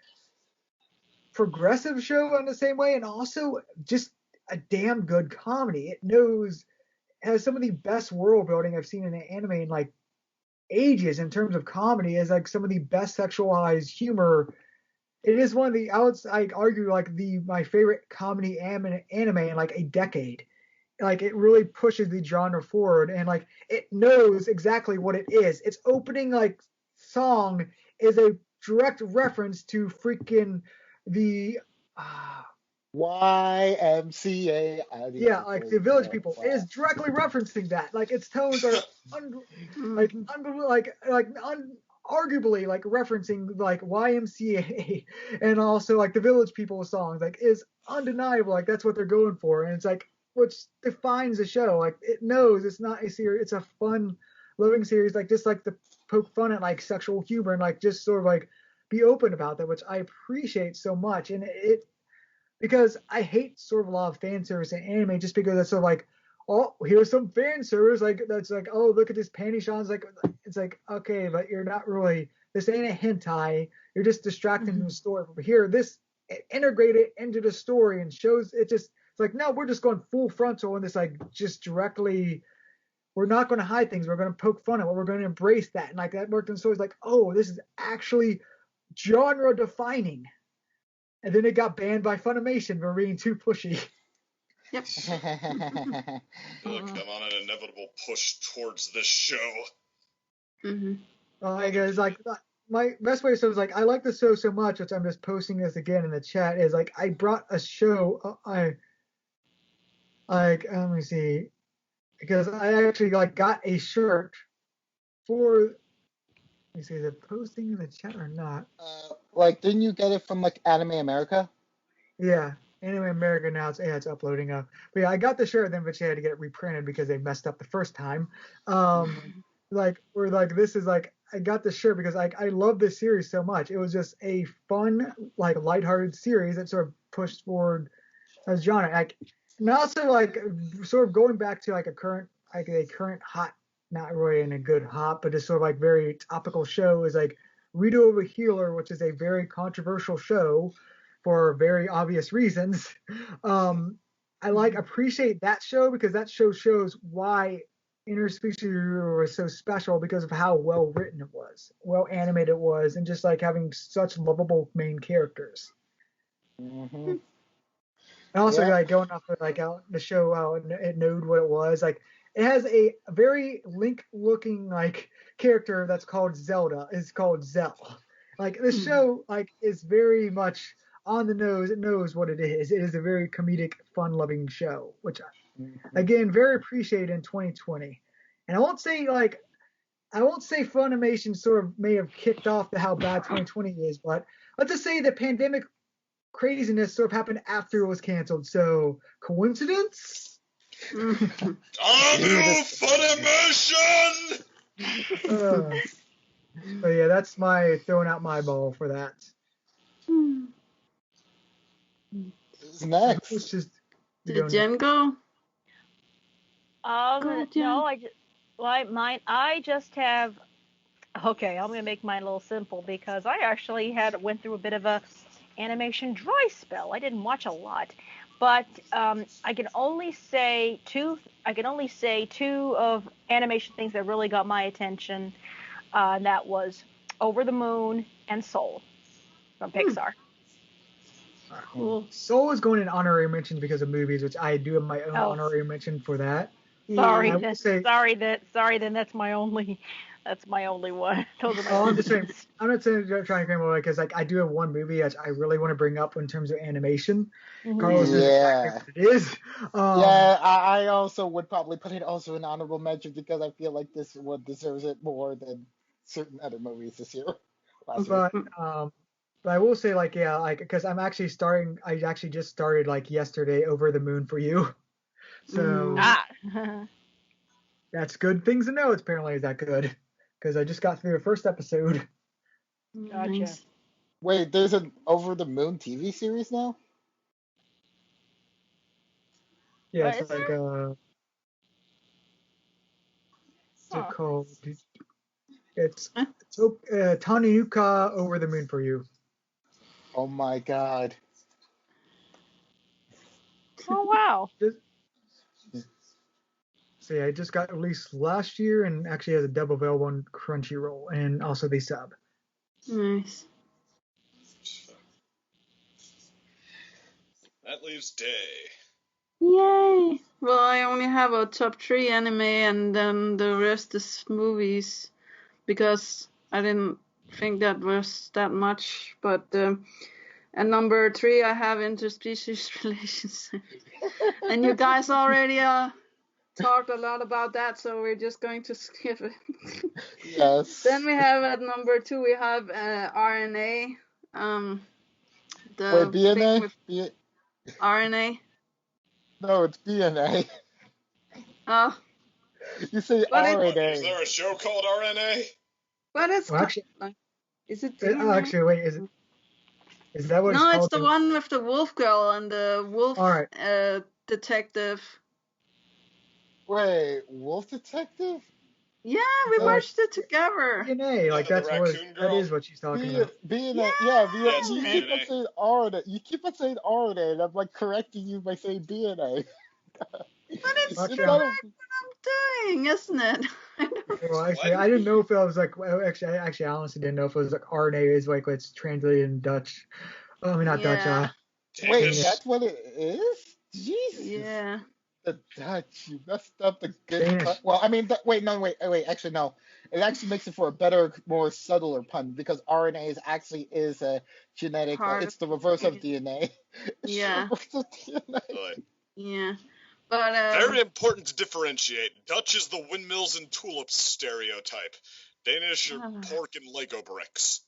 progressive show in the same way, and also just a damn good comedy. It has some of the best world building I've seen in an anime in like ages in terms of comedy. Is like some of the best sexualized humor. It is one of the I'd argue like my favorite comedy anime in like a decade. Like it really pushes the genre forward, and like it knows exactly what it is. Its opening like song is a direct reference to freaking the YMCA. yeah, like the Village People. It is directly referencing that. Like its tones are arguably like referencing like YMCA and also like the Village People songs. Like is undeniable. Like that's what they're going for, and it's like which defines the show. Like it knows it's not a series. It's a fun, loving series. Like just like to poke fun at like sexual humor and like just sort of like be open about that, which I appreciate so much. And it because I hate sort of a lot of fan service in anime just because it's sort of like, oh, here's some fan service. Like that's like, oh, look at this panty shots. Like it's like, okay, but you're not really. This ain't a hentai. You're just distracting from the story. But here, this integrated into the story and shows it just. It's like no, we're just going full frontal and this like just directly. We're not going to hide things. We're going to poke fun at it. We're going to embrace that. And like that worked in stories like, oh, this is actually genre defining. And then it got banned by Funimation for being too pushy. Yep. Come on, an inevitable push towards this show. I guess like my best way to say is like I like the show so much, which I'm just posting this again in the chat. Is like I brought a show. Let me see, because I actually like got a shirt for. Let me see, is it posting in the chat or not? Like, didn't you get it from like Anime America? Yeah, Anime America now it's uploading up. But yeah, I got the shirt then, but she had to get it reprinted because they messed up the first time. Like we're like this is like I got the shirt because I love this series so much. It was just a fun like lighthearted series that sort of pushed forward as genre. Like, and also like sort of going back to like a current hot, not really in a good hot, but just sort of like very topical show is like Rito of a Healer, which is a very controversial show for very obvious reasons. I like appreciate that show because that show shows why Interspecies was so special because of how well written it was, well animated it was, and just like having such lovable main characters. And also like going off of like out the show out it knowed what it was like. It has a very Link looking like character that's called Zelda. It's called Zell. Like this show like is very much on the nose. It knows what it is. It is a very comedic, fun-loving show, which again very appreciated in 2020. And I won't say Funimation sort of may have kicked off to how bad 2020 is, but let's just say the pandemic craziness sort of happened after it was canceled. So coincidence? Funimation! So yeah, that's my throwing out my ball for that. Who's next? It's just Did Jenn go? No, I just have. Okay, I'm gonna make mine a little simple because I actually went through a bit of a animation dry spell. I didn't watch a lot, but I can only say two of animation things that really got my attention. And that was Over the Moon and Soul from Pixar. Cool. Soul is going in honorary mention because of movies, which I do have my own honorary mention for that. Sorry, then that's my only one. Those are my I'm just saying, I'm not saying trying to remember because like I do have one movie that I really want to bring up in terms of animation. Carlos is exactly what it is. I also would probably put it also in honorable mention because I feel like this one deserves it more than certain other movies this year. But I will say like because I actually just started like yesterday Over the Moon for You. So That's good things to know. It's apparently is that good because I just got through the first episode. Gotcha. Nice. Wait, there's an Over the Moon TV series now? Yeah, Oh, it's is like there? what's it Huh. called? It's Huh? Taniuka Over the Moon for You. Oh my god. Oh wow. Just, so yeah, it just got released last year and actually has a dub available on Crunchyroll and also the sub. Nice. That leaves Day. Yay! Well, I only have a top 3 anime and then the rest is movies because I didn't think that was that much. But at number 3, I have interspecies relations. And you guys already talked a lot about that, so we're just going to skip it. Yes. Then we have at number 2, we have RNA. The Wait, BNA? thing with RNA. No, it's BNA. Oh, You say But it- What, is RNA. there a show called RNA? but it's Well, actually, is it? actually, wait, is that what No, it's it's called? the one with the wolf girl and the wolf All right. detective. Wait, Wolf Detective? Yeah, we Uh, watched it together. DNA, like the that's what raccoon that girl? is what she's talking B, about. BNA, yeah, Yes, you BNA. keep on saying RNA. You keep on saying RNA, and I'm like correcting you by saying BNA. But it's Actually, right what I'm doing, isn't it? Well, actually, I didn't know if it was like. Well, I honestly didn't know if it was like RNA is like it's translated in Dutch. I mean, not Dutch. Yeah. Wait, Danish. that's what it is? Jesus. Yeah. The Dutch, you messed up the good Danish. pun. Well, I mean, wait, actually, no. It actually makes it for a better, more subtler pun because RNA is a genetic, Part it's the reverse of of- DNA. It's Yeah. the reverse of DNA. Really. Yeah. But Very important to differentiate. Dutch is the windmills and tulips stereotype. Danish are pork and Lego bricks.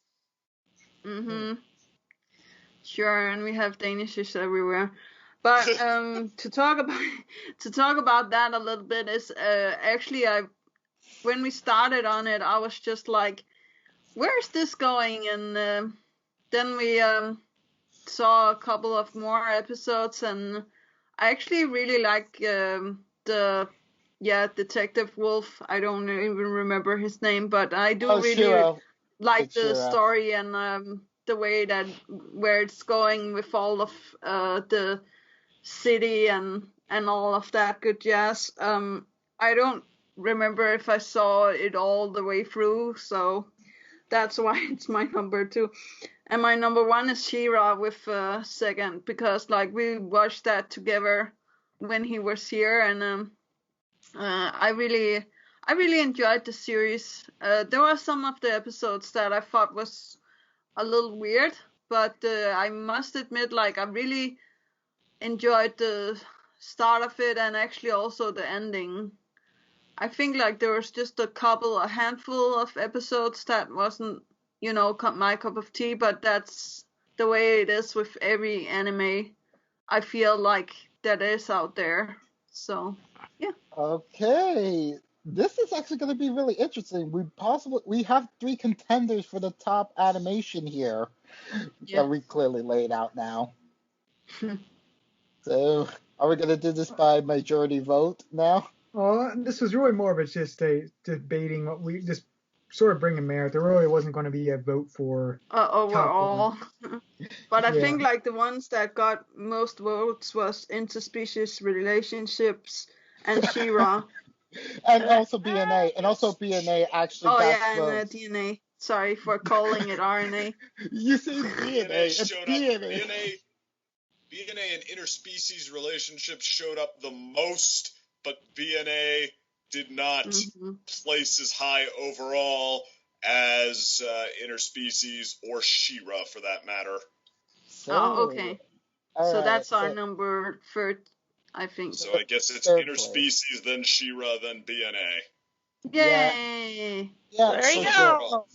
Sure, and we have Danishes everywhere. But to talk about that a little bit is actually when we started on it, I was just like, where's this going? And then we saw a couple of more episodes, and I actually really like the Detective Wolf. I don't even remember his name, but I do really Shiro. like It's the Shiro. story and the way that where it's going with all of the city and all of that good jazz. I don't remember if I saw it all the way through, so that's why it's my number 2. And my number 1 is She-Ra with second, because like we watched that together when he was here, and I really enjoyed the series. There were some of the episodes that I thought was a little weird, but I must admit, like I really enjoyed the start of it and actually also the ending. I think like there was just a handful of episodes that wasn't, my cup of tea, but that's the way it is with every anime. I feel like that is out there. So, yeah. Okay. This is actually going to be really interesting. We have 3 contenders for the top animation here Yeah. that we clearly laid out now. So, are we going to do this by majority vote now? Well, this was really more of a just a debating what we just sort of bringing merit. There really wasn't going to be a vote for Overall. But I Yeah. think like the ones that got most votes was interspecies relationships and She-Ra. And also BNA. And also BNA actually Oh got yeah, and votes. DNA. Sorry for calling it RNA. You say BNA BNA. It's showed up. BNA. BNA and interspecies relationships showed up the most, but BNA did not place as high overall as interspecies or She-Ra for that matter. Oh, okay. All So right, that's our number 3rd, I think. So I guess it's Third interspecies, then She-Ra, then BNA. Yay! Yeah. There you so- go.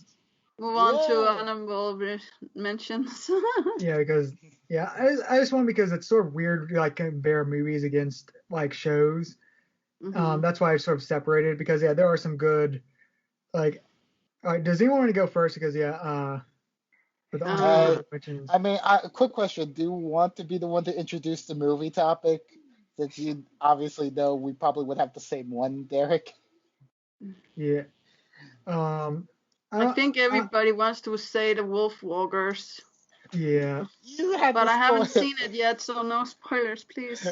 Move on to Yeah. honorable mentions. Yeah, because I just want because it's sort of weird, like compare movies against like shows, Mhm. That's why I sort of separated because there are some good like. All right, does anyone want to go first? Because with the Uh, honorable mentions. I mean, quick question: do you want to be the one to introduce the movie topic? Since you obviously know we probably would have the same one, Derek. Yeah. Um. I I don't. think everybody wants to say the Wolf Walkers, Yeah. You had but to I spoil haven't seen it yet, so no spoilers, please.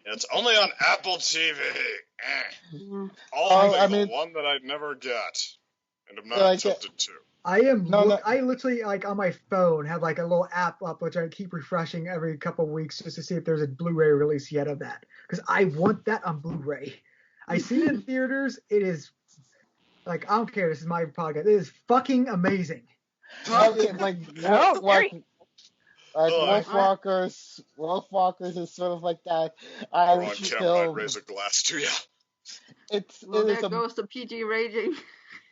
It's only on Apple TV. Mm. Oh, Only I the mean, one that I'd never get, and I'm not like, tempted to. no. I literally like on my phone have like a little app up which I keep refreshing every couple of weeks just to see if there's a Blu-ray release yet of that because I want that on Blu-ray. I seen it in theaters. It is like I don't care. This is my podcast. It is fucking amazing. Okay, like Oh, very. Oh, Wolf Walkers is sort of like that we're on Irish camera. I'd film. raise a glass to you. Well, It is there a goes the PG raging.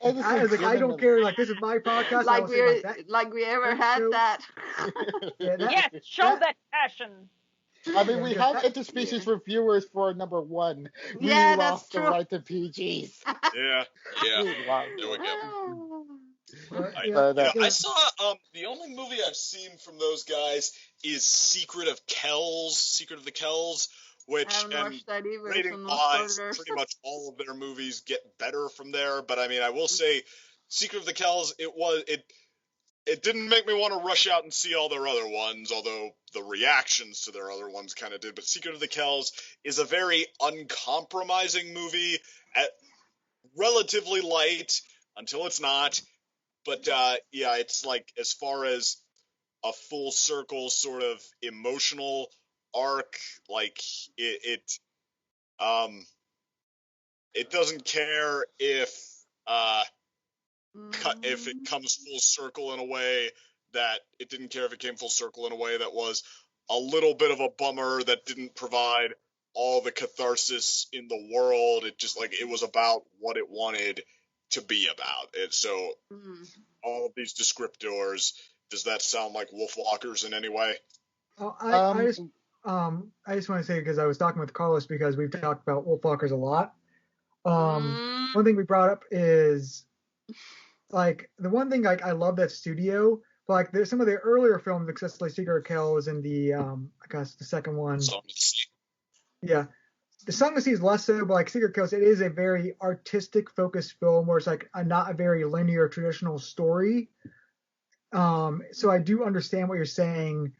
it is I was like, I don't care. legitimately. Like this is my podcast. I will say like that. like we ever That had show, that. yeah, Yes, show that passion. I mean, yeah, we because have that, interspecies Yeah. reviewers for number one. We Yeah, that's lost the true. right to PGs. Yeah, yeah. We lost There the we right go. to PGs. but I, yeah, But I yeah. saw the only movie I've seen from those guys is Secret of the Kells, I which haven't and watched that either, so rating no wise, spoilers. pretty much all of their movies get better from there. But I mean, I will say, Secret of the Kells, it didn't make me want to rush out and see all their other ones, although the reactions to their other ones kind of did. But Secret of the Kells is a very uncompromising movie, at relatively light until it's not. But yeah, it's like as far as a full circle sort of emotional arc, like um it doesn't care uh if it Mm. comes full circle in a way that it didn't care if it came full circle in a way that was a little bit of a bummer that didn't provide all the catharsis in the world. It just like it was about what it wanted to be about. And so Mm. all of these descriptors, does that sound like Wolfwalkers in any way? Oh, um, I just want to say because I was talking with Carlos because we've talked about Wolfwalkers a lot. Mm. One thing we brought up is like the one thing like I love that studio, but like there's some of the earlier films, especially Secret of Kells and the I guess the second one, So yeah. The Song of the Sea is less so, but like Secret Coast, it is a very artistic focused film where it's like not a very linear traditional story. So I do understand what you're saying.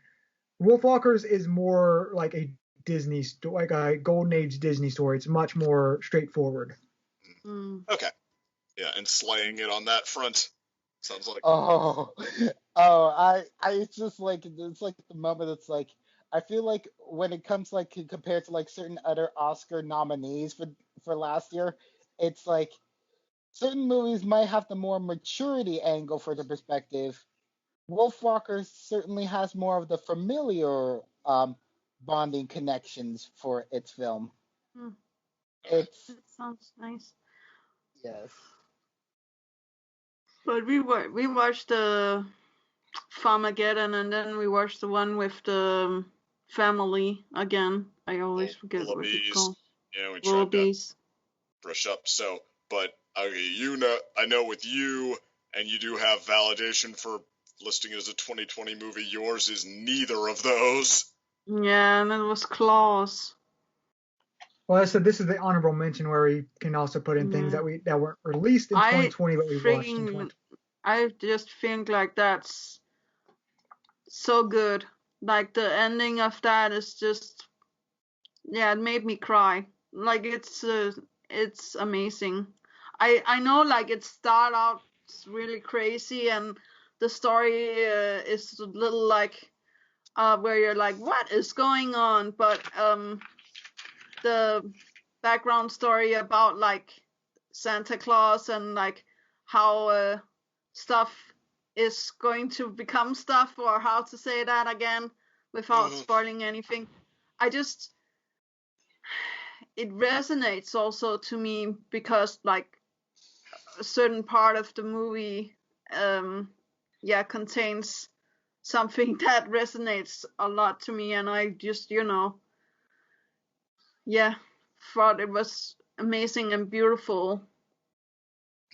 Wolfwalkers is more like a Disney, like a golden age Disney story. It's much more straightforward. Mm. okay, yeah, and slaying it on that front sounds like oh, it's just like it's like the moment. It's like I feel like when it comes like compared to like certain other Oscar nominees for last year, it's like certain movies might have the more maturity angle for the perspective. Wolfwalker certainly has more of the familiar bonding connections for its film. Mm. It's That sounds nice. yes. But we watched the Farmageddon, and then we watched the one with the family again. I always forget Lola what it's bees. called. You know, we Little tried to bees. brush up. So, but okay, you know, I know with you, and you do have validation for listing it as a 2020 movie. Yours is neither of those. Yeah, and it was Claws. Well, I said this is the honorable mention where we can also put in things Yeah. that weren't released in I 2020, but we watched in freaking 2020. I just think like that's so good. Like the ending of that is just, yeah, it made me cry. Like it's amazing. I know like it started out really crazy, and the story is a little like where you're like, what is going on? But the background story about like Santa Claus and like how stuff is going to become stuff, or how to say that again without spoiling anything. I just, it resonates also to me because like a certain part of the movie contains something that resonates a lot to me, and I just, yeah, thought it was amazing and beautiful.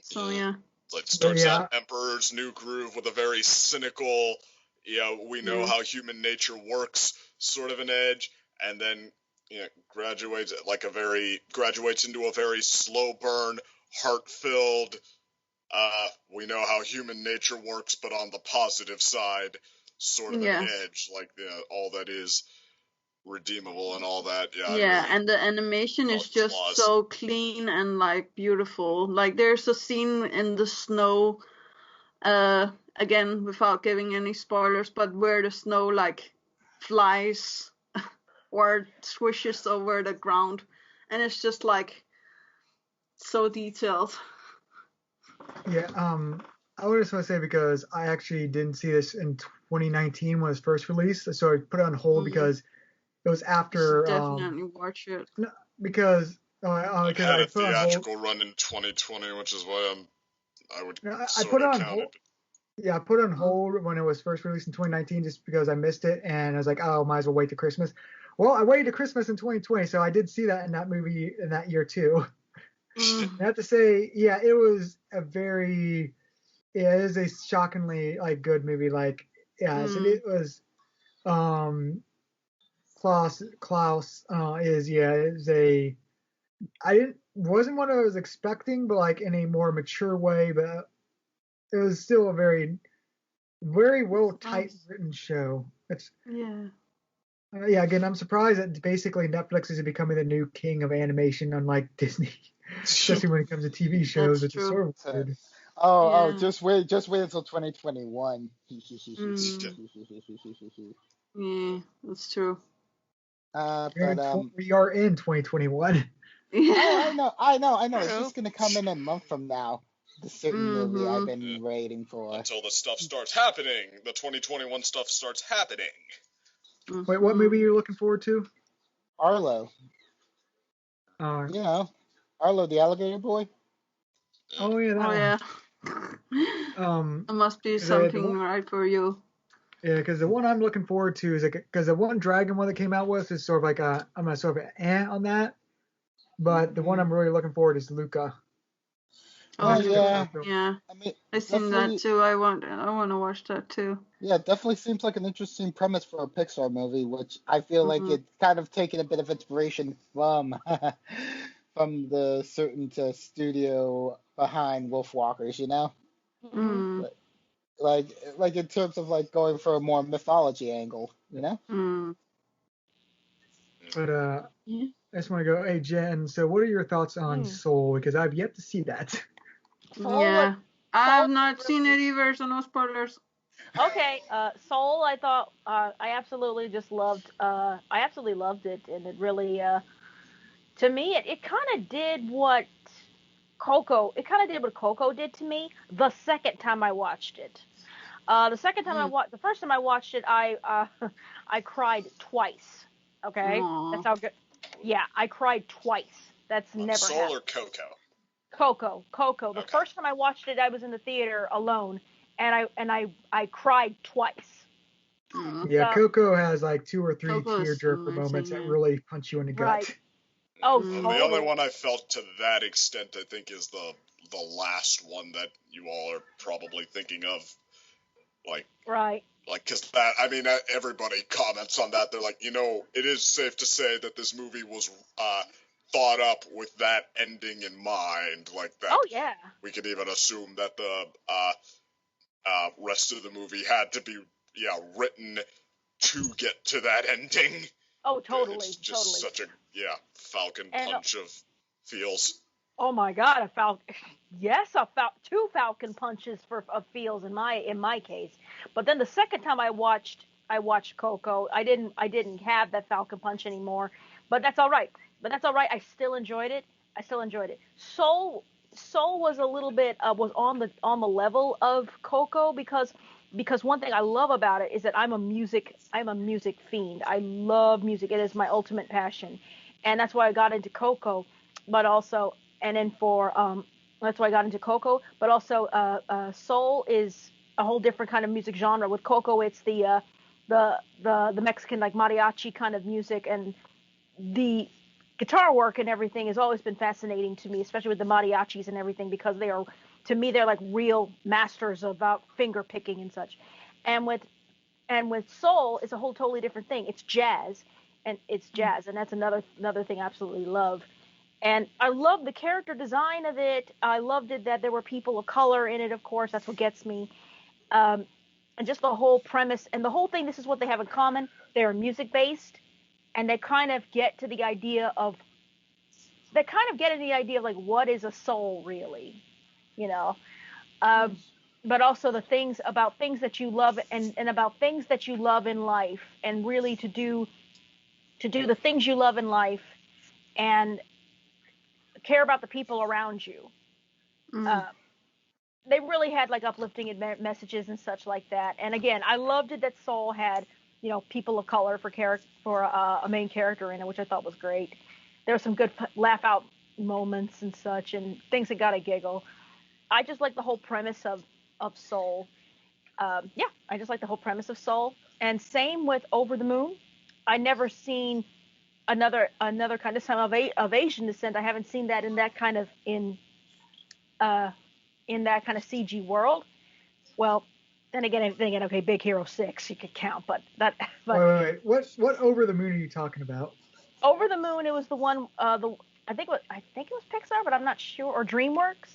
So yeah. It starts Yeah. out Emperor's New Groove with a very cynical, we know how human nature works sort of an edge, and then graduates into a very slow burn, heart-filled, we know how human nature works, but on the positive side sort of an edge, like all that is redeemable and all that. Yeah, and the animation is just so clean and like beautiful. Like there's a scene in the snow, again without giving any spoilers, but where the snow like flies or swishes over the ground, and it's just like so detailed. Yeah, I would just want to say, because I actually didn't see this in 2019 when it was first released, so I put it on hold because it was after. Definitely watch it. No, because I had a theatrical run in 2020, which is why I would I put it on hold. Yeah, I put it on hold when it was first released in 2019 just because I missed it, and I was like, oh, might as well wait to Christmas. Well, I waited to Christmas in 2020, so I did see that in that movie in that year too. I have to say, yeah, it was it is a shockingly like good movie. Like, yeah, so it was, Klaus wasn't what I was expecting, but like in a more mature way, but it was still a very, very well written show. Again, I'm surprised that basically Netflix is becoming the new king of animation, unlike Disney. Especially when it comes to TV shows, which is sort of weird. Just wait until 2021. Yeah, that's true. We are in 2021. Yeah. I know. It's just gonna come in a month from now. The certain movie I've been waiting for. Until the stuff starts happening. The 2021 stuff starts happening. Wait, what movie are you looking forward to? Arlo. Arlo the alligator boy. Oh yeah, that one. It must be something right for you. Yeah, because the one I'm looking forward to is because the one dragon one that came out with is sort of like I'm a sort of on that, but the one I'm really looking forward is Luca. Oh yeah. I mean, I've seen that too. I want to watch that too. Yeah, it definitely seems like an interesting premise for a Pixar movie, which I feel like it's kind of taken a bit of inspiration from the certain studio behind Wolfwalkers, you know? Like in terms of like going for a more mythology angle, you know? But I just want to go, hey Jen, so what are your thoughts on Soul? Because I've yet to see that. I have not seen it either, so no spoilers. Okay, Soul, I thought I absolutely just loved. I absolutely loved it, and it really, to me, it kind of did what Coco. It kind of did what Coco did to me the second time I watched it. The first time I watched it, I cried twice. Okay, that's how good. Yeah, I cried twice. That's never Soul happened. Or Coco? Coco. The first time I watched it, I was in the theater alone, and I cried twice. Yeah, Coco has like 2 or 3 tearjerker moments that really punch you in the gut. Right. Oh, totally. The only one I felt to that extent, I think, is the last one that you all are probably thinking of. Right. Because that, I mean, everybody comments on that. They're like, it is safe to say that this movie was thought up with that ending in mind. Like that. Oh, yeah. We could even assume that the rest of the movie had to be, written to get to that ending. Oh, totally. It's just such a, falcon punch of feels. Oh my God, two falcon punches of feels in my case. But then the second time I watched Coco, I didn't have that falcon punch anymore. But that's all right. I still enjoyed it. Soul was a little bit was on the level of Coco because one thing I love about it is that I'm a music fiend. I love music. It is my ultimate passion, and that's why I got into Coco. But also, and then that's why I got into Coco. But also, Soul is a whole different kind of music genre. With Coco, it's the Mexican like mariachi kind of music, and guitar work and everything has always been fascinating to me, especially with the mariachis and everything, because they are, to me, they're like real masters about finger picking and such. And with soul, it's a whole totally different thing. It's jazz, and that's another thing I absolutely love. And I love the character design of it. I loved it that there were people of color in it, of course. That's what gets me. And just the whole premise and the whole thing, this is what they have in common. They're music based, and they kind of get to the idea of, like, what is a soul really, you know? But also the things that you love and about things that you love in life, and really to do the things you love in life and care about the people around you. They really had like uplifting messages and such like that. And again, I loved it that Soul had, people of color for a main character in it, which I thought was great. There were some good laugh out moments and such, and things that got a giggle. I just like the whole premise of Soul. I just like the whole premise of Soul. And same with Over the Moon. I never seen another kind of of Asian descent. I haven't seen that in that kind of CG world. Well, then again, okay, Big Hero 6 you could count, but wait. What Over the Moon are you talking about? Over the Moon, it was the one. I think it was Pixar, but I'm not sure, or DreamWorks.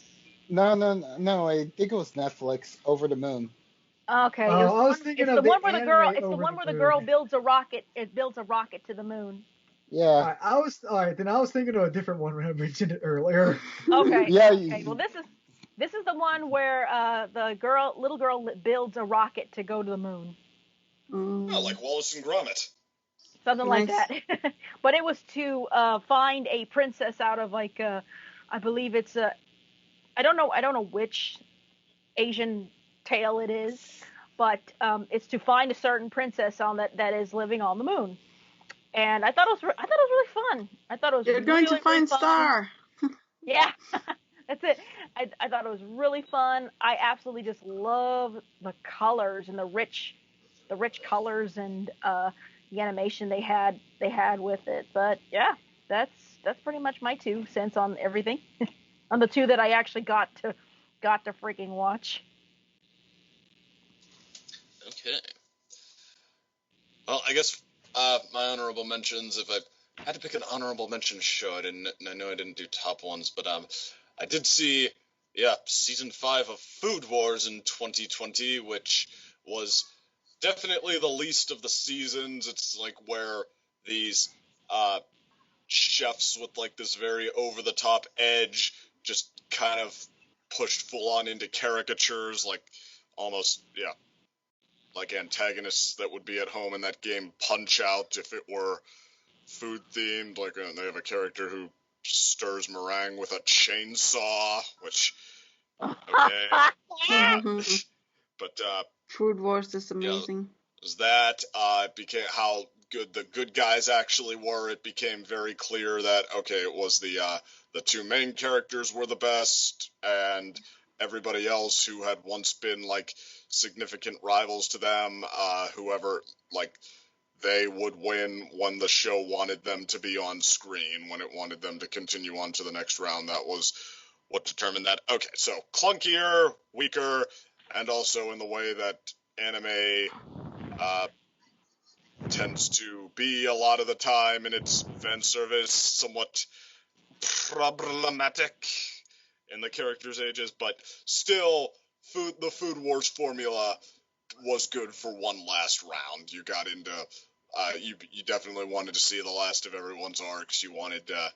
No. I think it was Netflix. Over the Moon. Okay. I was thinking of the one where the girl. It's the one where the girl builds a rocket. It builds a rocket to the moon. Yeah. I was thinking of a different one when I mentioned it earlier. Okay. Yeah. Okay. Well, this is the one where the little girl builds a rocket to go to the moon. Oh, like Wallace and Gromit. Something like that. But it was to find a princess out of like I believe it's I don't know which Asian tale it is, but it's to find a certain princess that is living on the moon. And I thought it was really fun. I thought it was. You're going really, to find really Star. Yeah, that's it. I thought it was really fun. I absolutely just love the colors and the rich colors and the animation they had with it. But yeah, that's pretty much my 2 cents on everything. On the 2 that I actually got to freaking watch. Okay. Well, I guess my honorable mentions, if I had to pick an honorable mention show, I know I didn't do top ones, but I did see, season 5 of Food Wars in 2020, which was definitely the least of the seasons. It's like where these chefs with like this very over-the-top edge just kind of pushed full-on into caricatures, like almost, like antagonists that would be at home in that game Punch-Out if it were food-themed. Like they have a character who stirs meringue with a chainsaw, which, okay. But Food Wars is amazing. Was that it became how good the good guys actually were. It became very clear that it was the 2 main characters were the best, and everybody else who had once been like significant rivals to them, whoever, like, they would win when the show wanted them to be on screen, when it wanted them to continue on to the next round. That was what determined that. Okay, so clunkier, weaker, and also in the way that anime tends to be a lot of the time in its fan service, somewhat problematic in the characters' ages, but still, the Food Wars formula was good for one last round. You got into, you definitely wanted to see the last of everyone's arcs. You wanted to,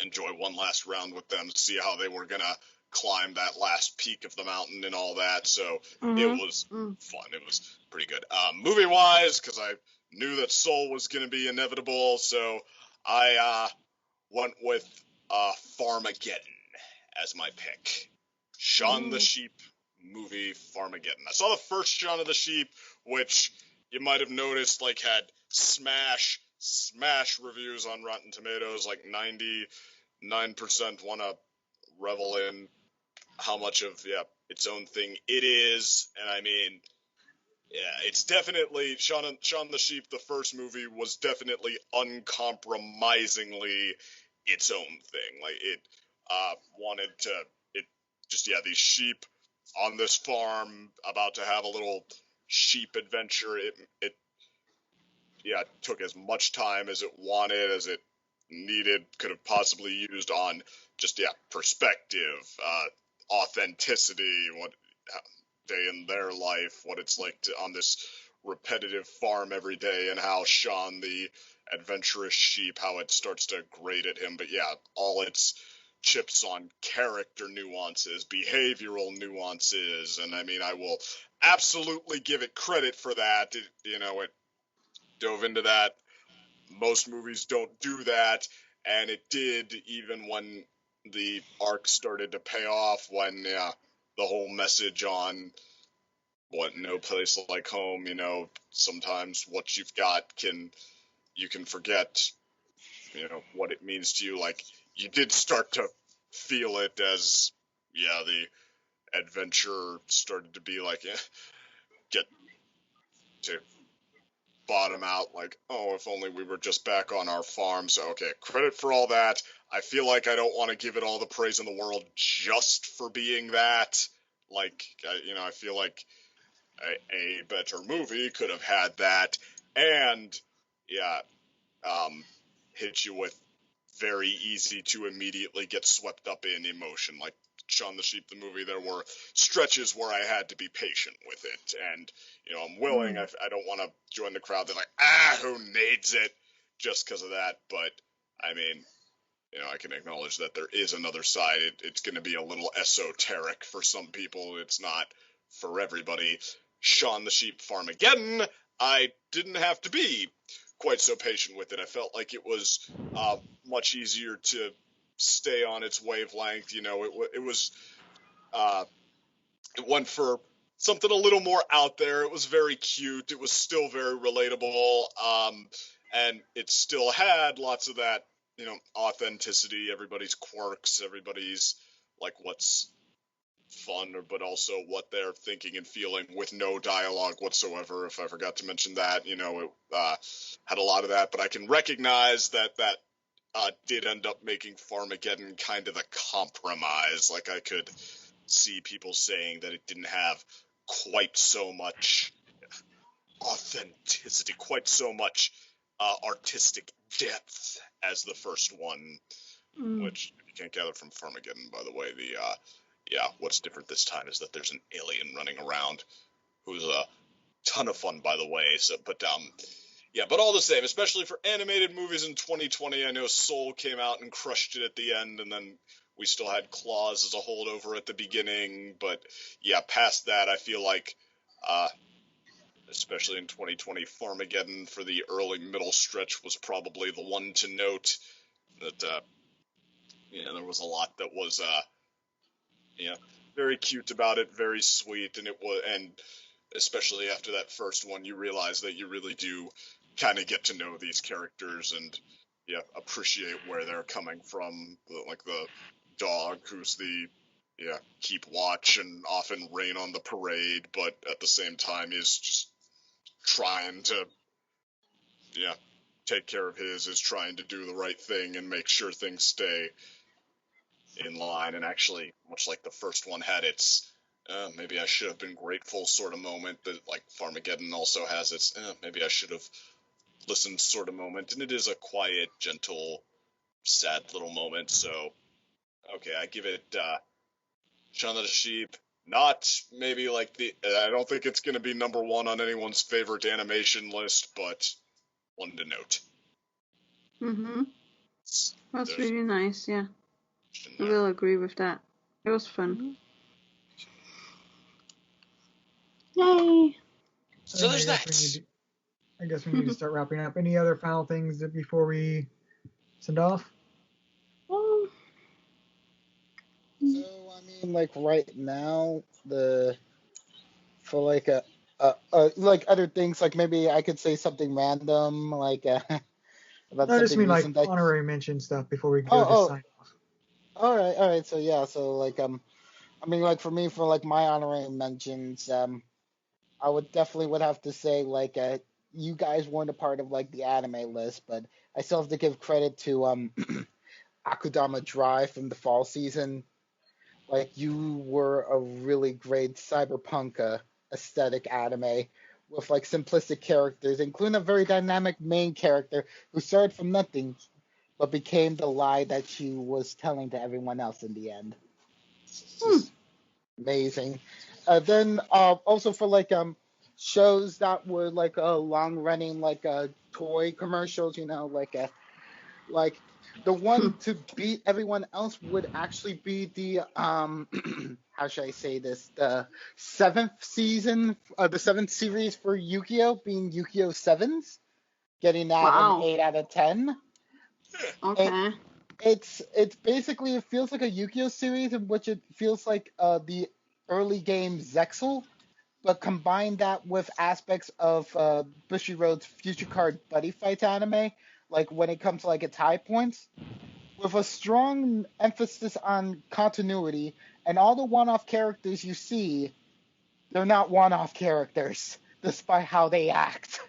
enjoy one last round with them, see how they were gonna climb that last peak of the mountain and all that. So it was fun. It was pretty good. Movie-wise, because I knew that Soul was gonna be inevitable, so I went with Farmageddon as my pick. Shaun the Sheep movie Farmageddon. I saw the first Shaun of the Sheep, which you might have noticed like had smash reviews on Rotten Tomatoes, like 99% want to revel in how much of its own thing it is. And I mean, Yeah, it's definitely Shaun the Sheep. The first movie was definitely uncompromisingly its own thing. Like it wanted to it just these sheep on this farm about to have a little sheep adventure. It took as much time as it wanted, as it needed, could have possibly used on just perspective, authenticity, what day in their life, what it's like on this repetitive farm every day, and how Shaun the adventurous sheep, how it starts to grate at him. But all its chips on character nuances, behavioral nuances, and I mean, I will absolutely give it credit for that. It dove into that. Most movies don't do that, and it did even when the arc started to pay off, when the whole message on what no place like home, sometimes what you've got you can forget, what it means to you. Like, you did start to feel it as, the adventure started to be like, get to bottom out, like, oh, if only we were just back on our farm. So, okay, credit for all that. I feel like I don't want to give it all the praise in the world just for being that. Like, I feel like a better movie could have had that, and hit you with very easy to immediately get swept up in emotion. Like Shaun the Sheep, the movie, there were stretches where I had to be patient with it, and I'm willing. I don't want to join the crowd that like, who needs it, just because of that. But I mean, I can acknowledge that there is another side. It's going to be a little esoteric for some people. It's not for everybody. Shaun the Sheep Farmageddon, I didn't have to be quite so patient with it. I felt like it was much easier to stay on its wavelength. It was it went for something a little more out there. It was very cute. It was still very relatable, and it still had lots of that, authenticity. Everybody's quirks, everybody's like what's fun, but also what they're thinking and feeling, with no dialogue whatsoever. If I forgot to mention that, it had a lot of that, but I can recognize that did end up making Farmageddon kind of a compromise. Like, I could see people saying that it didn't have quite so much authenticity, quite so much artistic depth as the first one, which you can't gather from Farmageddon, by the way. What's different this time is that there's an alien running around who's a ton of fun, by the way. So, but all the same, especially for animated movies in 2020, I know Soul came out and crushed it at the end, and then we still had Claws as a holdover at the beginning. But past that, I feel like, especially in 2020, Farmageddon for the early middle stretch was probably the one to note. That there was a lot that was very cute about it, very sweet, and especially after that first one, you realize that you really do kind of get to know these characters and appreciate where they're coming from. Like the dog, who's the keep watch and often rain on the parade, but at the same time is just trying to take care of is trying to do the right thing and make sure things stay in line. And actually, much like the first one had its maybe I should have been grateful sort of moment, that like Farmageddon also has its maybe I should have listened sort of moment. And it is a quiet, gentle, sad little moment. So okay, I give it Shaun the Sheep. Not maybe like I don't think it's going to be number one on anyone's favorite animation list, but one to note. That's really nice, yeah. I will agree with that. It was fun. Yay! So there's that. I guess we need to start wrapping up. Any other final things before we send off? So, I mean, like right now, for like like other things, like maybe I could say something random, like about No, I just something mean like recent. honorary mention stuff before we go to sign off. All right. So like I mean, like for me, for like my honorary mentions, I would definitely have to say like you guys weren't a part of like the anime list, but I still have to give credit to Akudama Drive from the fall season. Like you were a really great cyberpunk aesthetic anime with like simplistic characters, including a very dynamic main character who started from nothing but became the lie that she was telling to everyone else in the end. It's just amazing. Then also for like shows that were like long running like toy commercials, you know, like the one to beat everyone else would actually be the how should I say this, the seventh series for Yu-Gi-Oh, being Yu-Gi-Oh! Sevens, getting that an Wow. 8 out of 10. Okay. It's basically, it feels like a Yu-Gi-Oh series in which it feels like the early game Zexal, but combine that with aspects of Bushiroad's Future Card Buddy Fights anime, like when it comes to like its high points, with a strong emphasis on continuity, and all the one-off characters you see, they're not one-off characters, despite how they act.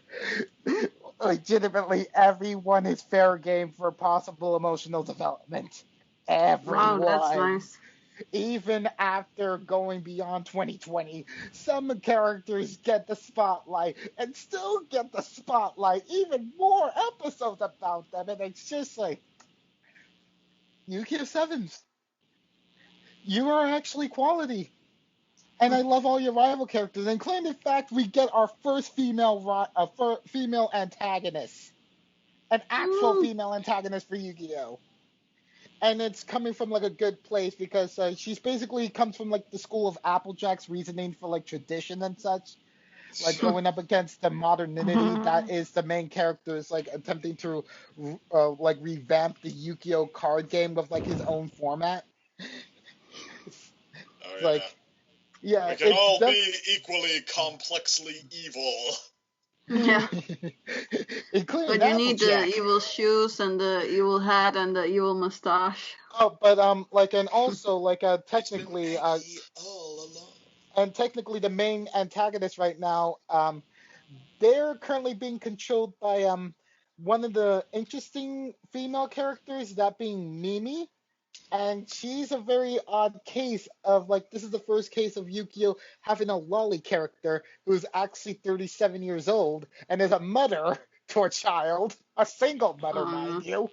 Legitimately, everyone is fair game for possible emotional development. Everyone. Wow, that's nice. Even after going beyond 2020, some characters get the spotlight and still get the spotlight, even more episodes about them, and it's just like, Yu-Gi-Oh! Sevens, you are actually quality. And I love all your rival characters, including the fact we get our first female antagonist. An actual female antagonist for Yu-Gi-Oh! And it's coming from like a good place because she's basically comes from like the school of Applejack's reasoning for like tradition and such, like going up against the modernity that is the main character is like attempting to like revamp the Yu-Gi-Oh card game with like his own format. Oh, Like, yeah, we can all be equally complexly evil. Yeah. including But you need the Applejack. evil shoes and the evil hat and the evil mustache. Oh, but like, and also like technically All along. and technically the main antagonist right now, they're currently being controlled by one of the interesting female characters, that being Mimi. And she's a very odd case of like, this is the first case of Yu-Gi-Oh having a lolly character who's actually 37 years old and is a mother to a child, a single mother, mind you.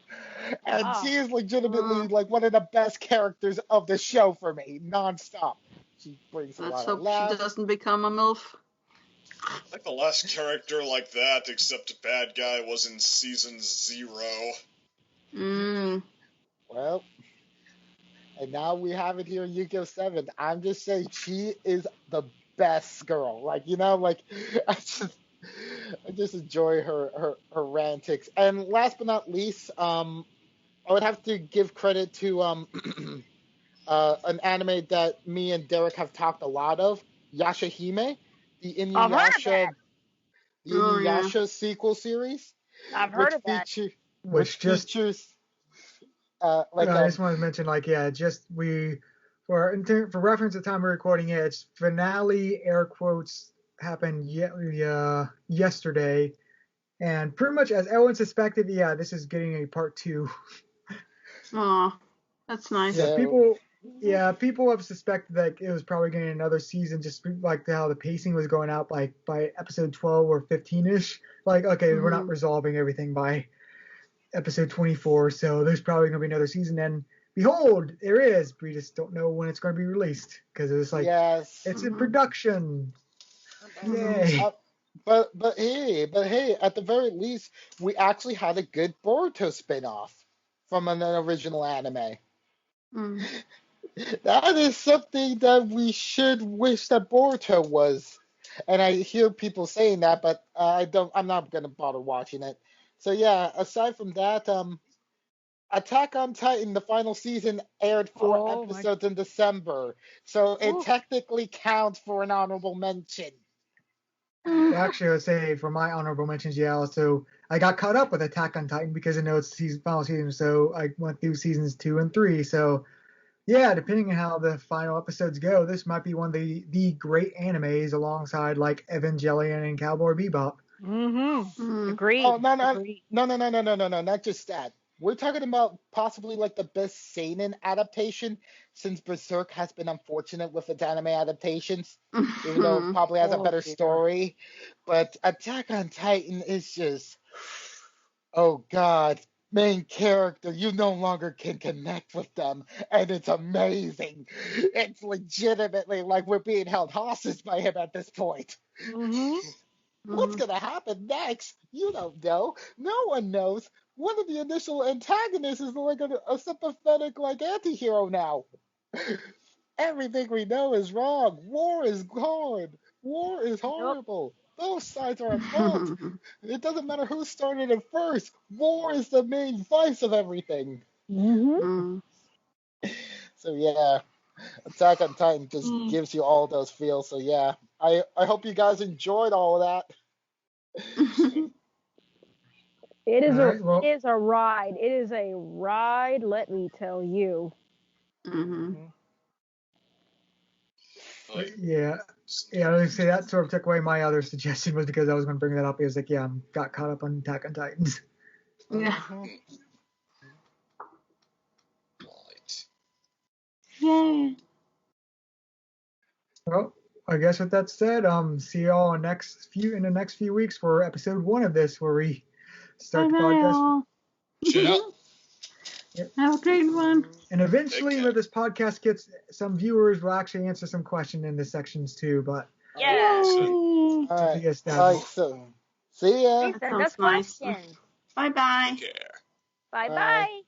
And Wow. she is legitimately like one of the best characters of the show for me, nonstop. She brings a Let's lot of hope she laughs. doesn't become a MILF. I think the last character like that, except bad guy, was in season 0. Well, and now we have it here in Yu-Gi-Oh! 7. I'm just saying, she is the best girl. Like, you know, like, I just enjoy her antics. And last but not least, I would have to give credit to an anime that me and Derek have talked a lot of, Yashahime, the I've heard of that. Inuyasha sequel series, I've heard of that. which features like I just want to mention, like, yeah, just for reference at time of recording, yeah, its finale air quotes happened yesterday, and pretty much as everyone suspected, yeah, this is getting a part 2. Aw, that's nice. So- people have suspected that it was probably getting another season, just like how the pacing was going out, like by episode 12 or 15ish. Like, okay, we're not resolving everything by episode 24, so there's probably going to be another season, and behold, there is. We just don't know when it's going to be released, because it's like, yes, it's in production. Yay. But hey, at the very least, we actually had a good Boruto spin-off from an original anime. That is something that we should wish that Boruto was. And I hear people saying that, but I'm not gonna bother watching it. So yeah, aside from that, Attack on Titan, the final season, aired 4 episodes in December, so it technically counts for an honorable mention. Actually, I would say for my honorable mentions, yeah, also I got caught up with Attack on Titan because I know it's final season, so I went through seasons 2 and 3. So yeah, depending on how the final episodes go, this might be one of the great animes alongside like Evangelion and Cowboy Bebop. Mm-hmm. Agreed. Oh, no, Agreed. not just that. We're talking about possibly like the best seinen adaptation, since Berserk has been unfortunate with its anime adaptations, even though it probably has a Oh, better dear. story. But Attack on Titan is just, oh God, main character, you no longer can connect with them, and it's amazing. It's legitimately like we're being held hostage by him at this point. Mm-hmm. What's gonna happen next? You don't know. No one knows. One of the initial antagonists is like a sympathetic like anti-hero now. Everything we know is wrong. War is gone. War is Yep. horrible. Both sides are at fault. It doesn't matter who started it first. War is the main vice of everything. Mm-hmm. So yeah, Attack on Titan just Mm. gives you all those feels. So yeah, I hope you guys enjoyed all of that. It All is right. Well, a ride. It is a ride, let me tell you. Oh, yeah. Yeah, I was gonna say that sort of took away my other suggestion was because I was going to bring that up. Because like, yeah, I got caught up on Attack on Titans. Yeah. right. Yay. Well, I guess with that said, see y'all in the next few weeks for episode 1 of this, where we start the Bye-bye, podcast. all. Ciao. Yep. Have a great one. And eventually, care. when this podcast gets some viewers, we'll actually answer some questions in the sections too. But Yeah. Awesome. Yay. to be All established. right, so see ya. That sounds That's nice. questions. Bye-bye. Take care. Bye Bye. bye.